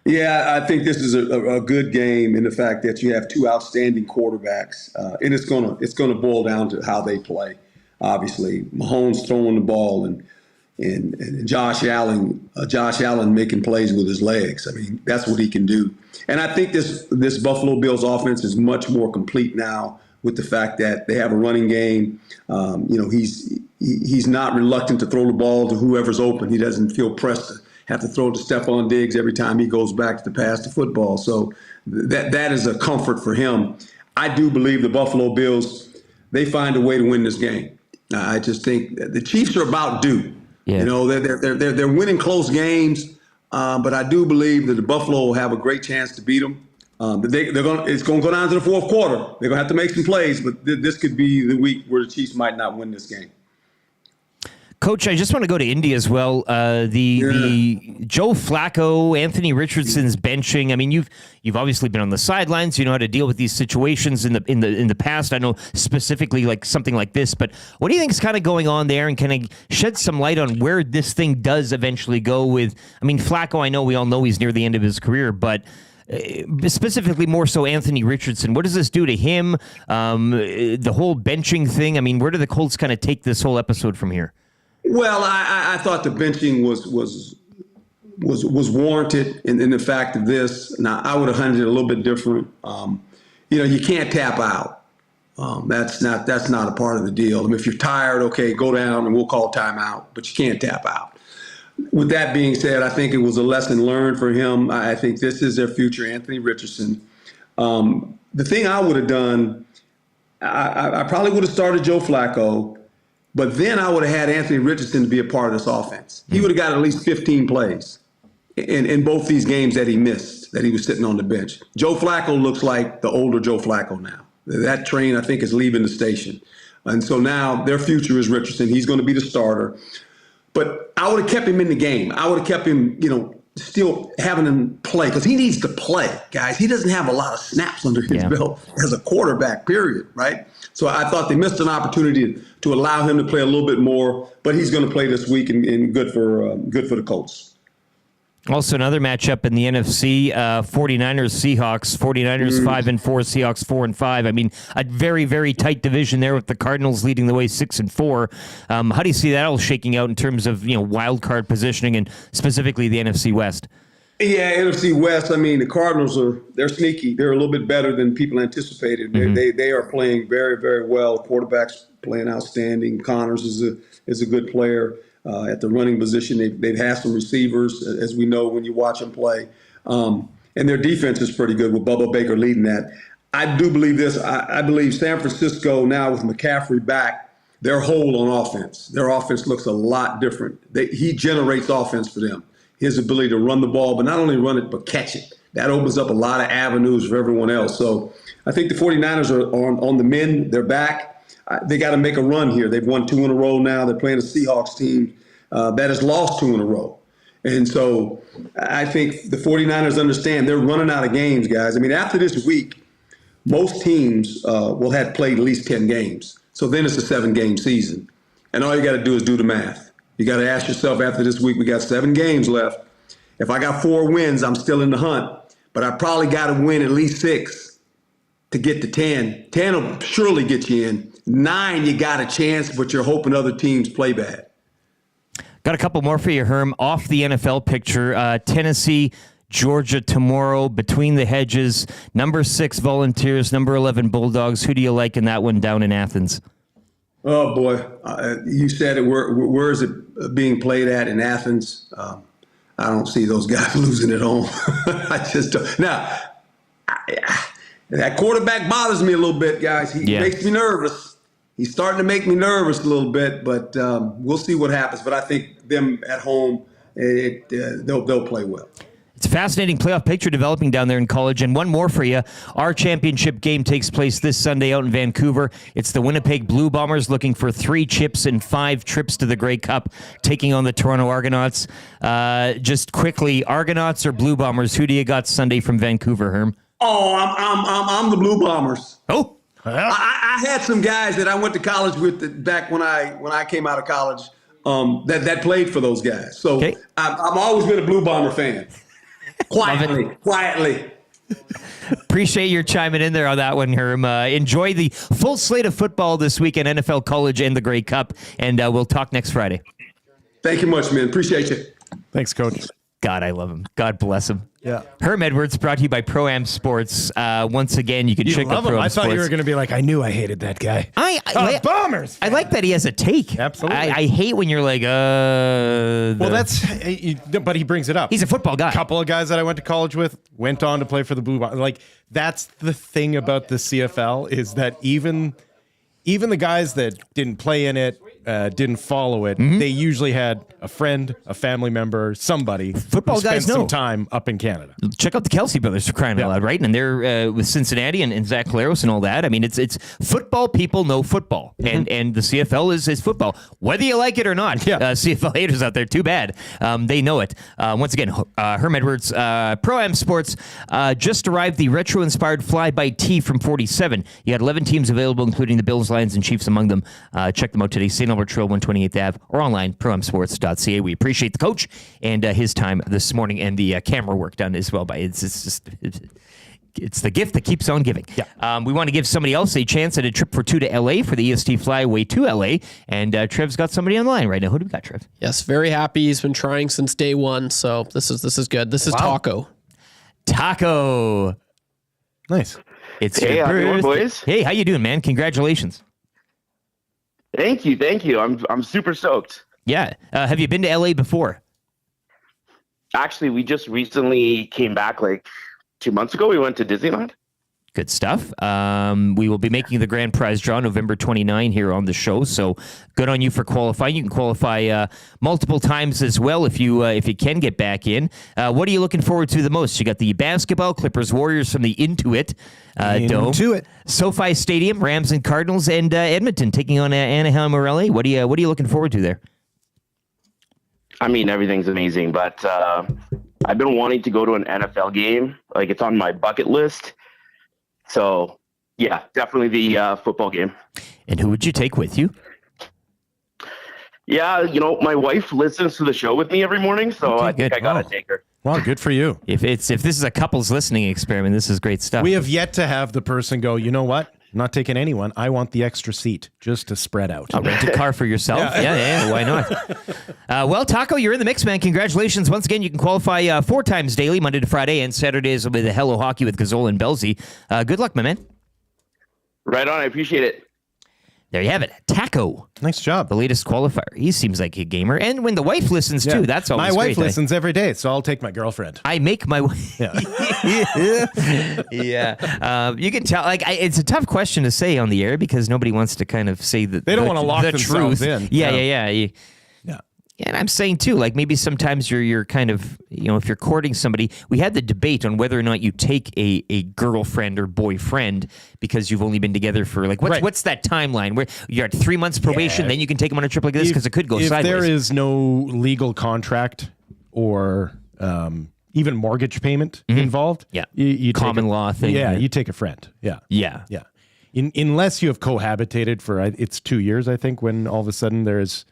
Yeah, I think this is a good game in the fact that you have 2 outstanding quarterbacks, and it's gonna boil down to how they play. Obviously, Mahomes throwing the ball and Josh Allen making plays with his legs. I mean, that's what he can do. And I think this Buffalo Bills offense is much more complete now with the fact that they have a running game. He's not reluctant to throw the ball to whoever's open. He doesn't feel pressed to have to throw to Stephon Diggs every time he goes back to pass the football. So that is a comfort for him. I do believe the Buffalo Bills, they find a way to win this game. I just think the Chiefs are about due. Yeah. They're winning close games, but I do believe that the Buffalo will have a great chance to beat them. It's going to go down to the fourth quarter. They're going to have to make some plays, but this could be the week where the Chiefs might not win this game. Coach, I just want to go to Indy as well. The Joe Flacco, Anthony Richardson's benching. I mean, you've obviously been on the sidelines. You know how to deal with these situations in the past. I know specifically like something like this, but what do you think is kind of going on there, and can I shed some light on where this thing does eventually go with? I mean, Flacco, I know we all know he's near the end of his career, but specifically more so Anthony Richardson. What does this do to him? The whole benching thing. I mean, where do the Colts kind of take this whole episode from here? Well, I thought the benching was warranted in the fact of this. Now, I would have handled it a little bit different. You can't tap out. That's not a part of the deal. I mean, if you're tired, okay, go down and we'll call timeout, but you can't tap out. With that being said, I think it was a lesson learned for him. I think this is their future, Anthony Richardson. The thing I would have done, I probably would have started Joe Flacco. But then I would have had Anthony Richardson to be a part of this offense. He would have got at least 15 plays in both these games that he missed, that he was sitting on the bench. Joe Flacco looks like the older Joe Flacco now. That train, I think, is leaving the station. And so now their future is Richardson. He's going to be the starter. But I would have kept him in the game. I would have kept him, still having him play because he needs to play, guys. He doesn't have a lot of snaps under his belt as a quarterback, period, right? So I thought they missed an opportunity to allow him to play a little bit more, but he's going to play this week and good for the Colts. Also, another matchup in the NFC, 49ers, Seahawks. 49ers 5-4, Seahawks 4-5. I mean, a very, very tight division there with the Cardinals leading the way 6-4. How do you see that all shaking out in terms of wild card positioning and specifically the NFC West? Yeah, NFC West. I mean, the Cardinals they're sneaky. They're a little bit better than people anticipated. They are playing very, very well. Quarterback's playing outstanding. Connors is a good player. At the running position, they've had some receivers, as we know when you watch them play. And their defense is pretty good with Bubba Baker leading that. I do believe this. I believe San Francisco now with McCaffrey back, they're whole on offense. Their offense looks a lot different. He generates offense for them. His ability to run the ball, but not only run it, but catch it. That opens up a lot of avenues for everyone else. So I think the 49ers are on the mend. They're back. They got to make a run here. They've won 2 in a row now. They're playing a Seahawks team that has lost 2 in a row. And so I think the 49ers understand they're running out of games, guys. I mean, after this week, most teams will have played at least 10 games. So then it's a 7-game season. And all you got to do is do the math. You got to ask yourself after this week, we got 7 games left. If I got 4 wins, I'm still in the hunt. But I probably got to win at least 6 to get to 10. 10 will surely get you in. 9, you got a chance, but you're hoping other teams play bad. Got a couple more for you, Herm. Off the NFL picture, Tennessee, Georgia tomorrow, between the hedges, number 6 Volunteers, number 11 Bulldogs. Who do you like in that one down in Athens? Oh, boy. You said it. Where is it being played at in Athens? I don't see those guys losing at home. I just don't. Now, that quarterback bothers me a little bit, guys. He makes me nervous. He's starting to make me nervous a little bit, but we'll see what happens. But I think them at home, they'll play well. It's a fascinating playoff picture developing down there in college. And one more for you. Our championship game takes place this Sunday out in Vancouver. It's the Winnipeg Blue Bombers looking for 3 chips and 5 trips to the Grey Cup, taking on the Toronto Argonauts. Just quickly, Argonauts or Blue Bombers? Who do you got Sunday from Vancouver, Herm? Oh, I'm the Blue Bombers. Oh. I had some guys that I went to college with back when I came out of college that played for those guys. So I've always been a Blue Bomber fan. Quietly. Appreciate your chiming in there on that one, Herm. Enjoy the full slate of football this weekend, NFL, college, and the Grey Cup. And we'll talk next Friday. Thank you much, man. Appreciate you. Thanks, Coach. God, I love him. God bless him. Yeah. Herm Edwards brought to you by Pro-Am Sports. Once again, you can check out Pro-Am Sports. I thought you were going to be like, I knew I hated that guy. Bombers. I like that he has a take. Absolutely. I hate when you're like, well, but he brings it up. He's a football guy. A couple of guys that I went to college with went on to play for the Blue Bombers. Like, that's the thing about the CFL is that even the guys that didn't play in it, didn't follow it, they usually had a friend, a family member, somebody football who guys spent know some time up in Canada. Check out the Kelsey brothers for crying out loud, right? And they're with Cincinnati and Zach Caleros and all that. I mean, it's football people know football, and the CFL is football, whether you like it or not. CFL haters out there, too bad. They know it. Once again, Herm Edwards, Pro-Am Sports, just arrived the retro-inspired fly-by-tee from 47. You had 11 teams available, including the Bills, Lions, and Chiefs among them. Check them out today. St. Albert Trail, 128th Ave, or online, proamsports.ca. We appreciate the coach and his time this morning and the camera work done as well. It's the gift that keeps on giving. Yeah. We want to give somebody else a chance at a trip for 2 to LA for the EST Flyaway to LA. And Trev's got somebody on the line right now. Who do we got, Trev? Yes, very happy. He's been trying since day one. So this is good. This is Taco. Taco. Nice. It's hey, your how you doing, birthday. boys? Hey, how you doing, man? Congratulations. Thank you. I'm super stoked. Yeah. Have you been to LA before? Actually, we just recently came back like 2 months ago. We went to Disneyland. Good stuff. We will be making the grand prize draw November 29 here on the show. So good on you for qualifying. You can qualify multiple times as well if you can get back in. What are you looking forward to the most? You got the basketball, Clippers, Warriors from the Intuit Dome. Intuit. SoFi Stadium, Rams and Cardinals, and Edmonton taking on Anaheim or LA. What are you looking forward to there? I mean, everything's amazing, but I've been wanting to go to an NFL game. Like, it's on my bucket list. So, yeah, definitely the football game. And who would you take with you? Yeah, my wife listens to the show with me every morning, so I think I got to take her. Well, good for you. If this is a couples listening experiment, this is great stuff. We have yet to have the person go, you know what? I'm not taking anyone. I want the extra seat just to spread out. I'll rent a car for yourself. Yeah, why not? Well, Taco, you're in the mix, man. Congratulations. Once again, you can qualify 4 times daily, Monday to Friday, and Saturdays with the Hello Hockey with Gazzola and Belzy. Good luck, my man. Right on. I appreciate it. There you have it. Taco. Nice job. The latest qualifier. He seems like a gamer. And when the wife listens, too, that's always my great. wife listens every day, so I'll take my girlfriend. I make my wife. Yeah. You can tell. It's a tough question to say on the air because nobody wants to kind of say that they don't want to lock the themselves truth. in. Yeah. And I'm saying, too, like maybe sometimes you're kind of, if you're courting somebody, we had the debate on whether or not you take a girlfriend or boyfriend because you've only been together for, what's that timeline? Where you're at 3 months probation, then you can take them on a trip like this because it could go sideways. If there is no legal contract or even mortgage payment involved, you common law thing. Yeah, you take a friend. Yeah. Unless you have cohabitated for, it's 2 years, I think, when all of a sudden there's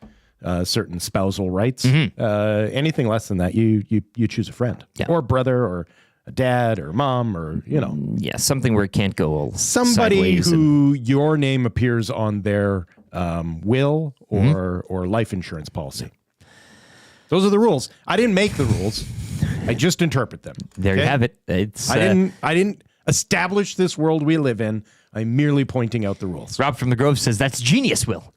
certain spousal rights. Anything less than that, you choose a friend or brother or a dad or mom or something where it can't go all somebody who your name appears on their will or life insurance policy. Those are the rules. I didn't make the rules. I just interpret them. There you have it. I didn't establish this world we live in. I'm merely pointing out the rules. Rob from the Grove says that's genius, Will.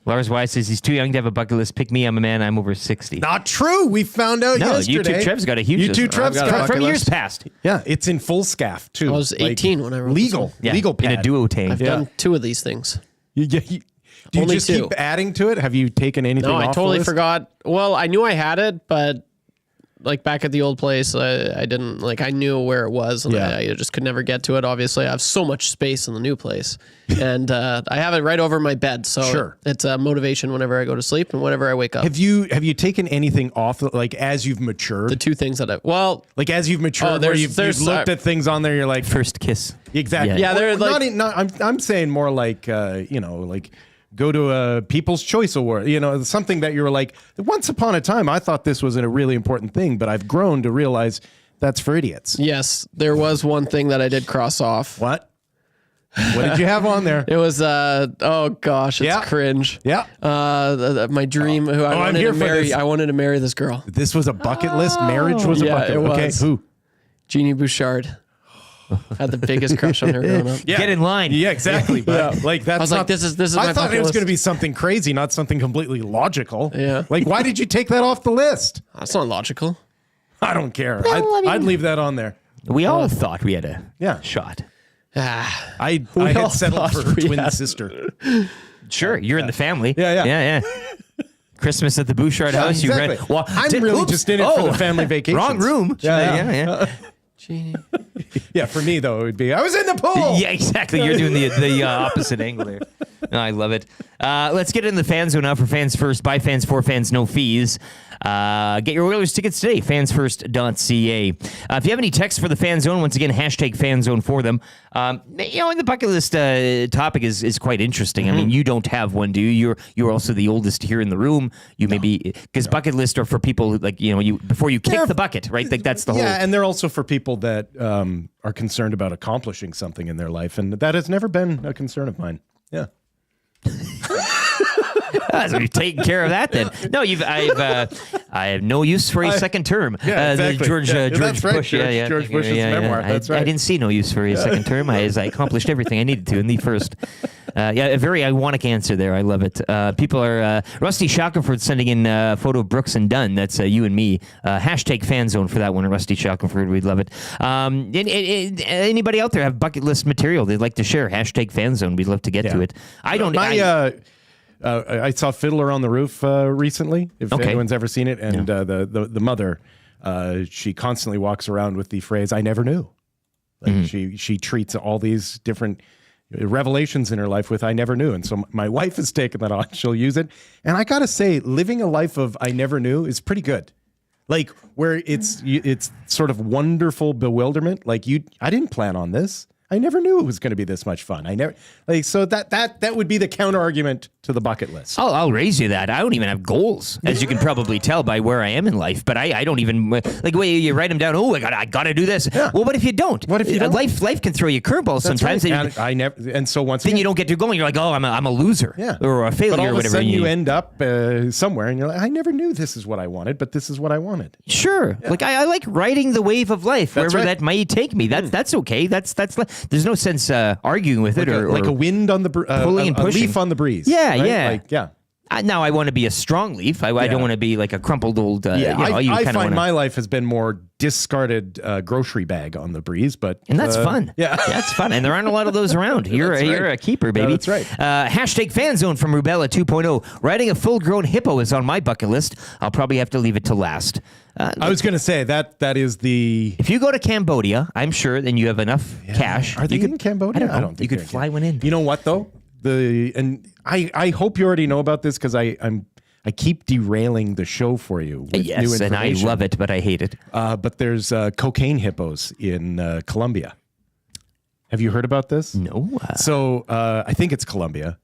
Lars Wise says he's too young to have a bucket list. Pick me, I'm a man. I'm over 60. Not true. We found out yesterday. YouTube Trev's got a huge YouTube Trev's got from years past. Yeah, it's in full scaff too. I was 18 when I wrote legal pad. in a duotang. I've done 2 of these things. Do you Only just 2. keep adding to it? Have you taken anything off No, I the totally list? forgot. Well, I knew I had it, but back at the old place, I didn't, I knew where it was, and I just could never get to it. Obviously, I have so much space in the new place, and I have it right over my bed, so it's a motivation whenever I go to sleep and whenever I wake up. Have you taken anything off, as you've matured? The 2 things that as you've matured, where you've looked at things on there, you're like, first kiss. Exactly. Yeah, they're I'm saying more go to a People's Choice Award, something that you were like, once upon a time, I thought this was a really important thing, but I've grown to realize that's for idiots. Yes, there was one thing that I did cross off. What did you have on there? It was, oh gosh, it's cringe. Yeah. My dream, who I wanted to marry. I wanted to marry this girl. This was a bucket list? Marriage was a bucket list? Okay, who? Jeannie Bouchard. Had the biggest crush on her growing up. Yeah. Get in line. Yeah, exactly. But that's I was not, like, this is I my thought bucket it was list. going to be something crazy, not something completely logical. Yeah. Why did you take that off the list? That's not logical. I don't care. Well, I'd leave that on there. We all thought we had a shot. I had settled for her twin sister. Sure, you're in the family. Yeah. Christmas at the Bouchard house. Exactly. You rent. I'm really just in it for the family vacation. Wrong room. Yeah. Yeah, for me though, it would be I was in the pool. Yeah, exactly. You're doing the opposite angle there. No, I love it. Let's get in the fan zone now for Fans First. By fans, for fans, no fees. Get your Oilers tickets today, fansfirst.ca. If you have any texts for the Fan Zone, once again, hashtag Fan Zone for them. And the bucket list topic is quite interesting. I mean, you don't have one, do you? You're also the oldest here in the room. You maybe because bucket lists are for people who, before you kick the bucket, right? That's the whole. Yeah, and they're also for people that are concerned about accomplishing something in their life, and that has never been a concern of mine. Yeah. So you've taken care of that then. No, I have no use for a second term. Yeah, exactly. George that's right, Bush. George Bush's memoir. That's right. I didn't see no use for a second term. I accomplished everything I needed to in the first. A very ironic answer there. I love it. People are Rusty Shackelford sending in a photo of Brooks and Dunn. That's you and me. Hashtag Fan Zone for that one. Rusty Shackelford, we'd love it. Anybody out there have bucket list material they'd like to share? Hashtag Fan Zone. We'd love to get to it. I don't. I saw Fiddler on the Roof recently, if anyone's ever seen it. And the mother, she constantly walks around with the phrase, I never knew. She treats all these different revelations in her life with I never knew. And so my wife has taken that on. She'll use it. And I got to say, living a life of I never knew is pretty good. Like where it's sort of wonderful bewilderment. Like I didn't plan on this. I never knew it was going to be this much fun. I never so that would be the counter argument to the bucket list. I'll raise you that. I don't even have goals, as you can probably tell by where I am in life. But I don't even like way you write them down. Oh, I got to do this. Yeah. Well, what if you don't? What if you don't? Life can throw you curveballs sometimes. Right. I never. And so once then you don't get to going. You're like, oh, I'm a loser. Yeah. Or a failure. But all or of a whatever. sudden you end up somewhere, and you're like, I never knew this is what I wanted, but this is what I wanted. Sure. Yeah. Like I like riding the wave of life wherever that might take me. That's okay. That's there's no sense arguing with like it like a wind on the pulling and pushing. A leaf on the breeze. Yeah, right? yeah. Now I want to be a strong leaf. I don't want to be like a crumpled old. I find my life has been more discarded grocery bag on the breeze, and that's fun. Yeah, that's fun. And there aren't a lot of those around. You're a keeper, baby. That's right. Hashtag fan zone from Rubella 2.0. Riding a full-grown hippo is on my bucket list. I'll probably have to leave it to last. I was going to say that is the. If you go to Cambodia, I'm sure then you have enough cash. Are they in Cambodia? I don't think you could fly one in. You know what though? I hope you already know about this because I keep derailing the show for you. With new information. And I love it, but I hate it. But there's cocaine hippos in Colombia. Have you heard about this? No. So I think it's Colombia.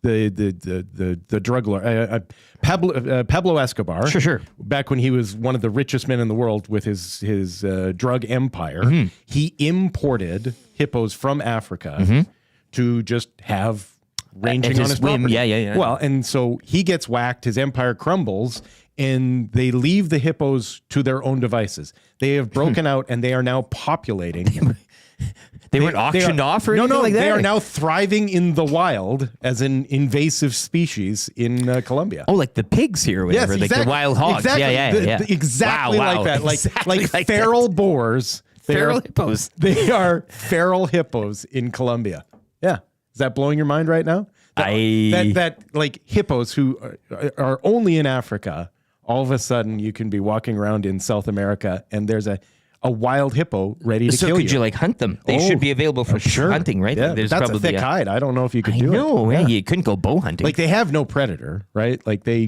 The drug lord Pablo Escobar. Sure. Back when he was one of the richest men in the world with his drug empire, he imported hippos from Africa to just have ranging on his property. Yeah. Well, and so he gets whacked, his empire crumbles, and they leave the hippos to their own devices. They have broken out, and they are now populating. They weren't auctioned off or anything like that? They are now thriving in the wild as an invasive species in Colombia. Oh, like the pigs here or whatever, yes, like the wild hogs. Exactly. Yeah. Exactly wow. like that. Exactly like feral boars. Feral hippos. They are feral hippos in Colombia. Yeah. Is that blowing your mind right now? That like hippos who are only in Africa, all of a sudden you can be walking around in South America and there's a wild hippo ready to kill you. So could you like hunt them? They should be available for hunting, right? Yeah, There's that's probably a thick hide. I don't know if you could do it. No, you couldn't go bow hunting. Like they have no predator, right? Like they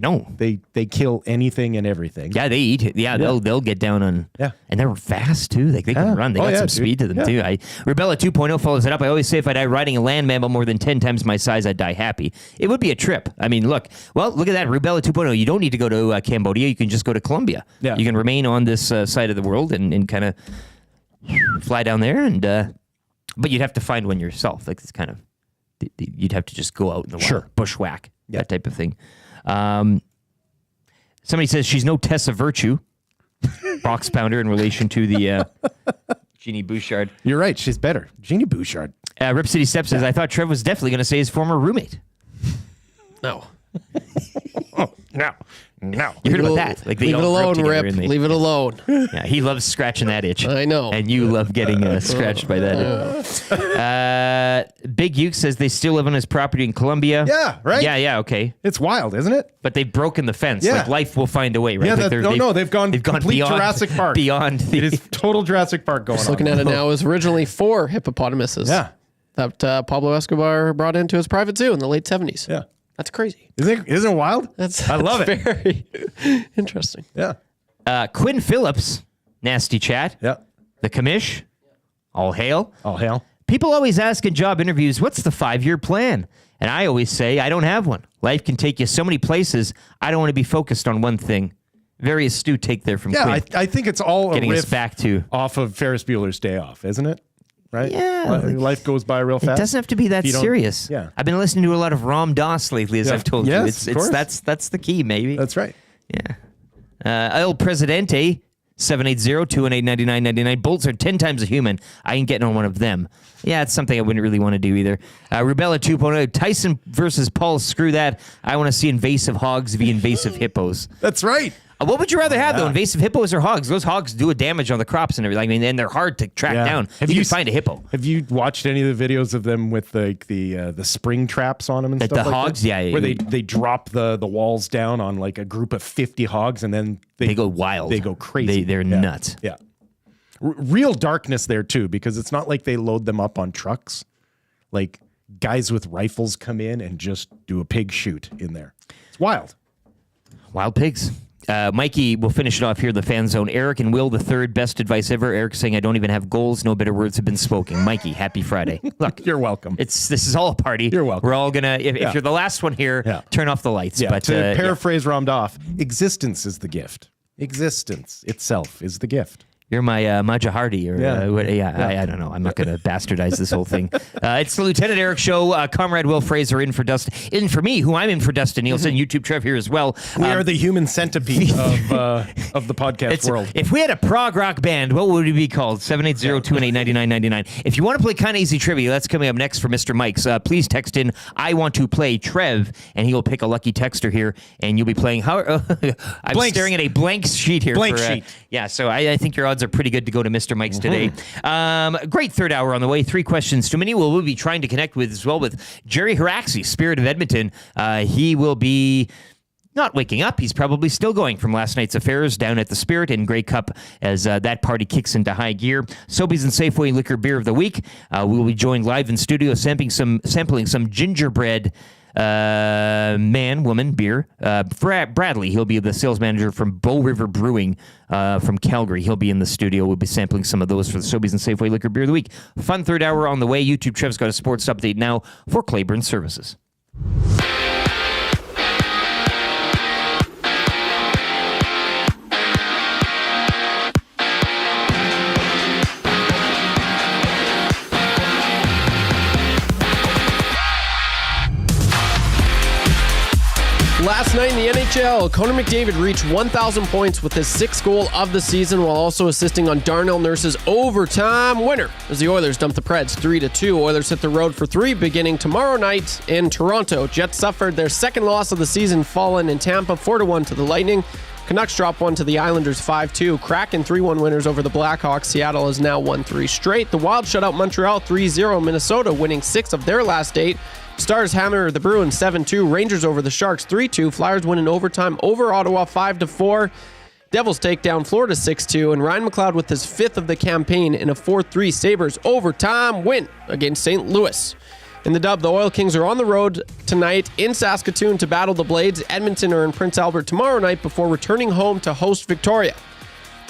kill anything and everything. Yeah, they eat it. Yeah, they'll get down on. Yeah, and they're fast too. Like they can run. They got some speed to them too. Rebella 2.0 follows it up. I always say if I die riding a land mammal more than 10 times my size, I'd die happy. It would be a trip. I mean, look at that. Rebella 2.0. You don't need to go to Cambodia. You can just go to Colombia. Yeah. You can remain on this side of the world and kind of fly down there but you'd have to find one yourself. Like it's kind of you'd have to just go out in the wild, bushwhack, that type of thing. Somebody says she's no Tessa Virtue, box pounder in relation to the Jeannie Bouchard. You're right. She's better. Jeannie Bouchard. Rip City Step says, I thought Trev was definitely going to say his former roommate. No. No. You heard about that? Like leave it alone, Rip. Leave it alone. Yeah, he loves scratching that itch. I know. And you love getting scratched by that itch. Big Uke says they still live on his property in Colombia. Yeah, right? Yeah, okay. It's wild, isn't it? But they've broken the fence. Yeah. Like life will find a way, right? Yeah, like they've gone complete beyond, Jurassic Park. Beyond it is total Jurassic Park going on. Just looking at it now, it was originally 4 hippopotamuses. Yeah. That Pablo Escobar brought into his private zoo in the late 70s. Yeah. That's crazy. Isn't it wild? I love it. Very interesting. Yeah. Quinn Phillips, nasty chat. Yeah. The commish, all hail. All hail. People always ask in job interviews, what's the 5-year plan? And I always say, I don't have one. Life can take you so many places. I don't want to be focused on one thing. Very astute take there from Quinn. I think it's all getting a riff us back to off of Ferris Bueller's Day Off, isn't it? Right? Yeah. Life goes by real fast. It doesn't have to be that serious. Yeah. I've been listening to a lot of Ram Dass lately, as I've told you. Yes, of course. That's the key, maybe. That's right. Yeah. El Presidente, 780-218-9999. Bulls are 10 times a human. I ain't getting on one of them. Yeah, it's something I wouldn't really want to do either. Rubella 2.0, Tyson versus Paul. Screw that. I want to see invasive hogs v. invasive hippos. That's right. What would you rather have, though, invasive hippos or hogs? Those hogs do a damage on the crops and everything. I mean, and they're hard to track down. You can find a hippo. Have you watched any of the videos of them with the spring traps on them and stuff like that? The hogs? Yeah. Where they drop the walls down on like a group of 50 hogs and then they go wild. They go crazy. They're nuts. Yeah. Real darkness there, too, because it's not like they load them up on trucks. like guys with rifles come in and just do a pig shoot in there. It's wild. Wild pigs. Mikey will finish it off here, the fan zone. Eric and Will, the third best advice ever. Eric saying, I don't even have goals. No better words have been spoken. Mikey, happy Friday. Look, you're welcome. This is all a party. You're welcome. We're all going to, if you're the last one here, turn off the lights. Yeah, but to paraphrase Ramdov, existence is the gift. Existence itself is the gift. You're my Majahardi, or I don't know. I'm not going to bastardize this whole thing. It's the Lieutenant Eric Show. Comrade Will Fraser in for me, who I'm in for Dustin Nielsen. YouTube Trev here as well. We are the human centipede of the podcast world. If we had a prog rock band, what would it be called? 780-218-9999. If you want to play kind of easy trivia, that's coming up next for Mr. Mike's. Please text in I want to play Trev, and he will pick a lucky texter here, and you'll be playing. I'm staring at a blank sheet here. Blank sheet. Yeah, so I think your odds are pretty good to go to Mr. Mike's today. Great third hour on the way. 3 questions too many. We'll be trying to connect with as well with Jerry Hrxaski, Spirit of Edmonton. He will be not waking up. He's probably still going from last night's affairs down at the Spirit in Grey Cup as that party kicks into high gear. Sobeys and Safeway Liquor Beer of the Week. We will be joined live in studio sampling some gingerbread woman beer. Bradley, he'll be the sales manager from Bow River Brewing from Calgary. He'll be in the studio. We'll be sampling some of those for the Sobeys and Safeway Liquor Beer of the Week. Fun third hour on the way. YouTube Trev's got a sports update now for Claiborne Services. Last night in the NHL, Connor McDavid reached 1,000 points with his 6th goal of the season while also assisting on Darnell Nurse's overtime winner as the Oilers dumped the Preds 3-2. Oilers hit the road for 3 beginning tomorrow night in Toronto. Jets suffered their 2nd loss of the season, fallen in Tampa 4-1 to the Lightning. Canucks dropped 1 to the Islanders 5-2. Kraken 3-1 winners over the Blackhawks. Seattle has now won 3 straight. The Wild shut out Montreal 3-0. Minnesota winning 6 of their last 8. Stars hammer the Bruins 7-2. Rangers over the Sharks 3-2. Flyers win in overtime over Ottawa 5-4. Devils take down Florida 6-2. And Ryan McLeod with his 5th of the campaign in a 4-3 Sabres overtime win against St. Louis. In the dub, the Oil Kings are on the road tonight in Saskatoon to battle the Blades. Edmonton are in Prince Albert tomorrow night before returning home to host Victoria.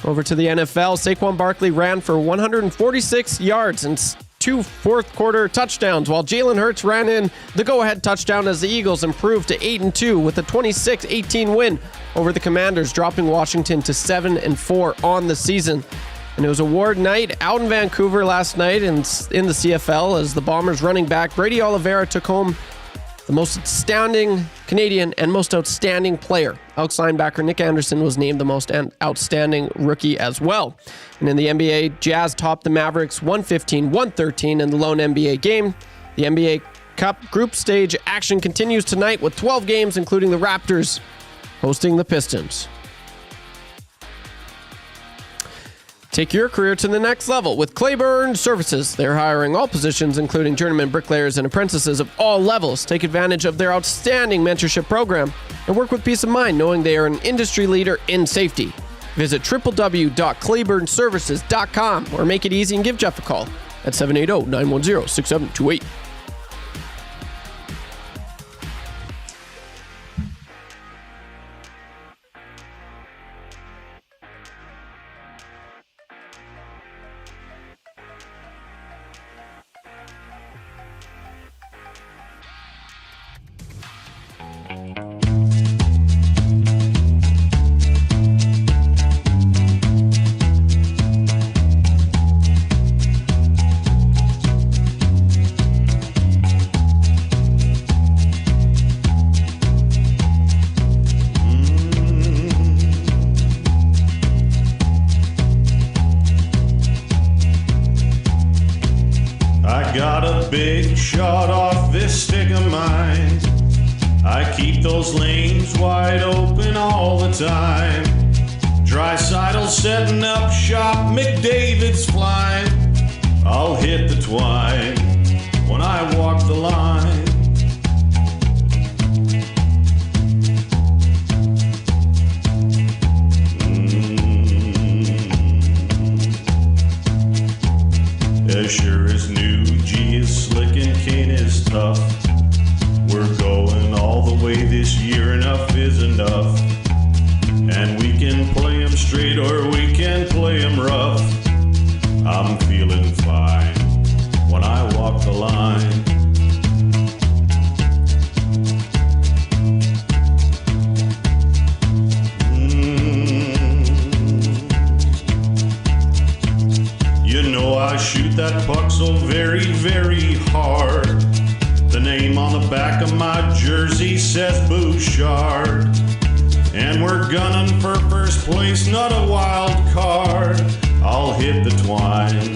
Over to the NFL, Saquon Barkley ran for 146 yards and 2 fourth-quarter touchdowns, while Jalen Hurts ran in the go-ahead touchdown as the Eagles improved to 8-2 with a 26-18 win over the Commanders, dropping Washington to 7-4 on the season. And it was award night out in Vancouver last night in the CFL as the Bombers running back Brady Oliveira took home the most outstanding Canadian and most outstanding player. Elks linebacker Nick Anderson was named the most outstanding rookie as well. And in the NBA, Jazz topped the Mavericks 115-113 in the lone NBA game. The NBA Cup group stage action continues tonight with 12 games, including the Raptors hosting the Pistons. Take your career to the next level with Claiborne Services. They're hiring all positions, including journeyman bricklayers and apprentices of all levels. Take advantage of their outstanding mentorship program and work with peace of mind knowing they are an industry leader in safety. Visit www.claiborneservices.com or make it easy and give Jeff a call at 780-910-6728. I got a big shot off this stick of mine. I keep those lanes wide open all the time. Drysidle setting up shop, McDavid's flying. I'll hit the twine when I walk the line. As sure as new G is slick and king. shoot that puck so very, very hard. The name on the back of my jersey says Bouchard. And we're gunning for first place, not a wild card. I'll hit the twine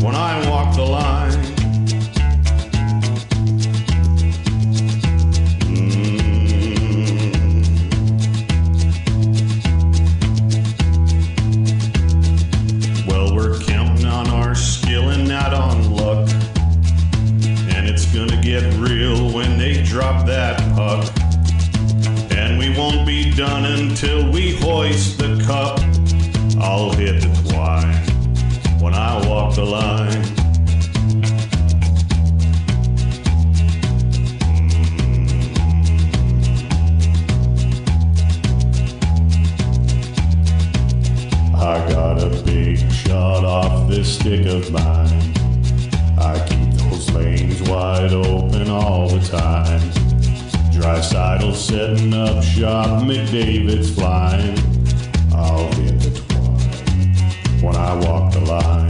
when I walk the line. Well, we're counting on our skill and not on luck. And it's gonna get real when they drop that puck. And we won't be done until we hoist the cup. I'll hit the twine when I walk the line. I got a big shot off this stick of mine. I keep those lanes wide open all the time. Hrxaski setting up shop, McDavid's flying. I'll hit the twine when I walk the line.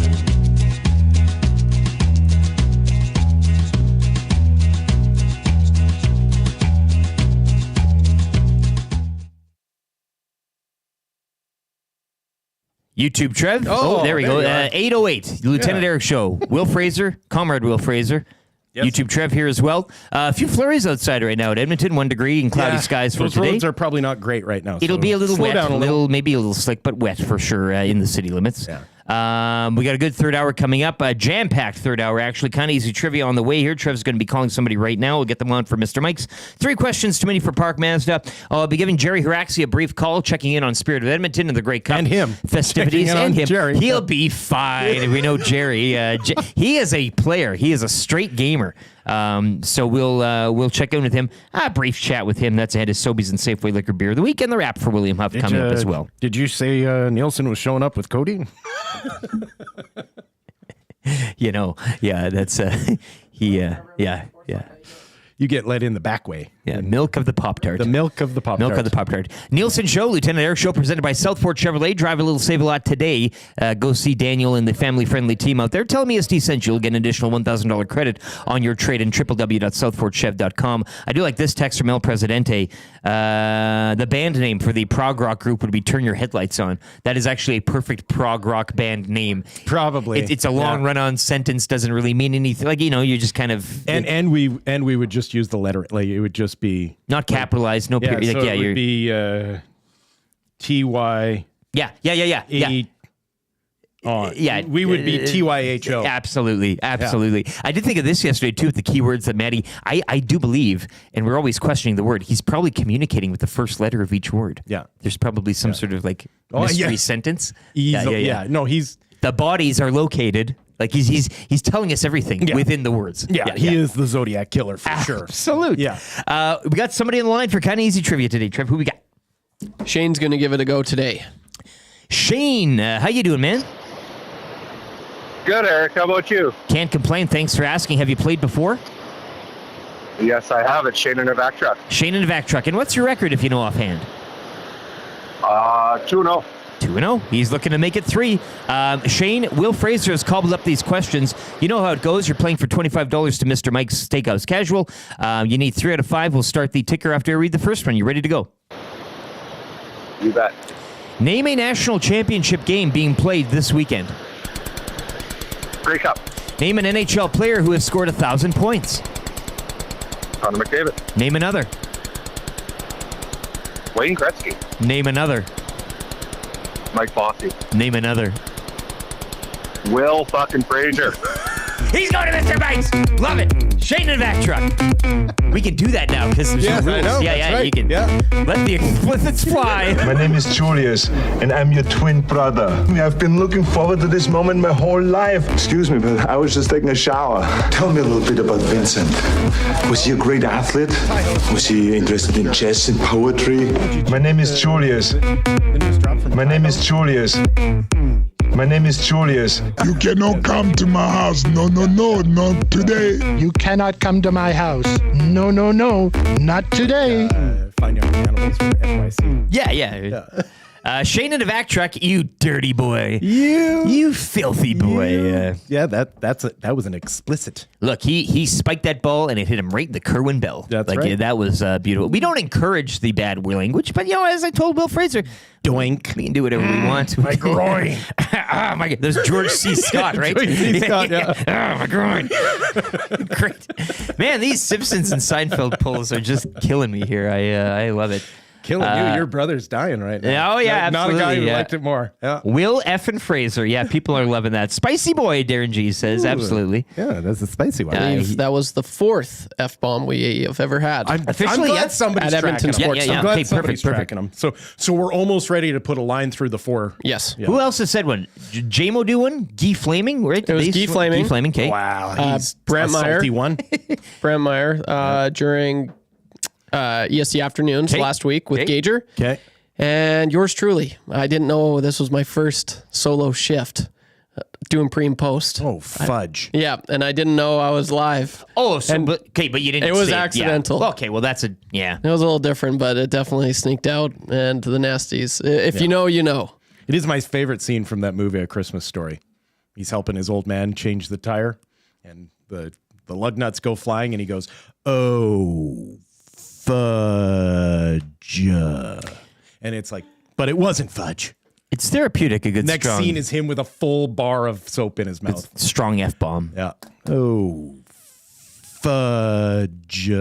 YouTube Trev. Oh, there we go. 808, Lieutenant Eric Show. Will Fraser, Comrade Will Fraser. Yes. YouTube Trev here as well. A few flurries outside right now at Edmonton, 1 degree and cloudy skies for those today. Roads are probably not great right now. It'll be a little wet, maybe a little slick, but wet for sure in the city limits. Yeah. We got a good third hour coming up, a jam-packed third hour, actually. Kind of easy trivia on the way here. Trev's going to be calling somebody right now. We'll get them on for Mr. Mike's. 3 questions too many for Park Mazda. I'll be giving Jerry Hrxaski a brief call, checking in on Spirit of Edmonton and the Great Cup. And him. Festivities. And him. Jerry. He'll be fine. We know Jerry. He is a player. He is a straight gamer. So we'll check in with him. A brief chat with him. That's ahead of Sobeys and Safeway Liquor Beer of the Week and the wrap for William Huff coming up as well. Did you say Nielson was showing up with Cody? You know, yeah, that's yeah. You get let in the back way. Yeah, milk of the Pop-Tart. The milk of the Pop-Tart. Milk of the Pop-Tart. Nielson Show, Lieutenant Eric Show, presented by Southport Chevrolet. Drive a little, save a lot today. Go see Daniel and the family-friendly team out there. Tell me SD sent you. You'll get an additional $1,000 credit on your trade in www.southportchev.com. I do like this text from El Presidente. The band name for the prog rock group would be Turn Your Headlights On. That is actually a perfect prog rock band name. Probably. It's a long run-on sentence. Doesn't really mean anything. Like, you know, you just kind of... And we would just use the letter. Like, it would just be... Not capitalized, no period. So like, it would be T-Y... Yeah. On. Yeah, we would be TYHO. Absolutely. Yeah. I did think of this yesterday, too, with the keywords that Maddie, I do believe, and we're always questioning the word, he's probably communicating with the first letter of each word. Yeah. There's probably some sort of, like, mystery sentence. Yeah. No, he's... The bodies are located... Like he's telling us everything within the words. Yeah, he is the Zodiac Killer for sure. Absolutely. Yeah. We got somebody on the line for kind of easy trivia today. Trev, who we got? Shane's going to give it a go today. Shane, how you doing, man? Good, Eric. How about you? Can't complain. Thanks for asking. Have you played before? Yes, I have. It's Shane in a vac truck. Shane in a vac truck. And what's your record, if you know offhand? 2-0. 2-0. He's looking to make it 3. Shane, Will Fraser has cobbled up these questions. You know how it goes. You're playing for $25 to Mr. Mike's Steakhouse Casual. You need 3 out of 5. We'll start the ticker after I read the first one. You ready to go? You bet. Name a national championship game being played this weekend. Grey Cup. Name an NHL player who has scored 1,000 points. Connor McDavid. Name another. Wayne Gretzky. Name another. Mike Bossy. Name another. Will fucking Fraser. He's going to Mr. Mike's. Love it. Shane in the back truck. We can do that now because there's no rules. I know, right. You can let the explicits fly. My name is Julius, and I'm your twin brother. I've been looking forward to this moment my whole life. Excuse me, but I was just taking a shower. Tell me a little bit about Vincent. Was he a great athlete? Was he interested in chess and poetry? My name is Julius. My name is Julius. My name is Julius. You cannot come to my house. No, not today. You cannot come to my house. No, not today. Find Young Animals for NYC. Yeah. Shane and Vactruck, you dirty boy. You filthy boy. Yeah, that was an explicit. Look, he spiked that ball and it hit him right in the Kerwin bell. That's like, right. Yeah, that was beautiful. We don't encourage the bad language, but as I told Will Fraser, doink. We can do whatever we want. My groin. Oh my God, there's George C. Scott, right? George C. Scott, yeah. Oh my groin. Great, man. These Simpsons and Seinfeld pulls are just killing me here. I love it. Killing you. Your brother's dying right now. Oh, yeah, Not a absolutely. guy who liked it more. Yeah. Will Effin Fraser. Yeah, people are loving that. Spicy boy, Darren G says. Ooh. Absolutely. Yeah, that's a spicy one. That was the 4th F-bomb we have ever had. I'm glad somebody's at Edmonton tracking them. Sports. I'm glad Okay, somebody's perfect. tracking them. So we're almost ready to put a line through the 4. Yes. Yeah. Who else has said one? J-Mo do one? Guy Flaming, right? It was Guy Flaming. Guy Flaming, okay. Wow, he's Brant a Meyer. salty one. Brant Meyer during ESC afternoons last week with Gager. Okay. And yours truly. I didn't know this was my first solo shift doing pre and post. Oh, fudge. And I didn't know I was live. Oh, so, but you didn't It was say accidental. Yeah. Okay, well, that's a, yeah. It was a little different, but it definitely sneaked out. And the nasties. If you know, you know. It is my favorite scene from that movie, A Christmas Story. He's helping his old man change the tire, and the lug nuts go flying, and he goes, "Oh, fudge." And it's like, but it wasn't fudge. It's therapeutic, a good Next strong. scene is him with a full bar of soap in his mouth. Strong F-bomb. Yeah. Oh, fudge.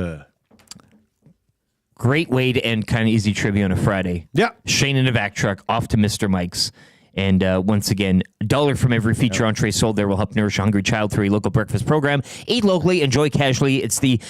Great way to end kind of easy trivia on a Friday. Yeah. Shane and a vac truck off to Mr. Mike's. And once again, $1 from every feature entree sold there will help nourish a hungry child through a local breakfast program. Eat locally, enjoy casually. It's the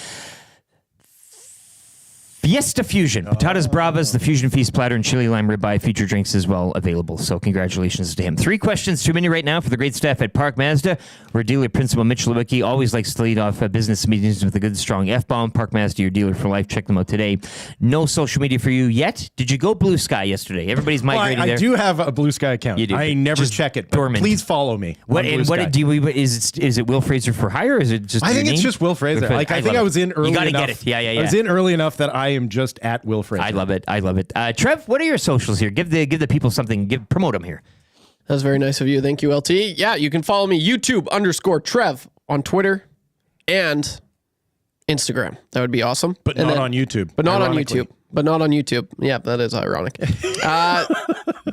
Fiesta Fusion. Patatas Bravas, the Fusion Feast platter, and chili lime ribeye feature drinks as well available. So congratulations to him. 3 questions too many right now for the great staff at Park Mazda, where dealer principal Mitch Lewicki always likes to lead off business meetings with a good, strong F-bomb. Park Mazda, your dealer for life. Check them out today. No social media for you yet. Did you go Blue Sky yesterday? Everybody's migrating there. I do have a Blue Sky account. You do. I never Just check it. But dormant. please follow me. What on Blue and what Sky. do we? Is it Will Fraser for hire? Or is it just? I think your it's name? just Will Fraser. Like I think love I it. was in early You gotta enough. get it. Yeah. I was in early enough that I am just at Will Fraser. I love it. I love it. Trev, what are your socials here? Give the people something. Promote them here. That's very nice of you. Thank you, LT. Yeah, you can follow me, YouTube_Trev on Twitter and Instagram. That would be awesome. But not on YouTube. But not on ironically. YouTube. But not on YouTube. Yeah, that is ironic.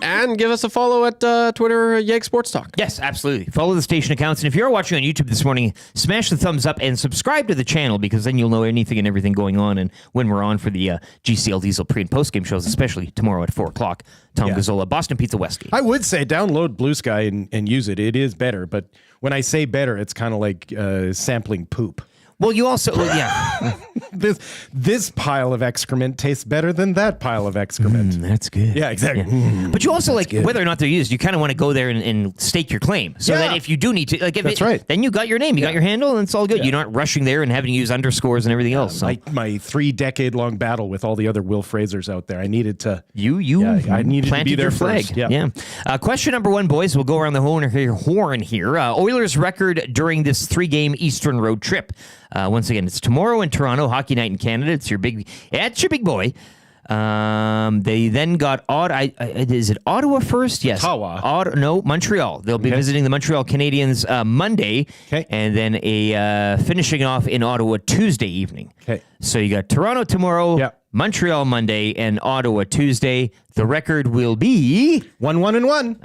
And give us a follow at Twitter, Yeg Sports Talk. Yes, absolutely. Follow the station accounts. And if you're watching on YouTube this morning, smash the thumbs up and subscribe to the channel, because then you'll know anything and everything going on and when we're on for the GCL Diesel pre- and post-game shows, especially tomorrow at 4 o'clock. Tom Gazzola, Boston Pizza Westgate. I would say download Blue Sky and use it. It is better. But when I say better, it's kind of like sampling poop. Well, you also, this pile of excrement tastes better than that pile of excrement. That's good. Yeah, exactly. But you also, like, whether or not they're used, you kind of want to go there and stake your claim. So that if you do need to, like, if That's right. then you got your name, you got your handle, and it's all good. You're not rushing there and having to use underscores and everything else. So. My 3-decade-long battle with all the other Will Frasers out there. I needed to. I needed planted to be there your flag. first. Yeah. Question number 1, boys. We'll go around the horn here. Oilers record during this 3-game Eastern road trip. Once again, it's tomorrow in Toronto, Hockey Night in Canada. It's your big boy. They then got is it Ottawa first? Yes. Ottawa. No, Montreal. They'll be visiting the Montreal Canadiens Monday, and then finishing off in Ottawa Tuesday evening. Okay. So you got Toronto tomorrow, Montreal Monday, and Ottawa Tuesday. The record will be 1-1-1.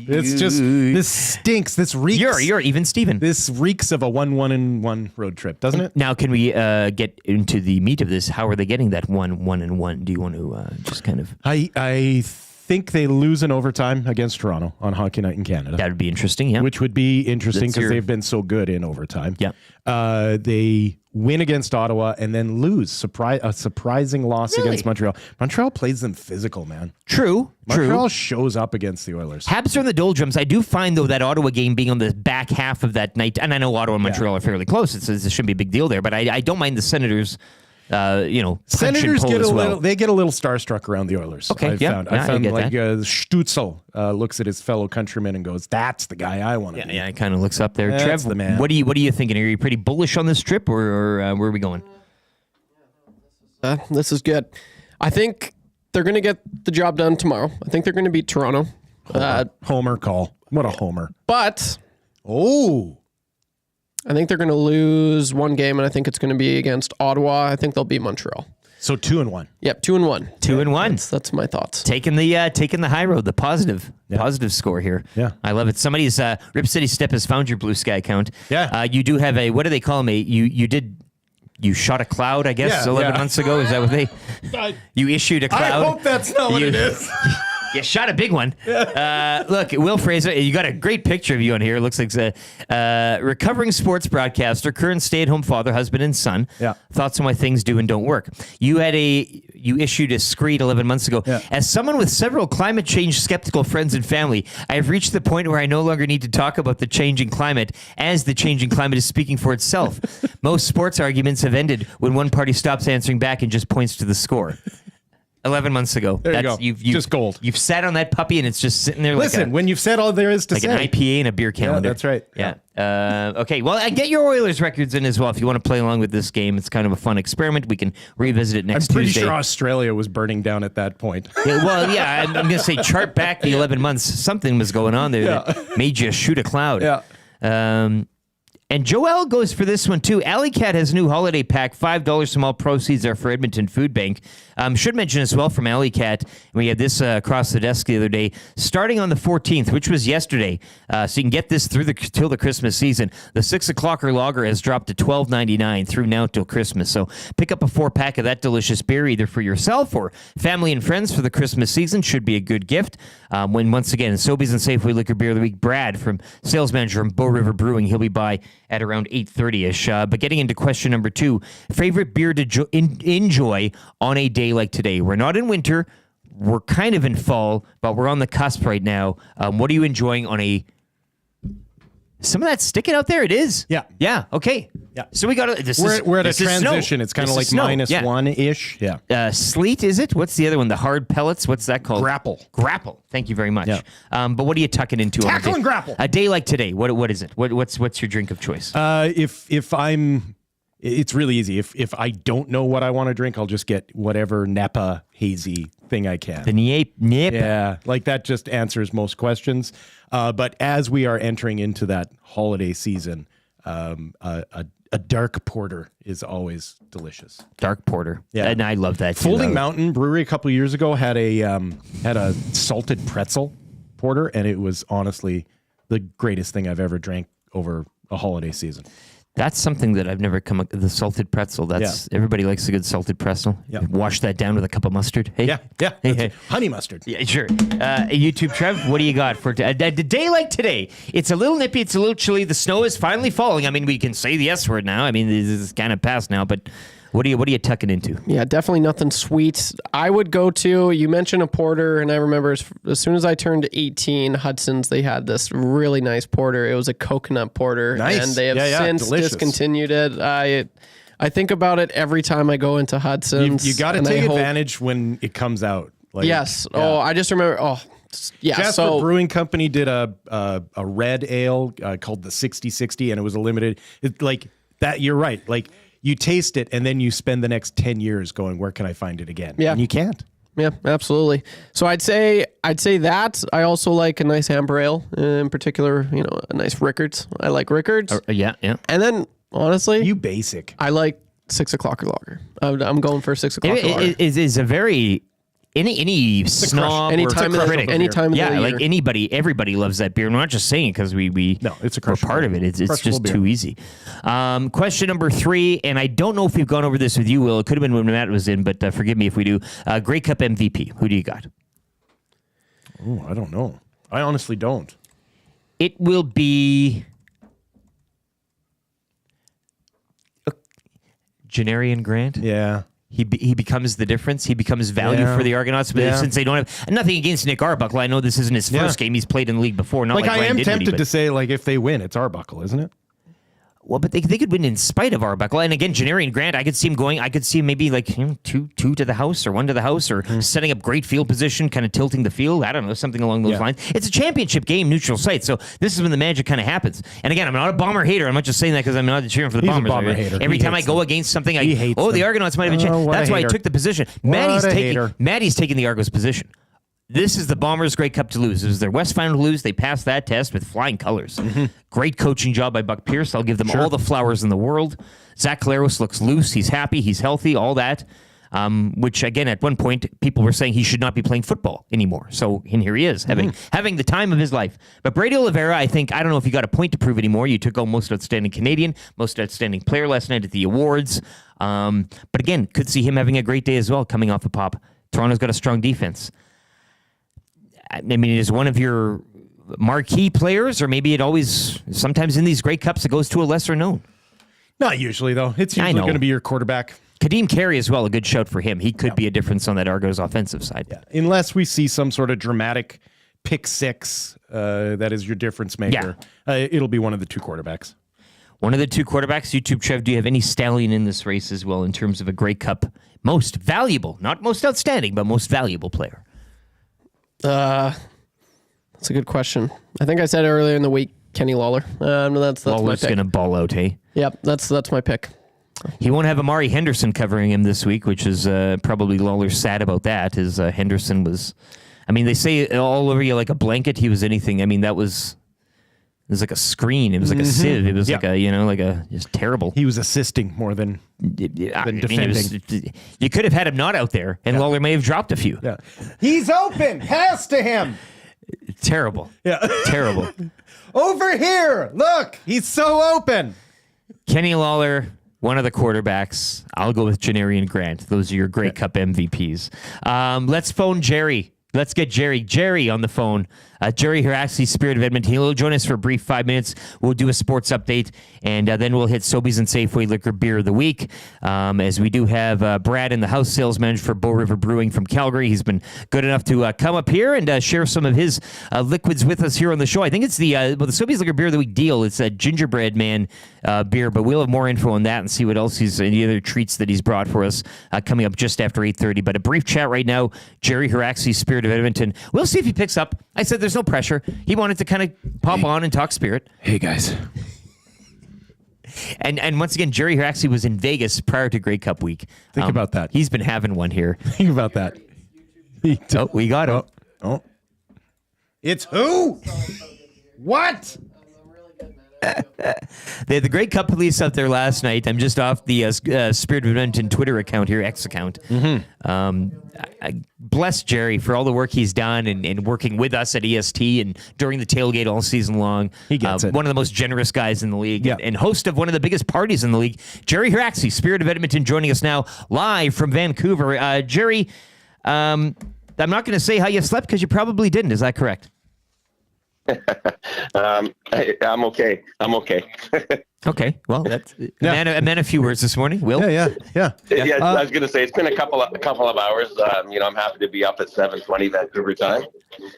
This stinks. This reeks. You're even, Steven. This reeks of a 1-1-1 road trip, doesn't it? Now, can we get into the meat of this? How are they getting that 1-1-1? Do you want to just kind of? I think they lose in overtime against Toronto on Hockey Night in Canada. That would be interesting. Yeah, which would be interesting That's because your- they've been so good in overtime. Yeah. They win against Ottawa and then lose. A surprising loss against Montreal. Montreal plays them physical, man. True. Montreal shows up against the Oilers. Habs are in the doldrums. I do find, though, that Ottawa game being on the back half of that night, and I know Ottawa and Montreal are fairly close. It shouldn't be a big deal there, but I don't mind the Senators. Senators get a little starstruck around the Oilers. Okay, I found I get like that. Stutzel looks at his fellow countrymen and goes, "That's the guy I want to be." Yeah, it kind of looks up there. That's Trev, the man. what are you thinking? Are you pretty bullish on this trip, or where are we going? This is good. I think they're going to get the job done tomorrow. I think they're going to beat Toronto. Homer call. What a homer. But I think they're going to lose one game, and I think it's going to be against Ottawa. I think they'll beat Montreal. So 2-1. Yep, 2-1. 2-1. That's my thoughts. Taking the high road, the positive score here. Yeah, I love it. Somebody's Rip City Step has found your Blue Sky account. Yeah, you do have a, what do they call me? You shot a cloud, I guess, 11 months ago. Is that what they? You issued a cloud. I hope that's not what it is. You shot a big one. Look, Will Fraser, you got a great picture of you on here. It looks like a recovering sports broadcaster, current stay-at-home father, husband, and son. Yeah. Thoughts on why things do and don't work. You issued a screed 11 months ago. Yeah. As someone with several climate change skeptical friends and family, I have reached the point where I no longer need to talk about the changing climate, as the changing climate is speaking for itself. Most sports arguments have ended when one party stops answering back and just points to the score. 11 months ago. There you go. You've just gold. You've sat on that puppy and it's just sitting there. Listen, when you've said all there is to say. Like an IPA and a beer calendar. Yeah, that's right. Yeah. Okay. Well, I get your Oilers records in as well. If you want to play along with this game, it's kind of a fun experiment. We can revisit it next Tuesday. I'm pretty sure Australia was burning down at that point. Yeah, I'm going to say chart back the 11 months. Something was going on there that made you shoot a cloud. Yeah. And Joel goes for this one, too. Alley Cat has a new holiday pack. $5 from all proceeds are for Edmonton Food Bank. Should mention as well from Alley Cat, we had this across the desk the other day, starting on the 14th, which was yesterday, so you can get this through till the Christmas season. The 6 o'clocker lager has dropped to $12.99 through now till Christmas. So pick up a 4-pack of that delicious beer, either for yourself or family and friends for the Christmas season. Should be a good gift. When once again, Sobeys and Safeway Liquor Beer of the Week, Brad, sales manager from Bow River Brewing, he'll be by at around 8:30ish. But getting into question number 2, favorite beer to enjoy on a day like today. We're not in winter. We're kind of in fall, but we're on the cusp right now. What are you enjoying on a... Some of that sticking out there? It is. Yeah. Yeah. Okay. Yeah. So we got we're at a transition. It's kind of like -1-ish. Yeah. Sleet, is it? What's the other one? The hard pellets? What's that called? Grapple. Thank you very much. Yeah. But what are you tucking into? Tackle and grapple. A day like today. What is it? What's your drink of choice? It's really easy. If I don't know what I want to drink, I'll just get whatever Napa hazy thing I can. The Nip. Yeah, like that just answers most questions. But as we are entering into that holiday season, a dark porter is always delicious. Dark porter. Yeah, and I love that too. Folding Mountain Brewery a couple of years ago had a salted pretzel porter, and it was honestly the greatest thing I've ever drank over a holiday season. That's something that I've never come up with. The salted pretzel. Everybody likes a good salted pretzel. Yeah. Wash that down with a cup of mustard. Hey. Yeah. Hey. Honey mustard. Yeah, sure. YouTube Trev, what do you got for a day like today? It's a little nippy. It's a little chilly. The snow is finally falling. I mean, we can say the S word now. I mean, this is kind of past now, but what are you tucking into? Yeah, definitely nothing sweet. I would go to, you mentioned a porter, and I remember as soon as I turned 18, Hudson's, they had this really nice porter. It was a coconut porter. Nice. And they have since discontinued it. I think about it every time I go into Hudson's. You got to take advantage when it comes out. Like, yes. Yeah. Oh, I just remember. Oh, yeah. Jasper Brewing Company did a red ale called the 60/60, and it was a limited. Like that. You're right. Like, you taste it, and then you spend the next 10 years going, where can I find it again? Yeah. And you can't. Yeah, absolutely. So I'd say that. I also like a nice amber ale, in particular, a nice Rickards. I like Rickards. Yeah. And then, honestly, you basic. I like 6 o'clock lager. I'm going for 6 o'clock lager. It is a very... Any snob any or time critic, any time of the year. Like everybody loves that beer. And we're not just saying it because we're part of it. It's just beer. too easy. Question number 3, and I don't know if we've gone over this with you, Will. It could have been when Matt was in, but forgive me if we do. Grey Cup MVP. Who do you got? Oh, I don't know. I honestly don't. It will be Janarian Grant. Yeah. He becomes the difference. He becomes value for the Argonauts. But since they don't have nothing against Nick Arbuckle, I know this isn't his first game. He's played in the league before. Not like I am Ryan tempted Dinwiddie, to say, like, if they win, it's Arbuckle, isn't it? Well, but they could win in spite of Arbuckle. And again, Janarian Grant, I could see him going. I could see him maybe like two to the house or one to the house or setting up great field position, kind of tilting the field. I don't know, something along those lines. It's a championship game, neutral site. So this is when the magic kind of happens. And again, I'm not a Bomber hater. I'm not just saying that because I'm not cheering for the He's Bombers. a Bomber hater. Every time I go against something, He hates the them. Argonauts might have been changed. That's why I took the position. Maddie's taking the Argos position. This is the Bombers' Grey Cup to lose. It was their West final to lose. They passed that test with flying colors. Great coaching job by Buck Pierce. I'll give them all the flowers in the world. Zach Collaros looks loose. He's happy. He's healthy. All that. Which, again, at one point, people were saying he should not be playing football anymore. So, and here he is, having the time of his life. But Brady Oliveira, I don't know if you got a point to prove anymore. You took home Most Outstanding Canadian, Most Outstanding Player last night at the awards. But again, could see him having a great day as well, coming off a pop. Toronto's got a strong defense. I mean, it is one of your marquee players, or maybe sometimes in these Grey Cups, it goes to a lesser known. Not usually, though. It's usually going to be your quarterback. Kadeem Carey as well, a good shout for him. He could be a difference on that Argos offensive side. Yeah. Unless we see some sort of dramatic pick six that is your difference maker. It'll be one of the two quarterbacks. One of the two quarterbacks. YouTube Trev, do you have any stallion in this race as well in terms of a Grey Cup most valuable, not most outstanding, but most valuable player? That's a good question. I think I said earlier in the week, Kenny Lawler. That's Lawler's my pick. going to ball out, hey? Yep, that's my pick. He won't have Amari Henderson covering him this week, which is probably Lawler's sad about that, is Henderson was... I mean, they say all over you like a blanket. He was anything. I mean, it was like a screen. It was like a sieve. It was just terrible. He was assisting more than defending. You could have had him not out there, and Lawler may have dropped a few. Yeah, he's open. Pass to him. Terrible. Yeah, terrible. Over here. Look, he's so open. Kenny Lawler, one of the quarterbacks. I'll go with Janarian Grant. Those are your Grey Cup MVPs. Let's phone Jerry. Let's get Jerry. Jerry on the phone. Jerry Hrxaski, Spirit of Edmonton. He'll join us for a brief 5 minutes. We'll do a sports update, and then we'll hit Sobeys and Safeway Liquor Beer of the Week. As we do have Brad in the house sales manager for Bow River Brewing from Calgary. He's been good enough to come up here and share some of his liquids with us here on the show. I think it's the Sobeys Liquor Beer of the Week deal. It's a Gingerbread Man beer, but we'll have more info on that and see what else any other treats that he's brought for us coming up just after 8:30. But a brief chat right now. Jerry Hrxaski, Spirit of Edmonton. We'll see if he picks up. I said there's no pressure. He wanted to kind of pop on and talk Spirit. Hey, guys. And once again, Jerry Hrxaski was in Vegas prior to Grey Cup week. Think about that. He's been having one here. Think about that. We got him. Oh. It's who? What? They had the Grey Cup police out there last night. I'm just off the Spirit of Edmonton Twitter account here, X account. I bless Jerry for all the work he's done and working with us at EST and during the tailgate all season long. He gets it. One of the most generous guys in the league and host of one of the biggest parties in the league. Jerry Hrxaski, Spirit of Edmonton, joining us now live from Vancouver. Jerry, I'm not going to say how you slept because you probably didn't. Is that correct? I'm okay. Okay. Well, that's a man of few words this morning. Will? Yeah. I was going to say it's been a couple of hours. I'm happy to be up at 7:20 Vancouver time.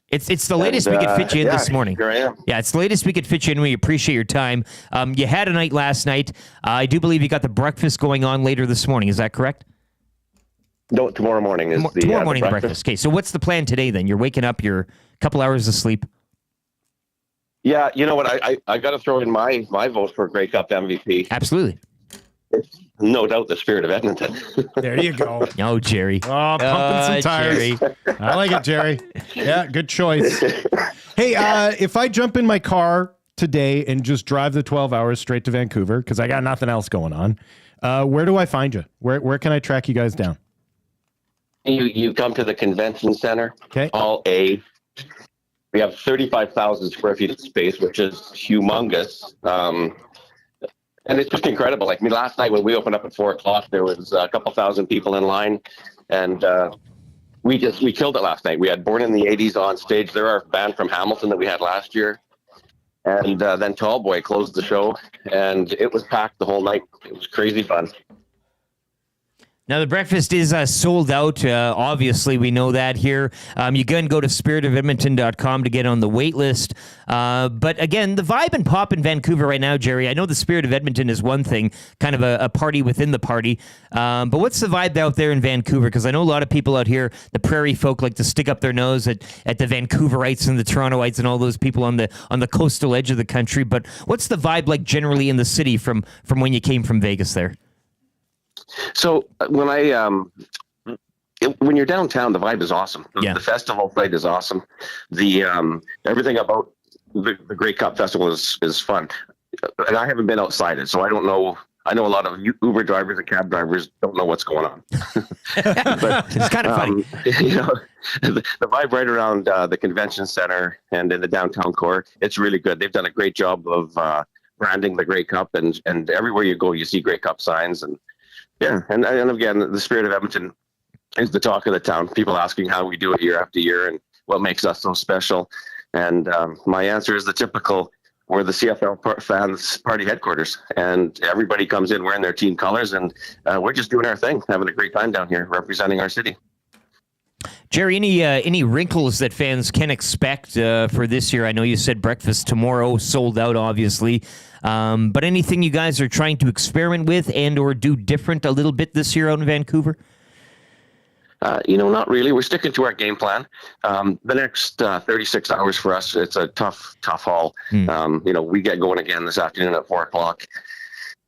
It's the latest we could fit you in this morning. Here I am. Yeah, it's the latest we could fit you in. We appreciate your time. You had a night last night. I do believe you got the breakfast going on later this morning. Is that correct? No, tomorrow morning is tomorrow morning the breakfast. Okay, so what's the plan today then? You're waking up. You're a couple hours of sleep. Yeah, you know what? I got to throw in my vote for Grey Cup MVP. Absolutely. It's no doubt the Spirit of Edmonton. There you go. Oh, Jerry. Oh, pumping some tires. Jerry. I like it, Jerry. Yeah, good choice. Hey, if I jump in my car today and just drive the 12 hours straight to Vancouver, because I got nothing else going on, where do I find you? Where can I track you guys down? You come to the convention center. Okay. All A. We have 35,000 square feet of space, which is humongous. And it's just incredible. Like last night when we opened up at 4:00, there was a couple thousand people in line. And we killed it last night. We had Born in the 80s on stage. They're our band from Hamilton that we had last year. And then Tallboy closed the show. And it was packed the whole night. It was crazy fun. Now, the breakfast is sold out. Obviously, we know that here. You can go to spiritofedmonton.com to get on the wait list. But again, the vibe and pop in Vancouver right now, Jerry, I know the Spirit of Edmonton is one thing, kind of a party within the party. But what's the vibe out there in Vancouver? Because I know a lot of people out here, the prairie folk, like to stick up their nose at the Vancouverites and the Torontoites and all those people on the coastal edge of the country. But what's the vibe like generally in the city from when you came from Vegas there? So when when you're downtown, the vibe is awesome. The festival site is awesome. The everything about the Grey Cup Festival is fun. And I haven't been outside it, so I don't know. I know a lot of Uber drivers and cab drivers don't know what's going on. But it's kind of funny. The vibe right around the convention center and in the downtown core, it's really good. They've done a great job of branding the Grey Cup, and everywhere you go, you see Grey Cup signs. And and again, the Spirit of Edmonton is the talk of the town. People asking how we do it year after year and what makes us so special. And my answer is the typical: we're the CFL fans party headquarters, and everybody comes in wearing their team colors, and we're just doing our thing, having a great time down here, representing our city. Jerry, any wrinkles that fans can expect for this year? I know you said breakfast tomorrow sold out, obviously, but anything you guys are trying to experiment with and or do different a little bit this year out in Vancouver? Not really. We're sticking to our game plan. The next 36 hours for us, it's a tough haul. We get going again this afternoon at 4:00.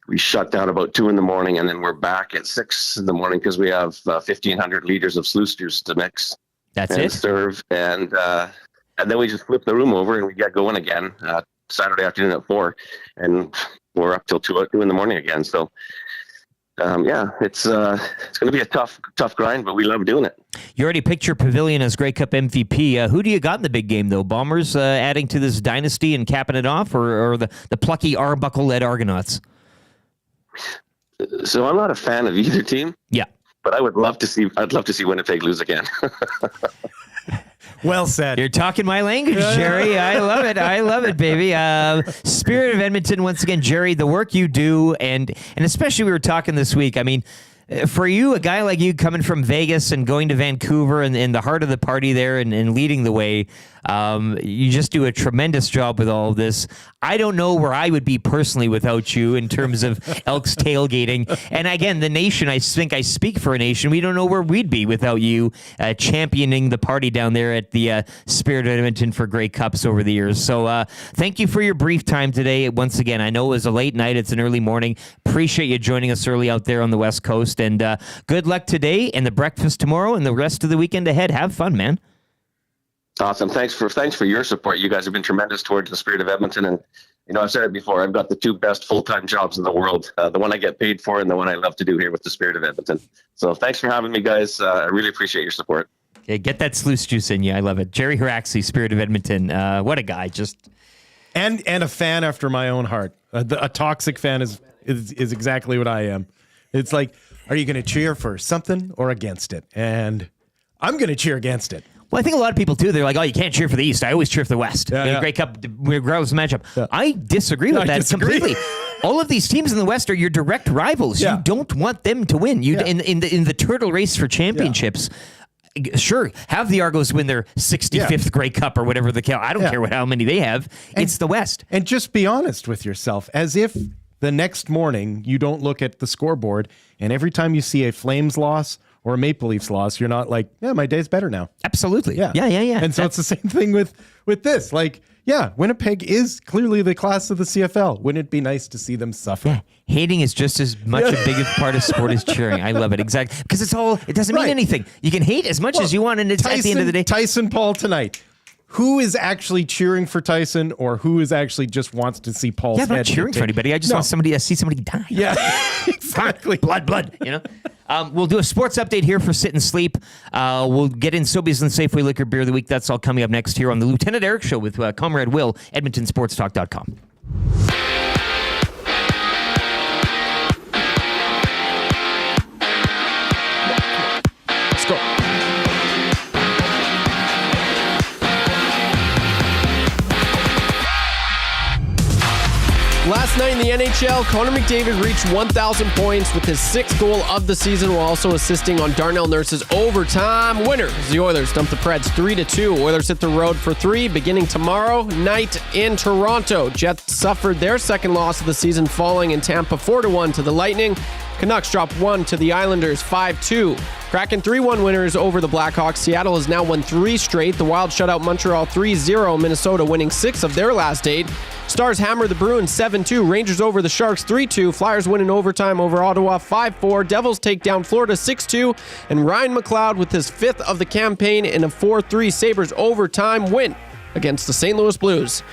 We shut down about 2 a.m, and then we're back at 6 a.m. because we have 1,500 liters of sluice juice to mix. That's and it. Serve, and then we just flip the room over and we get going again Saturday afternoon at 4, and we're up till 2 a.m. again. So. It's going to be a tough grind, but we love doing it. You already picked your pavilion as Grey Cup MVP. Who do you got in the big game, though? Bombers adding to this dynasty and capping it off, or the plucky Arbuckle-led Argonauts? So I'm not a fan of either team. Yeah, but I'd love to see Winnipeg lose again. Well said. You're talking my language, Jerry. I love it, baby. Spirit of Edmonton, once again, Jerry, the work you do, and especially we were talking this week. I mean, for you, a guy like you coming from Vegas and going to Vancouver and in the heart of the party there and leading the way, you just do a tremendous job with all of this. I don't know where I would be personally without you in terms of Elks tailgating. And again, the nation, I think I speak for a nation. We don't know where we'd be without you championing the party down there at the Spirit of Edmonton for Grey Cups over the years. So thank you for your brief time today. Once again, I know it was a late night. It's an early morning. Appreciate you joining us early out there on the West Coast. And good luck today and the breakfast tomorrow and the rest of the weekend ahead. Have fun, man. Awesome. Thanks for your support. You guys have been tremendous towards the Spirit of Edmonton. And, I've said it before, I've got the 2 best full-time jobs in the world, the one I get paid for and the one I love to do here with the Spirit of Edmonton. So thanks for having me, guys. I really appreciate your support. Okay, get that sluice juice in you. I love it. Jerry Hrxaski, Spirit of Edmonton. What a guy. Just and a fan after my own heart. A toxic fan is exactly what I am. It's like, are you going to cheer for something or against it? And I'm going to cheer against it. Well, I think a lot of people too. They're like, "Oh, you can't cheer for the East. I always cheer for the West." Yeah. Grey Cup, regardless of matchup. Yeah. I disagree with that completely. All of these teams in the West are your direct rivals. Yeah. You don't want them to win. You in the turtle race for championships. Yeah. Sure, have the Argos win their 65th Grey Cup or whatever the count. I don't care how many they have. It's the West. And just be honest with yourself, as if the next morning you don't look at the scoreboard and every time you see a Flames loss or a Maple Leafs loss, you're not like, yeah, my day's better now. Absolutely. Yeah. And so it's the same thing with this. Like, yeah, Winnipeg is clearly the class of the CFL. Wouldn't it be nice to see them suffer? Yeah. Hating is just as much a big part of sport as cheering. I love it. Exactly. Because it doesn't mean anything. You can hate as much as you want, and it's at the end of the day. Tyson Paul tonight. Who is actually cheering for Tyson, or who is actually just wants to see Paul's head? I'm not cheering for anybody. I just want to see somebody die. Yeah, exactly. Blood. We'll do a sports update here for Sit and Sleep. We'll get in Sobeys and Safeway Liquor Beer of the Week. That's all coming up next here on the Lieutenant Eric Show with Comrade Will, EdmontonSportsTalk.com. Let's go. Last night in the NHL, Connor McDavid reached 1,000 points with his 6th goal of the season while also assisting on Darnell Nurse's overtime winner. The Oilers dumped the Preds 3-2. Oilers hit the road for 3 beginning tomorrow night in Toronto. Jets suffered their second loss of the season, falling in Tampa 4-1 to the Lightning. Canucks dropped 1 to the Islanders 5-2. Kraken 3-1 winners over the Blackhawks. Seattle has now won 3 straight. The Wild shut out Montreal 3-0. Minnesota winning 6 of their last 8. Stars hammer the Bruins 7-2. Rangers over the Sharks 3-2. Flyers win in overtime over Ottawa 5-4. Devils take down Florida 6-2. And Ryan McLeod with his 5th of the campaign in a 4-3 Sabres overtime win against the St. Louis Blues.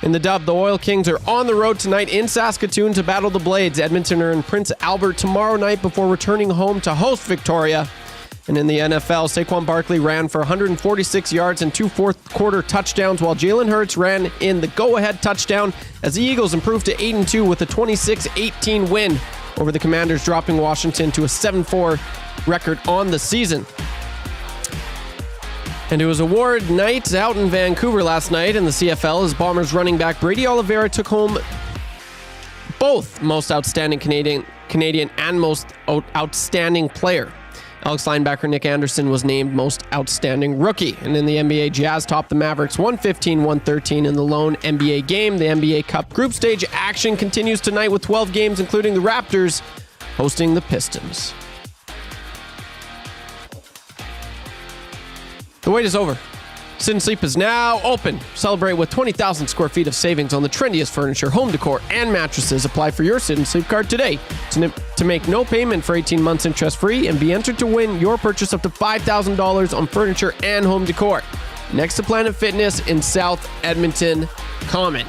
In the dub, the Oil Kings are on the road tonight in Saskatoon to battle the Blades. Edmonton are in Prince Albert tomorrow night before returning home to host Victoria. And in the NFL, Saquon Barkley ran for 146 yards and 2 fourth-quarter touchdowns, while Jalen Hurts ran in the go-ahead touchdown as the Eagles improved to 8-2 with a 26-18 win over the Commanders, dropping Washington to a 7-4 record on the season. And it was award night out in Vancouver last night in the CFL as Bombers running back Brady Oliveira took home both most outstanding Canadian and most outstanding player. Alex linebacker Nick Anderson was named most outstanding rookie. And in the NBA, Jazz topped the Mavericks 115-113 in the lone NBA game. The NBA Cup group stage action continues tonight with 12 games, including the Raptors hosting the Pistons. The wait is over. Sit and Sleep is now open. Celebrate with 20,000 square feet of savings on the trendiest furniture, home decor, and mattresses. Apply for your Sit and Sleep card today to make no payment for 18 months interest-free and be entered to win your purchase up to $5,000 on furniture and home decor. Next to Planet Fitness in South Edmonton Common.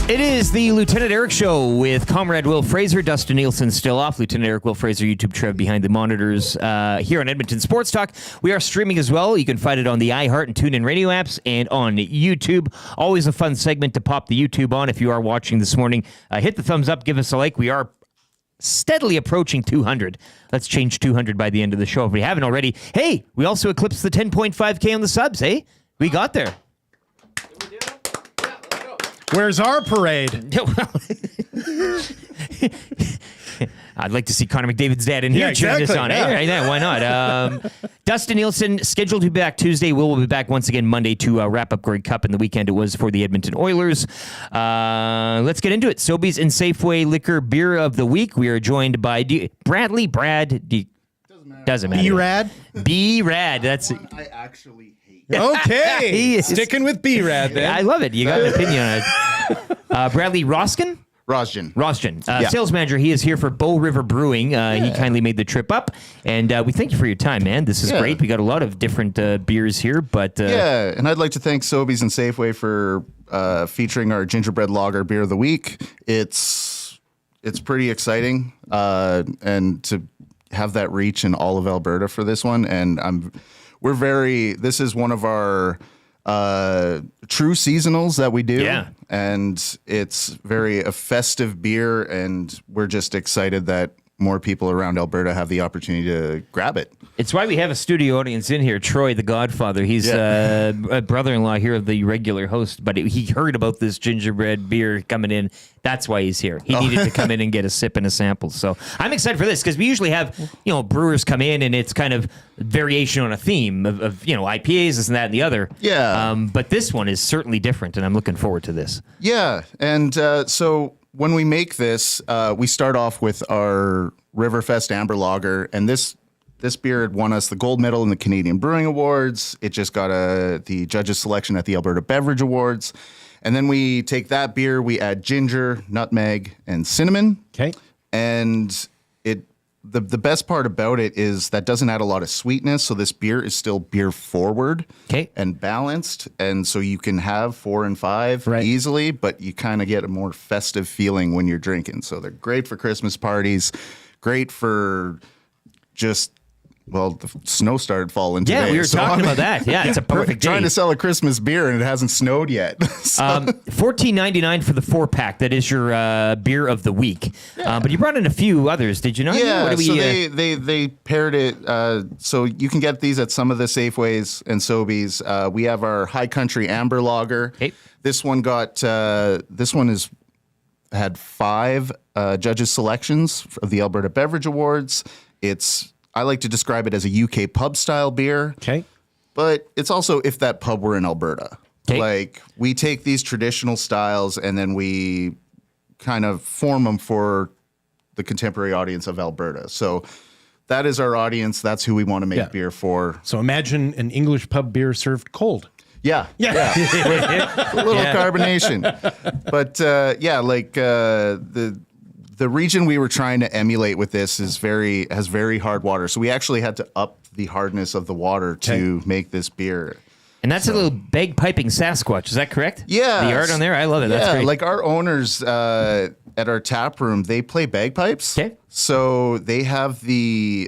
It is the Lieutenant Eric Show with Comrade Will Fraser. Dustin Nielsen still off. Lieutenant Eric Will Fraser, YouTube Trev behind the monitors here on Edmonton Sports Talk. We are streaming as well. You can find it on the iHeart and TuneIn radio apps and on YouTube. Always a fun segment to pop the YouTube on if you are watching this morning. Hit the thumbs up. Give us a like. We are steadily approaching 200. Let's change 200 by the end of the show if we haven't already. Hey, we also eclipsed the 10.5K on the subs, hey? We got there. Where's our parade? I'd like to see Connor McDavid's dad in here cheering us on. Yeah. Hey, why not? Dustin Nielsen, scheduled to be back Tuesday. Will be back once again Monday to wrap up Grey Cup in the weekend. It was for the Edmonton Oilers. Let's get into it. Sobeys and Safeway Liquor Beer of the Week. We are joined by Bradley. Doesn't matter. B-Rad? B-Rad. That's I actually hate. Okay. Sticking with B-Rad, then. I love it. You got an opinion on it. Bradley Roskin? Rosjan. Sales manager. He is here for Bow River Brewing. He kindly made the trip up, and we thank you for your time, man. This is great. We got a lot of different beers here, but and I'd like to thank Sobeys and Safeway for featuring our gingerbread lager beer of the week. It's pretty exciting, and to have that reach in all of Alberta for this one, and this is one of our true seasonals that we do. Yeah. And it's very a festive beer, and we're just excited that more people around Alberta have the opportunity to grab it. It's why we have a studio audience in here. Troy, the Godfather. He's a brother-in-law here of the regular host, but he heard about this gingerbread beer coming in. That's why he's here. He needed to come in and get a sip and a sample. So I'm excited for this because we usually have, brewers come in and it's kind of variation on a theme of IPAs, this and that and the other. Yeah. But this one is certainly different, and I'm looking forward to this. Yeah. And so when we make this, we start off with our Riverfest Amber Lager, and this beer had won us the gold medal in the Canadian Brewing Awards. It just got the judges' selection at the Alberta Beverage Awards. And then we take that beer, we add ginger, nutmeg, and cinnamon. Okay. And the best part about it is that doesn't add a lot of sweetness, so this beer is still beer forward and balanced, and so you can have 4 and 5 easily, but you kind of get a more festive feeling when you're drinking. So they're great for Christmas parties, great for just... Well, the snow started falling today. Yeah, we were talking about that. Yeah, it's a perfect day. Trying to sell a Christmas beer and it hasn't snowed yet. $14.99 for the 4-pack. That is your beer of the week. But you brought in a few others, did you not? Yeah, What do so we, they paired it. So you can get these at some of the Safeways and Sobeys. We have our High Country Amber Lager. Okay. This one had 5 judges' selections of the Alberta Beverage Awards. I like to describe it as a UK pub style beer. Okay. But it's also if that pub were in Alberta. Okay. Like we take these traditional styles and then we kind of form them for the contemporary audience of Alberta. So that is our audience. That's who we want to make beer for. So imagine an English pub beer served cold. Yeah. With a little carbonation. But the region we were trying to emulate with this has very hard water. So we actually had to up the hardness of the water to make this beer. And that's a little bagpiping Sasquatch. Is that correct? Yeah. The art on there, I love it. That's great. Like our owners at our tap room, they play bagpipes. Okay. So they have they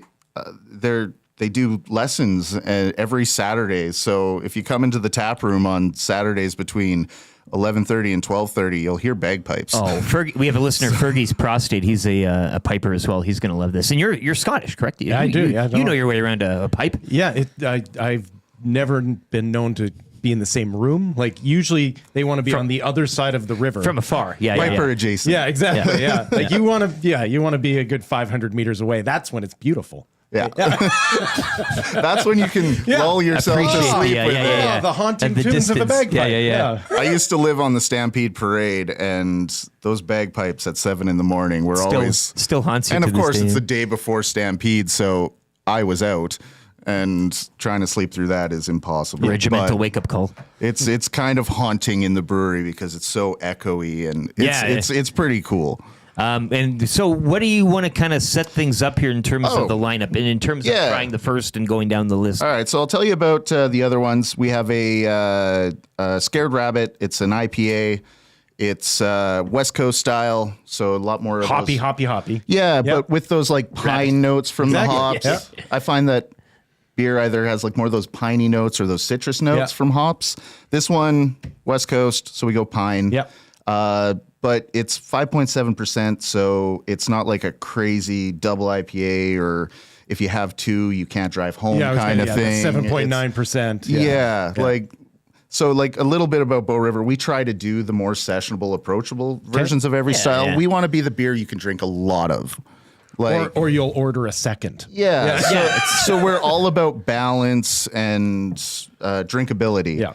do lessons every Saturday. So if you come into the tap room on Saturdays between 11:30 and 12:30, you'll hear bagpipes. Oh, we have a listener, Fergie's Prostate. He's a piper as well. He's going to love this. And you're Scottish, correct? Yeah, I do. You know your way around a pipe. Yeah, I've never been known to be in the same room. Like usually they want to be on the other side of the river from afar. Yeah, Piper adjacent. Yeah, exactly. Yeah, like you want to be a good 500 meters away. That's when it's beautiful. Yeah. That's when you can lull yourself to sleep with the haunting tunes of a bagpipe. Yeah. I used to live on the Stampede Parade, and those bagpipes at 7 a.m. were always still haunts you. And to of course, this day. it's the day before Stampede, so I was out, and trying to sleep through that is impossible. Regimental wake up call. It's kind of haunting in the brewery because it's so echoey, and it's pretty cool. And so what do you want to kind of set things up here in terms of the lineup and in terms of trying the first and going down the list? All right, so I'll tell you about the other ones. We have a Scared Rabbit. It's an IPA. It's West Coast style, so a lot more of hoppy. Yeah, but with those like pine notes from the hops. Yeah. I find that beer either has like more of those piney notes or those citrus notes from hops. This one, West Coast, so we go pine. Yep. But it's 5.7%, so it's not like a crazy double IPA or if you have 2, you can't drive home kind of thing. 7.9%. Yeah. Like a little bit about Bow River, we try to do the more sessionable, approachable versions of every style. Yeah. We want to be the beer you can drink a lot of. Or you'll order a second. Yeah. So we're all about balance and drinkability. Yeah.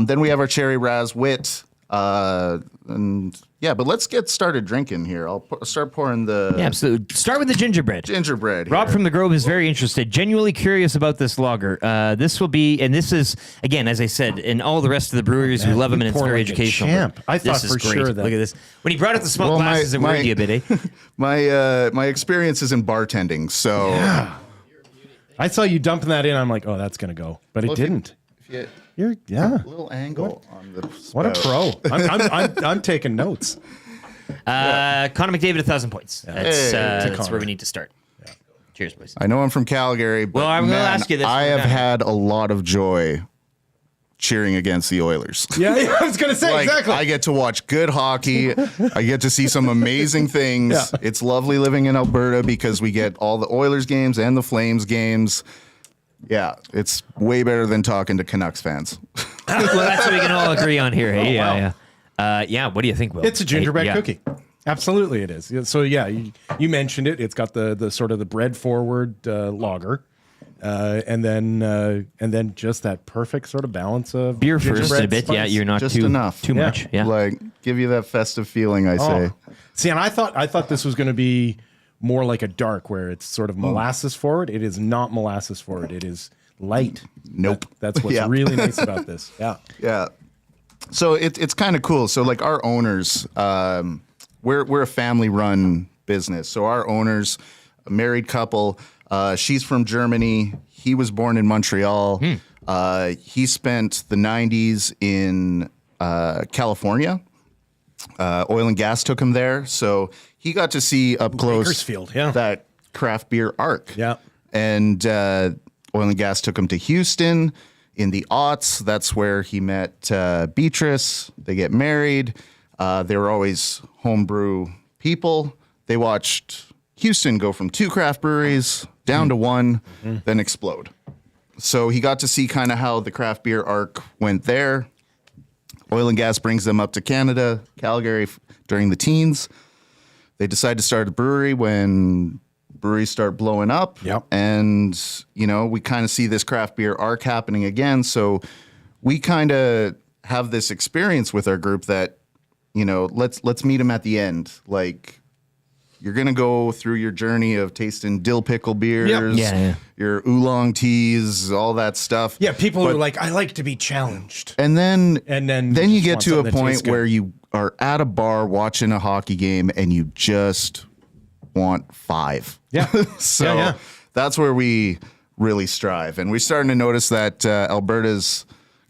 Then we have our Cherry Raz Wit. But let's get started drinking here. I'll start pouring the... Yeah, absolutely. Start with the gingerbread. Rob from the Grove is very interested, genuinely curious about this lager. This will be, and this is, again, as I said, in all the rest of the breweries, we love them and it's very educational. Champ. I thought this for is great. sure that... Look at this. When he brought out the small glasses, it worried you a bit, eh? My experience is in bartending, so... Yeah. I saw you dumping that in. I'm like, oh, that's going to go. But it didn't. You're a little angle on the spout. What a pro! I'm taking notes. Connor McDavid, 1,000 points. That's where we need to start. Yeah. Cheers, boys. I know I'm from Calgary, but I'm going to ask you this. I have had a lot of joy cheering against the Oilers. Yeah, I was going to say, exactly. I get to watch good hockey. I get to see some amazing things. Yeah. It's lovely living in Alberta because we get all the Oilers games and the Flames games. Yeah, it's way better than talking to Canucks fans. Well, that's what we can all agree on here. Hey, Oh, wow. yeah. What do you think, Will? It's a gingerbread Yeah. cookie. Absolutely, it is. So yeah, you mentioned it. It's got the sort of the bread forward lager, and then just that perfect sort of balance of Beer first gingerbread a bit. spice. Yeah, you're not Just too enough. too much. Yeah. Like, give you that festive feeling, I say. See, and I thought this was going to be more like a dark, where it's sort of molasses forward. It is not molasses forward. It is light. Nope. That's what's Yeah. really nice about this. Yeah. Yeah. So it's kind of cool. So like our owners, we're a family run business. So our owners, a married couple, she's from Germany. He was born in Montreal. He spent the 90s in California. Oil and gas took him there. So he got to see up close Bakersfield, yeah. that craft beer arc. Yeah. And oil and gas took him to Houston in the aughts. That's where he met Beatrice. They get married. They were always homebrew people. They watched Houston go from 2 craft breweries down to 1, then explode. So he got to see kind of how the craft beer arc went there. Oil and gas brings them up to Canada, Calgary during the teens. They decide to start a brewery when breweries start blowing up. Yep. And, we kind of see this craft beer arc happening again. So we kind of have this experience with our group that, let's meet them at the end. Like, you're going to go through your journey of tasting dill pickle beers, your oolong teas, all that stuff. Yeah, people are like, I like to be challenged. And then you just get want to a something that tastes point good. where you are at a bar watching a hockey game and you just want 5. Yeah. So Yeah. that's where we really strive. And we're starting to notice that Alberta's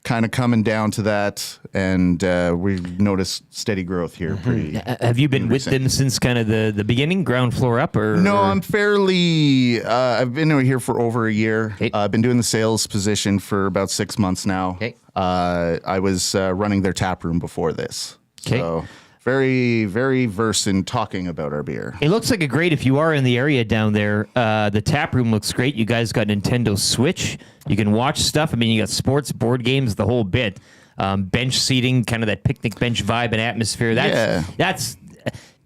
kind of coming down to that, and we've noticed steady growth here. Pretty. Have you been with them since kind of the beginning, ground floor up, or? No, or? I'm fairly. I've been here for over a year. I've been doing the sales position for about 6 months now. Okay. I was running their tap room before this. Okay. So very, very versed in talking about our beer. It looks like a great, if you are in the area down there, the tap room looks great. You guys got Nintendo Switch. You can watch stuff. I mean, you got sports, board games, the whole bit. Bench seating, kind of that picnic bench vibe and atmosphere. That's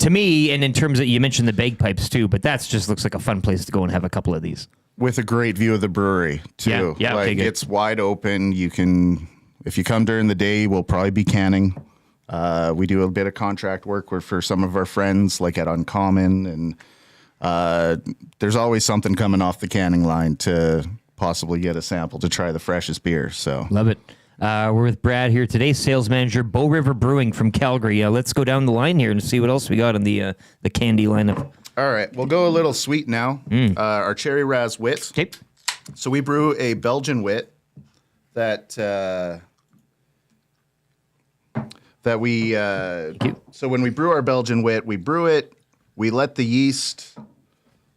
to me, and in terms of, you mentioned the bagpipes too, but that's just looks like a fun place to go and have a couple of these. With a great view of the brewery too. Yeah, like okay, good. it's wide open. You can, if you come during the day, we'll probably be canning. We do a bit of contract work for some of our friends, like at Uncommon, and there's always something coming off the canning line to possibly get a sample to try the freshest beer. So Love it. We're with Brad here today, sales manager, Bow River Brewing from Calgary. Let's go down the line here and see what else we got in the candy lineup. All right, we'll go a little sweet now. Our cherry raz wit. Okay. So we brew a Belgian wit that we. So when we brew our Belgian wit, we brew it. We let the yeast.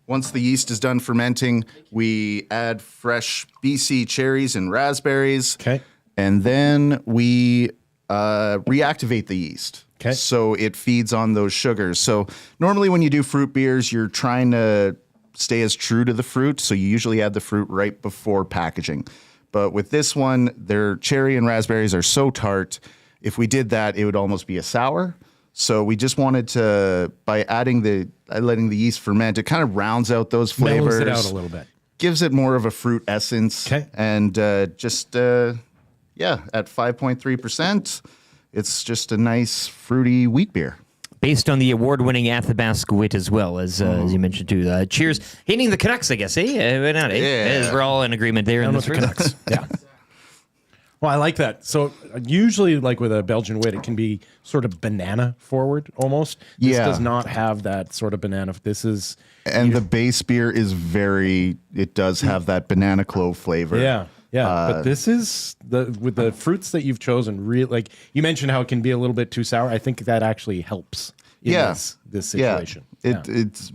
Once the yeast is done fermenting, we add fresh BC cherries and raspberries. Okay. And then we reactivate the yeast. Okay. So it feeds on those sugars. So normally when you do fruit beers, you're trying to stay as true to the fruit. So you usually add the fruit right before packaging. But with this one, their cherry and raspberries are so tart. If we did that, it would almost be a sour. So we just wanted to, by letting the yeast ferment, it kind of rounds out those flavors. Mellows it out a little bit. Gives it more of a fruit essence. Okay. And at 5.3%, it's just a nice fruity wheat beer. Based on the award-winning Athabasca wit as well, as you mentioned too. Cheers. Hating the Canucks, I guess, eh? We're not, eh? Yeah. We're all in agreement there in Down this with the room. Canucks. Yeah. Well, I like that. So usually, like with a Belgian wit, it can be sort of banana forward almost. This does not have that sort of banana. This is... And the base beer is it does have that banana clove flavor. Yeah. But this is, with the fruits that you've chosen, really, like you mentioned how it can be a little bit too sour. I think that actually helps in this situation. It's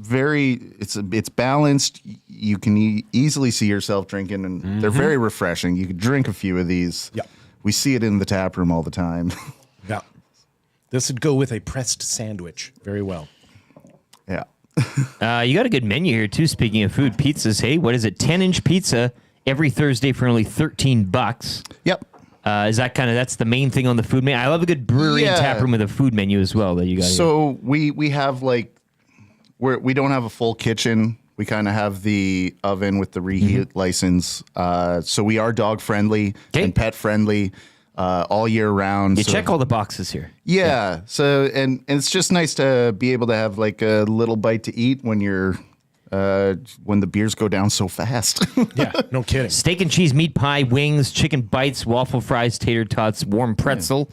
balanced. You can easily see yourself drinking, and they're very refreshing. You could drink a few of these we see it in the tap room all the time. Yeah. This would go with a pressed sandwich very well. Yeah. You got a good menu here, too, speaking of food. Pizzas, hey, what is it? 10-inch pizza every Thursday for only $13. Yep. Is that that's the main thing on the food menu? I love a good brewery and tap room with a food menu as well that you got. So we have we don't have a full kitchen. We kind of have the oven with the reheat license. So we are dog friendly and pet friendly all year round. You check all the boxes here. Yeah. So and it's just nice to be able to have like a little bite to eat when you're when the beers go down so fast. Yeah, no kidding. Steak and cheese, meat pie, wings, chicken bites, waffle fries, tater tots, warm pretzel,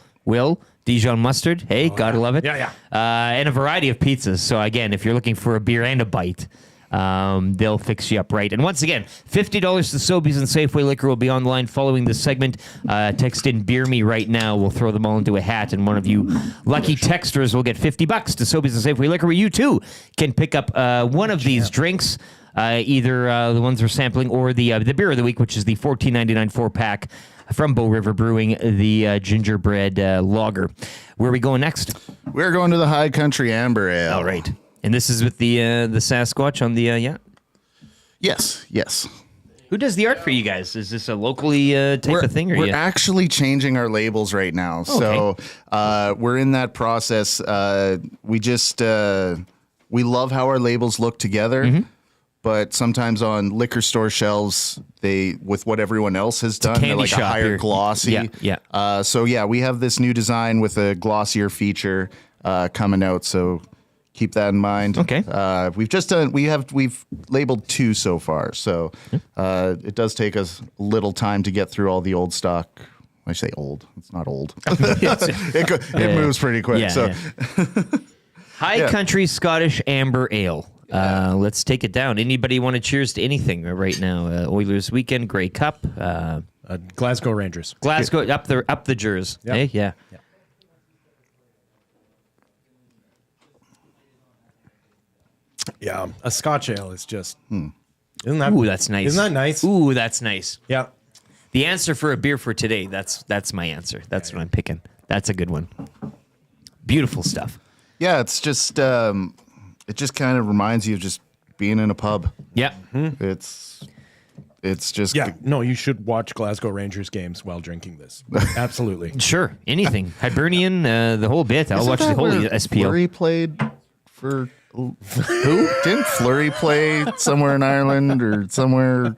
Dijon mustard. Hey, gotta love it. Yeah. And a variety of pizzas. So again, if you're looking for a beer and a bite, they'll fix you up right. And once again, $50 to Sobeys and Safeway Liquor will be on the line following this segment. Text in Beer Me right now. We'll throw them all into a hat, and one of you lucky texters will get $50 to Sobeys and Safeway Liquor, where you too can pick up one of these drinks, either the ones we're sampling or the beer of the week, which is the $14.99 4-pack from Bow River Brewing, the gingerbread lager. Where are we going next? We're going to the High Country Amber Ale. All right. And this is with the Sasquatch on the yacht? Yes. Who does the art for you guys? Is this a locally type of thing? We're actually changing our labels right now. Okay. So we're in that process. We just, we love how our labels look together. But sometimes on liquor store shelves, with what everyone else has done, they're like a higher glossy. Yeah. So we have this new design with a glossier feature coming out. So keep that in mind. Okay. We've labeled 2 so far. So it does take us a little time to get through all the old stock. I say old. It's not old. It moves pretty quick. High Country Scottish Amber Ale. Let's take it down. Anybody want to cheers to anything right now? Oilers weekend, Grey Cup. Glasgow Rangers. Glasgow, up the Jers. Yep. Hey, yeah. Yeah, a Scotch ale is just. Isn't that? Ooh, that's nice. Isn't that nice? Ooh, that's nice. Yeah. The answer for a beer for today. That's my answer. That's what I'm picking. That's a good one. Beautiful stuff. Yeah, it's just it just kind of reminds you of just being in a pub. Yeah. It's just No, you should watch Glasgow Rangers games while drinking this. Absolutely. Sure. Anything. Hibernian, the whole bit. I'll watch the whole SPL. Fleury played for who? Didn't Fleury play somewhere in Ireland or somewhere?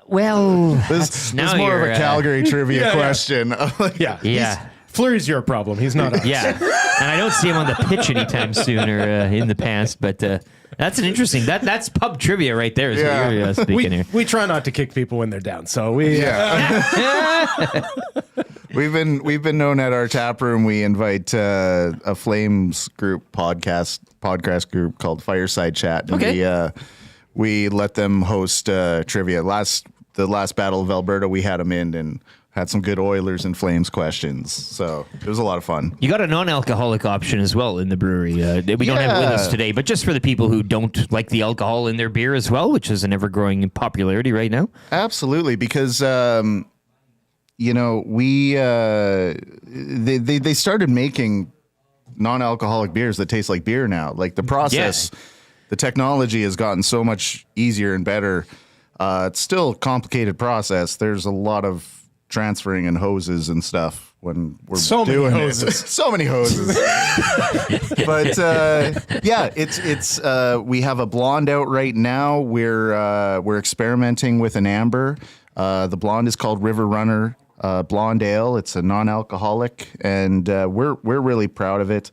Well, this is more of a Calgary trivia question. Yeah. Fleury's your problem. He's not us. Yeah. And I don't see him on the pitch anytime soon or in the past, but that's an interesting. That's pub trivia right there. Is what you're speaking here. We try not to kick people when they're down, so we've been known at our tap room. We invite a Flames group podcast group called Fireside Chat. And we let them host trivia. The last Battle of Alberta, we had them in and had some good Oilers and Flames questions. So it was a lot of fun. You got a non-alcoholic option as well in the brewery. We don't have it with us today, but just for the people who don't like the alcohol in their beer as well, which is an ever-growing popularity right now. Absolutely, because they started making non-alcoholic beers that taste like beer now. Like the process, the technology has gotten so much easier and better. It's still a complicated process. There's a lot of transferring and hoses and stuff when we're doing it. So many hoses. But it's we have a blonde out right now. We're experimenting with an amber. The blonde is called River Runner Blonde Ale. It's a non-alcoholic, and we're really proud of it.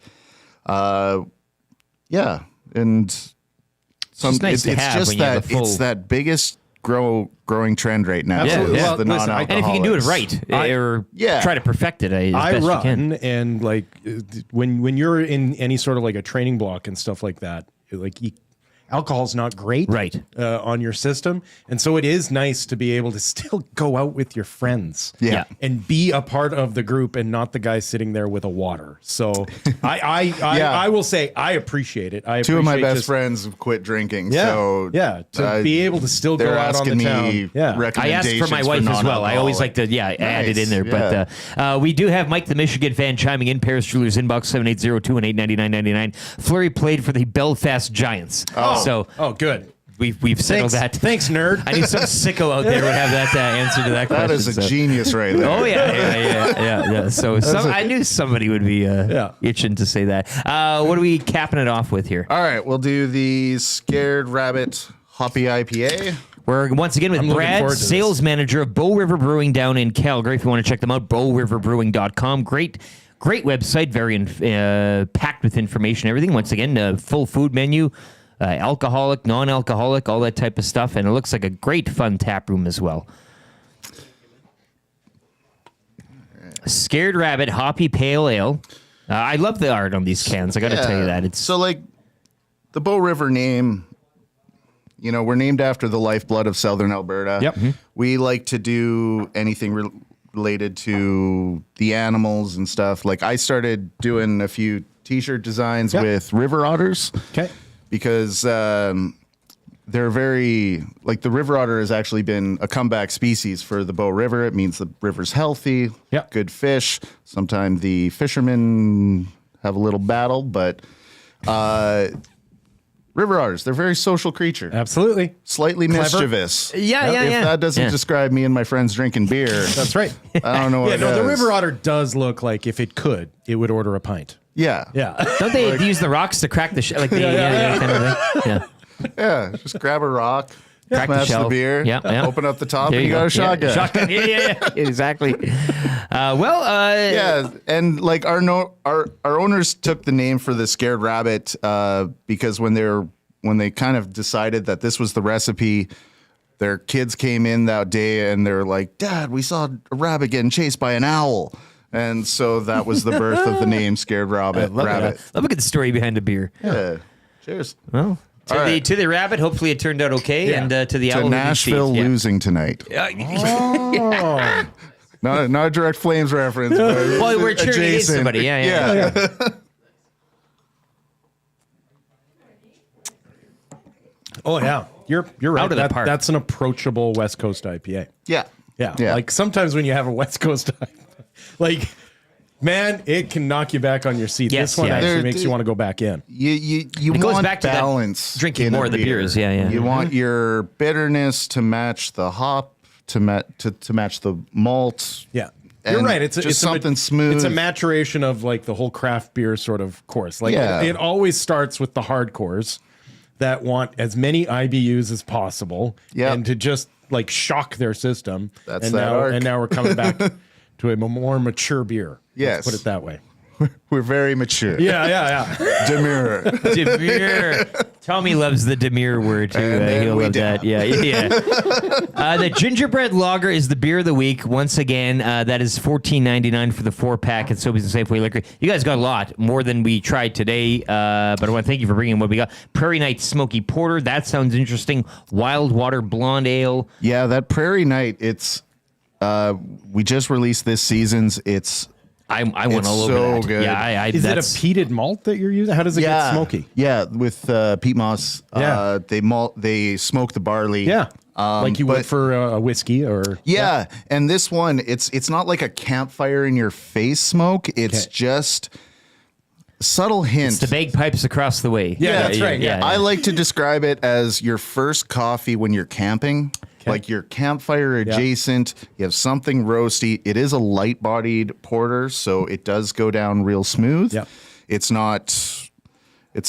And it's that biggest growing trend right now. Yeah. Well, the non-alcoholics. And if you can do it right, or try to perfect it as best you can. And like when you're in any sort of like a training block and stuff like that, like alcohol's not great right on your system. And so it is nice to be able to still go out with your friends and be a part of the group and not the guy sitting there with a water. So I will say I appreciate it. Two of my best friends have quit drinking. Yeah. So to be able to still go out on the town. I asked for my wife as well. I always like to add it in there. But we do have Mike the Michigan fan chiming in. Paris Jewelers inbox 780-218-9999. Fleury played for the Belfast Giants. Good. We've settled that. Thanks, nerd. I need some sicko out there who would have that answer to that question. That is a genius right there. Oh, yeah. So I knew somebody would be itching to say that. What are we capping it off with here? All right, we'll do the Scared Rabbit Hoppy IPA. We're once again with Brad, sales manager of Bow River Brewing down in Calgary. If you want to check them out, bowriverbrewing.com. Great website, very packed with information, everything. Once again, full food menu, alcoholic, non-alcoholic, all that type of stuff. And it looks like a great, fun tap room as well. Scared Rabbit Hoppy Pale Ale. I love the art on these cans. I got to tell you that. So, like, the Bow River name, we're named after the lifeblood of Southern Alberta. Yep. Mm-hmm. We like to do anything related to the animals and stuff. Like, I started doing a few T-shirt designs with river otters. Okay. Because they're very, like, the river otter has actually been a comeback species for the Bow River. It means the river's healthy, good fish. Sometimes the fishermen have a little battle, but river otters, they're a very social creature. Absolutely. Slightly mischievous. If Yeah. that doesn't describe me and my friends drinking beer. That's right. I don't know what the river otter does look like if it could, it would order a pint. Yeah. Don't they use the rocks to crack the shell? Like kind of thing? Yeah, just grab a rock, crack smash the shell. the beer, open up the top, and you got a shotgun. Shotgun. Yeah, exactly. And like our owners took the name for the Scared Rabbit because when they kind of decided that this was the recipe, their kids came in that day and they're like, "Dad, we saw a rabbit getting chased by an owl." And so that was the birth of the name Scared Rabbit. Love a good story behind a beer. Yeah. Cheers. Well, to the rabbit, hopefully it turned out okay. And to the owl. To Nashville losing tonight. Not a direct Flames reference. But well, we're cheering against somebody. Yeah. Oh, yeah. You're right. Out of the park. That's an approachable West Coast IPA. Yeah. Like sometimes when you have a West Coast IPA, like, man, it can knock you back on your seat. This one actually makes you want to go back in. You it goes want back to balance. Drinking more of the beers. Yeah. You want your bitterness to match the hop, to match the malt. Yeah. You're right. It's something smooth. It's a maturation of like the whole craft beer sort of course. Like it always starts with the hardcores that want as many IBUs as possible and to just like shock their system. That's and that now, arc. And now we're coming back to a more mature beer. Yes. Let's put it that way. We're very mature. Yeah. Demure. Tommy loves the demure word too. He'll love that. Yeah. The gingerbread lager is the beer of the week. Once again, that is $14.99 for the 4-pack at Sobeys and Safeway Liquor. You guys got a lot more than we tried today, but I want to thank you for bringing what we got. Prairie Night Smoky Porter. That sounds interesting. Wild Water Blonde Ale. Yeah, that Prairie Night. It's we just released this season's. I went all over that. Good. Yeah, is it a peated malt that you're using? How does it get smoky? Yeah, with peat moss. They smoke the barley. Yeah, like you would for a whiskey or. Yeah, and this one, it's not like a campfire in your face smoke. It's just subtle hints. It's the bagpipes across the way. Yeah, that's right. Yeah. I like to describe it as your first coffee when you're camping. Like your campfire adjacent, you have something roasty. It is a light-bodied porter, so it does go down real smooth. Yeah. It's not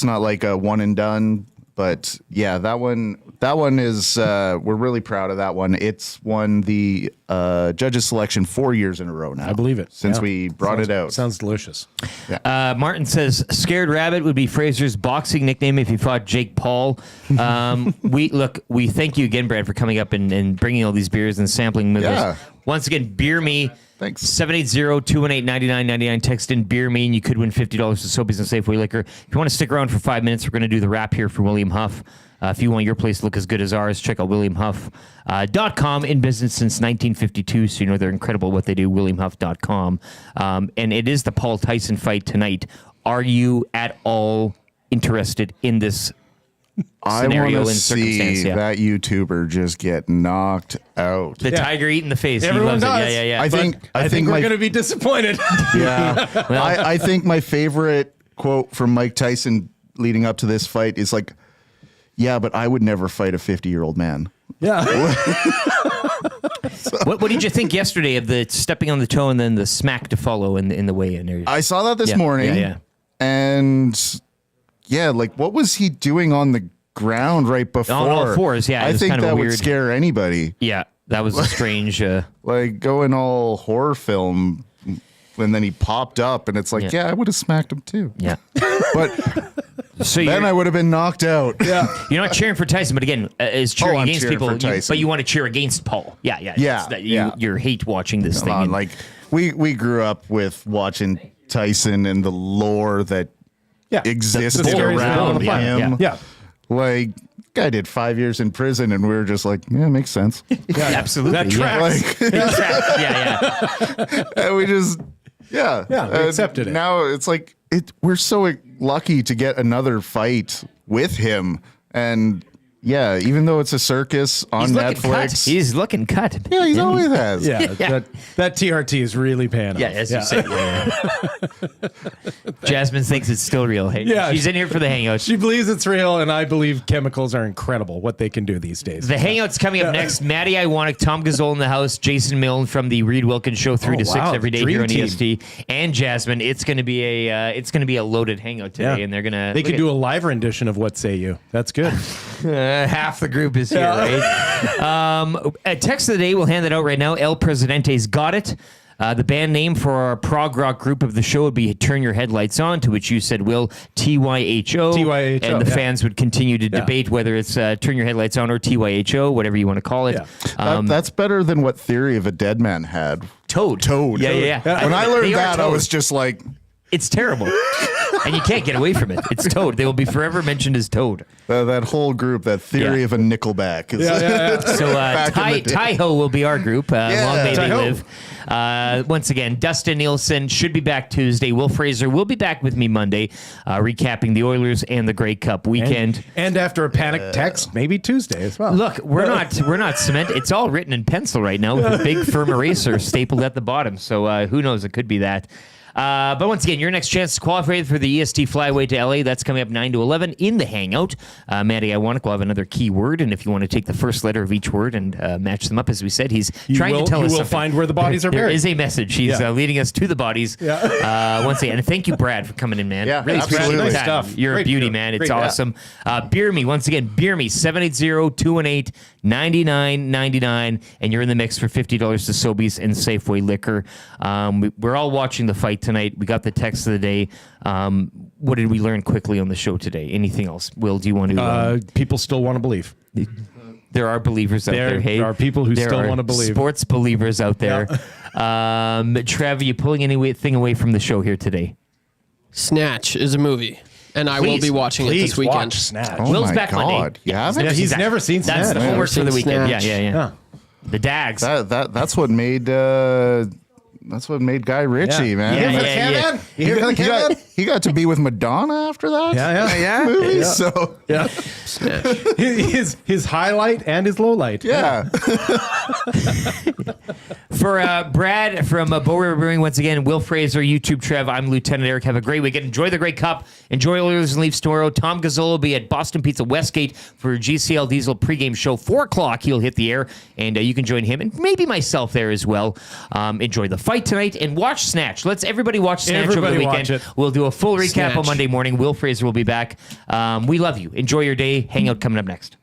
like a one and done, but yeah, that one is we're really proud of that one. It's won the judges selection 4 years in a row now. I believe it. Since we brought it out. Sounds delicious. Yeah. Martin says Scared Rabbit would be Fraser's boxing nickname if he fought Jake Paul. We thank you again, Brad, for coming up and bringing all these beers and sampling with us. Once again, Beer Me. Thanks. 780-218-9999. Text in Beer Me, and you could win $50 to Sobeys and Safeway Liquor. If you want to stick around for 5 minutes, we're going to do the wrap here for William Huff. If you want your place to look as good as ours, check out WilliamHuff.com. In business since 1952, so you know they're incredible what they do, WilliamHuff.com. And it is the Paul Tyson fight tonight. Are you at all interested in this scenario and circumstance? That YouTuber just get knocked out. The tiger eating the face. Everyone he loves does. it. Yeah. I think we're going to be disappointed. Yeah. I think my favorite quote from Mike Tyson leading up to this fight is like, yeah, but I would never fight a 50-year-old man. Yeah. What did you think yesterday of the stepping on the toe and then the smack to follow in the weigh-in area? I saw that this morning. Yeah. And yeah, like what was he doing on the ground right before? On all fours, yeah. I think kind of that weird. would scare anybody. Yeah, that was a strange. Like going all horror film, and then he popped up, and it's like, yeah I would have smacked him too. Yeah, but so then I would have been knocked out. Yeah, you're not cheering for Tyson, but again, is cheering I'm against cheering people. for Tyson. But you want to cheer against Paul. Yeah. You're hate watching this thing. And, like we grew up with watching Tyson and the lore that existed around him. Yeah. Like, guy did 5 years in prison, and we were just like, yeah, it makes sense. Yeah, absolutely. That tracks. Like, and we just, we accepted it. Now it's like, we're so lucky to get another fight with him. And yeah, even though it's a circus on Netflix. He's looking cut. Yeah, he always has. Yeah, that TRT is really paying off. Yeah, as you said. Jasmine thinks it's still real. Hey, she's in here for the hangout. She believes it's real, and I believe chemicals are incredible, what they can do these days. The hangout's coming up next. Maddie Iwanek, Tom Gazzola in the house, Jason Milne from the Reed Wilkins Show 3 to 6 every day Dream here on team. EST, and Jasmine. It's going to be a loaded hangout today, and they could do a live rendition of What Say You. That's good. Half the group is here, right? A text of the day, we'll hand it out right now. El Presidente's Got It. The band name for our prog rock group of the show would be Turn Your Headlights On, to which you said, Will, TYHO. TYHO. And the fans would continue to debate whether it's Turn Your Headlights On or TYHO, whatever you want to call it. Yeah. That's better than what Theory of a Dead Man had. Toad. Yeah. When I learned that, I was just like... It's terrible. And you can't get away from it. It's Toad. They will be forever mentioned as Toad. That whole group, that Theory of a Nickelback. Is So Ty-Ho will be our group. Long may they live. Once again, Dustin Nielson should be back Tuesday. Will Fraser will be back with me Monday, recapping the Oilers and the Grey Cup weekend. And after a panic text, maybe Tuesday as well. Look, we're not cement. It's all written in pencil right now with a big firm eraser stapled at the bottom. So who knows? It could be that. But once again, your next chance to qualify for the EST Flyway to LA. That's coming up 9 to 11 in the Hangout. Maddie Iwanek will have another key word, and if you want to take the first letter of each word and match them up, as we said, he's trying to tell us You will something. find where the bodies are buried. There is a message. He's leading us to the bodies. Once again, and thank you, Brad, for coming in, man. Yeah, really absolutely. appreciate Nice that. stuff. You're Great a beauty, beer. man. It's Great, awesome. Beer Me, once again, Beer Me, 780-218-9999, and you're in the mix for $50 to Sobeys and Safeway Liquor. We're all watching the fight tonight. We got the text of the day. What did we learn quickly on the show today? Anything else? Will, do you want to... people still want to believe. There are believers out there. Hey, there are people who still want to believe. Sports believers out there. Trav, are you pulling anything away from the show here today? Snatch is a movie, and I will be watching it this weekend. Watch Snatch. Oh Will's my back God. Monday. Yeah, he's never seen That's Snatch. the homework for the Never seen weekend. Snatch. Yeah. The Dags. That's what made... That's what made Guy Ritchie, man. You here for the Kevin? He got to be with Madonna after that. Yeah. Movie, Yeah. So his highlight and his low light. yeah. For Brad from Bow River Brewing, once again, Will Fraser, YouTube Trev, I'm Lieutenant Eric. Have a great weekend. Enjoy the Grey Cup. Enjoy Oilers and Leafs tomorrow. Tom Gazzola will be at Boston Pizza Westgate for GCL Diesel pregame show. 4 o'clock, he'll hit the air, and you can join him and maybe myself there as well. Enjoy the fight tonight and watch Snatch. Let's everybody watch Snatch over the weekend. watch it. We'll do a full recap Snatch. on Monday morning. Will Fraser will be back. We love you. Enjoy your day. Hangout coming up next.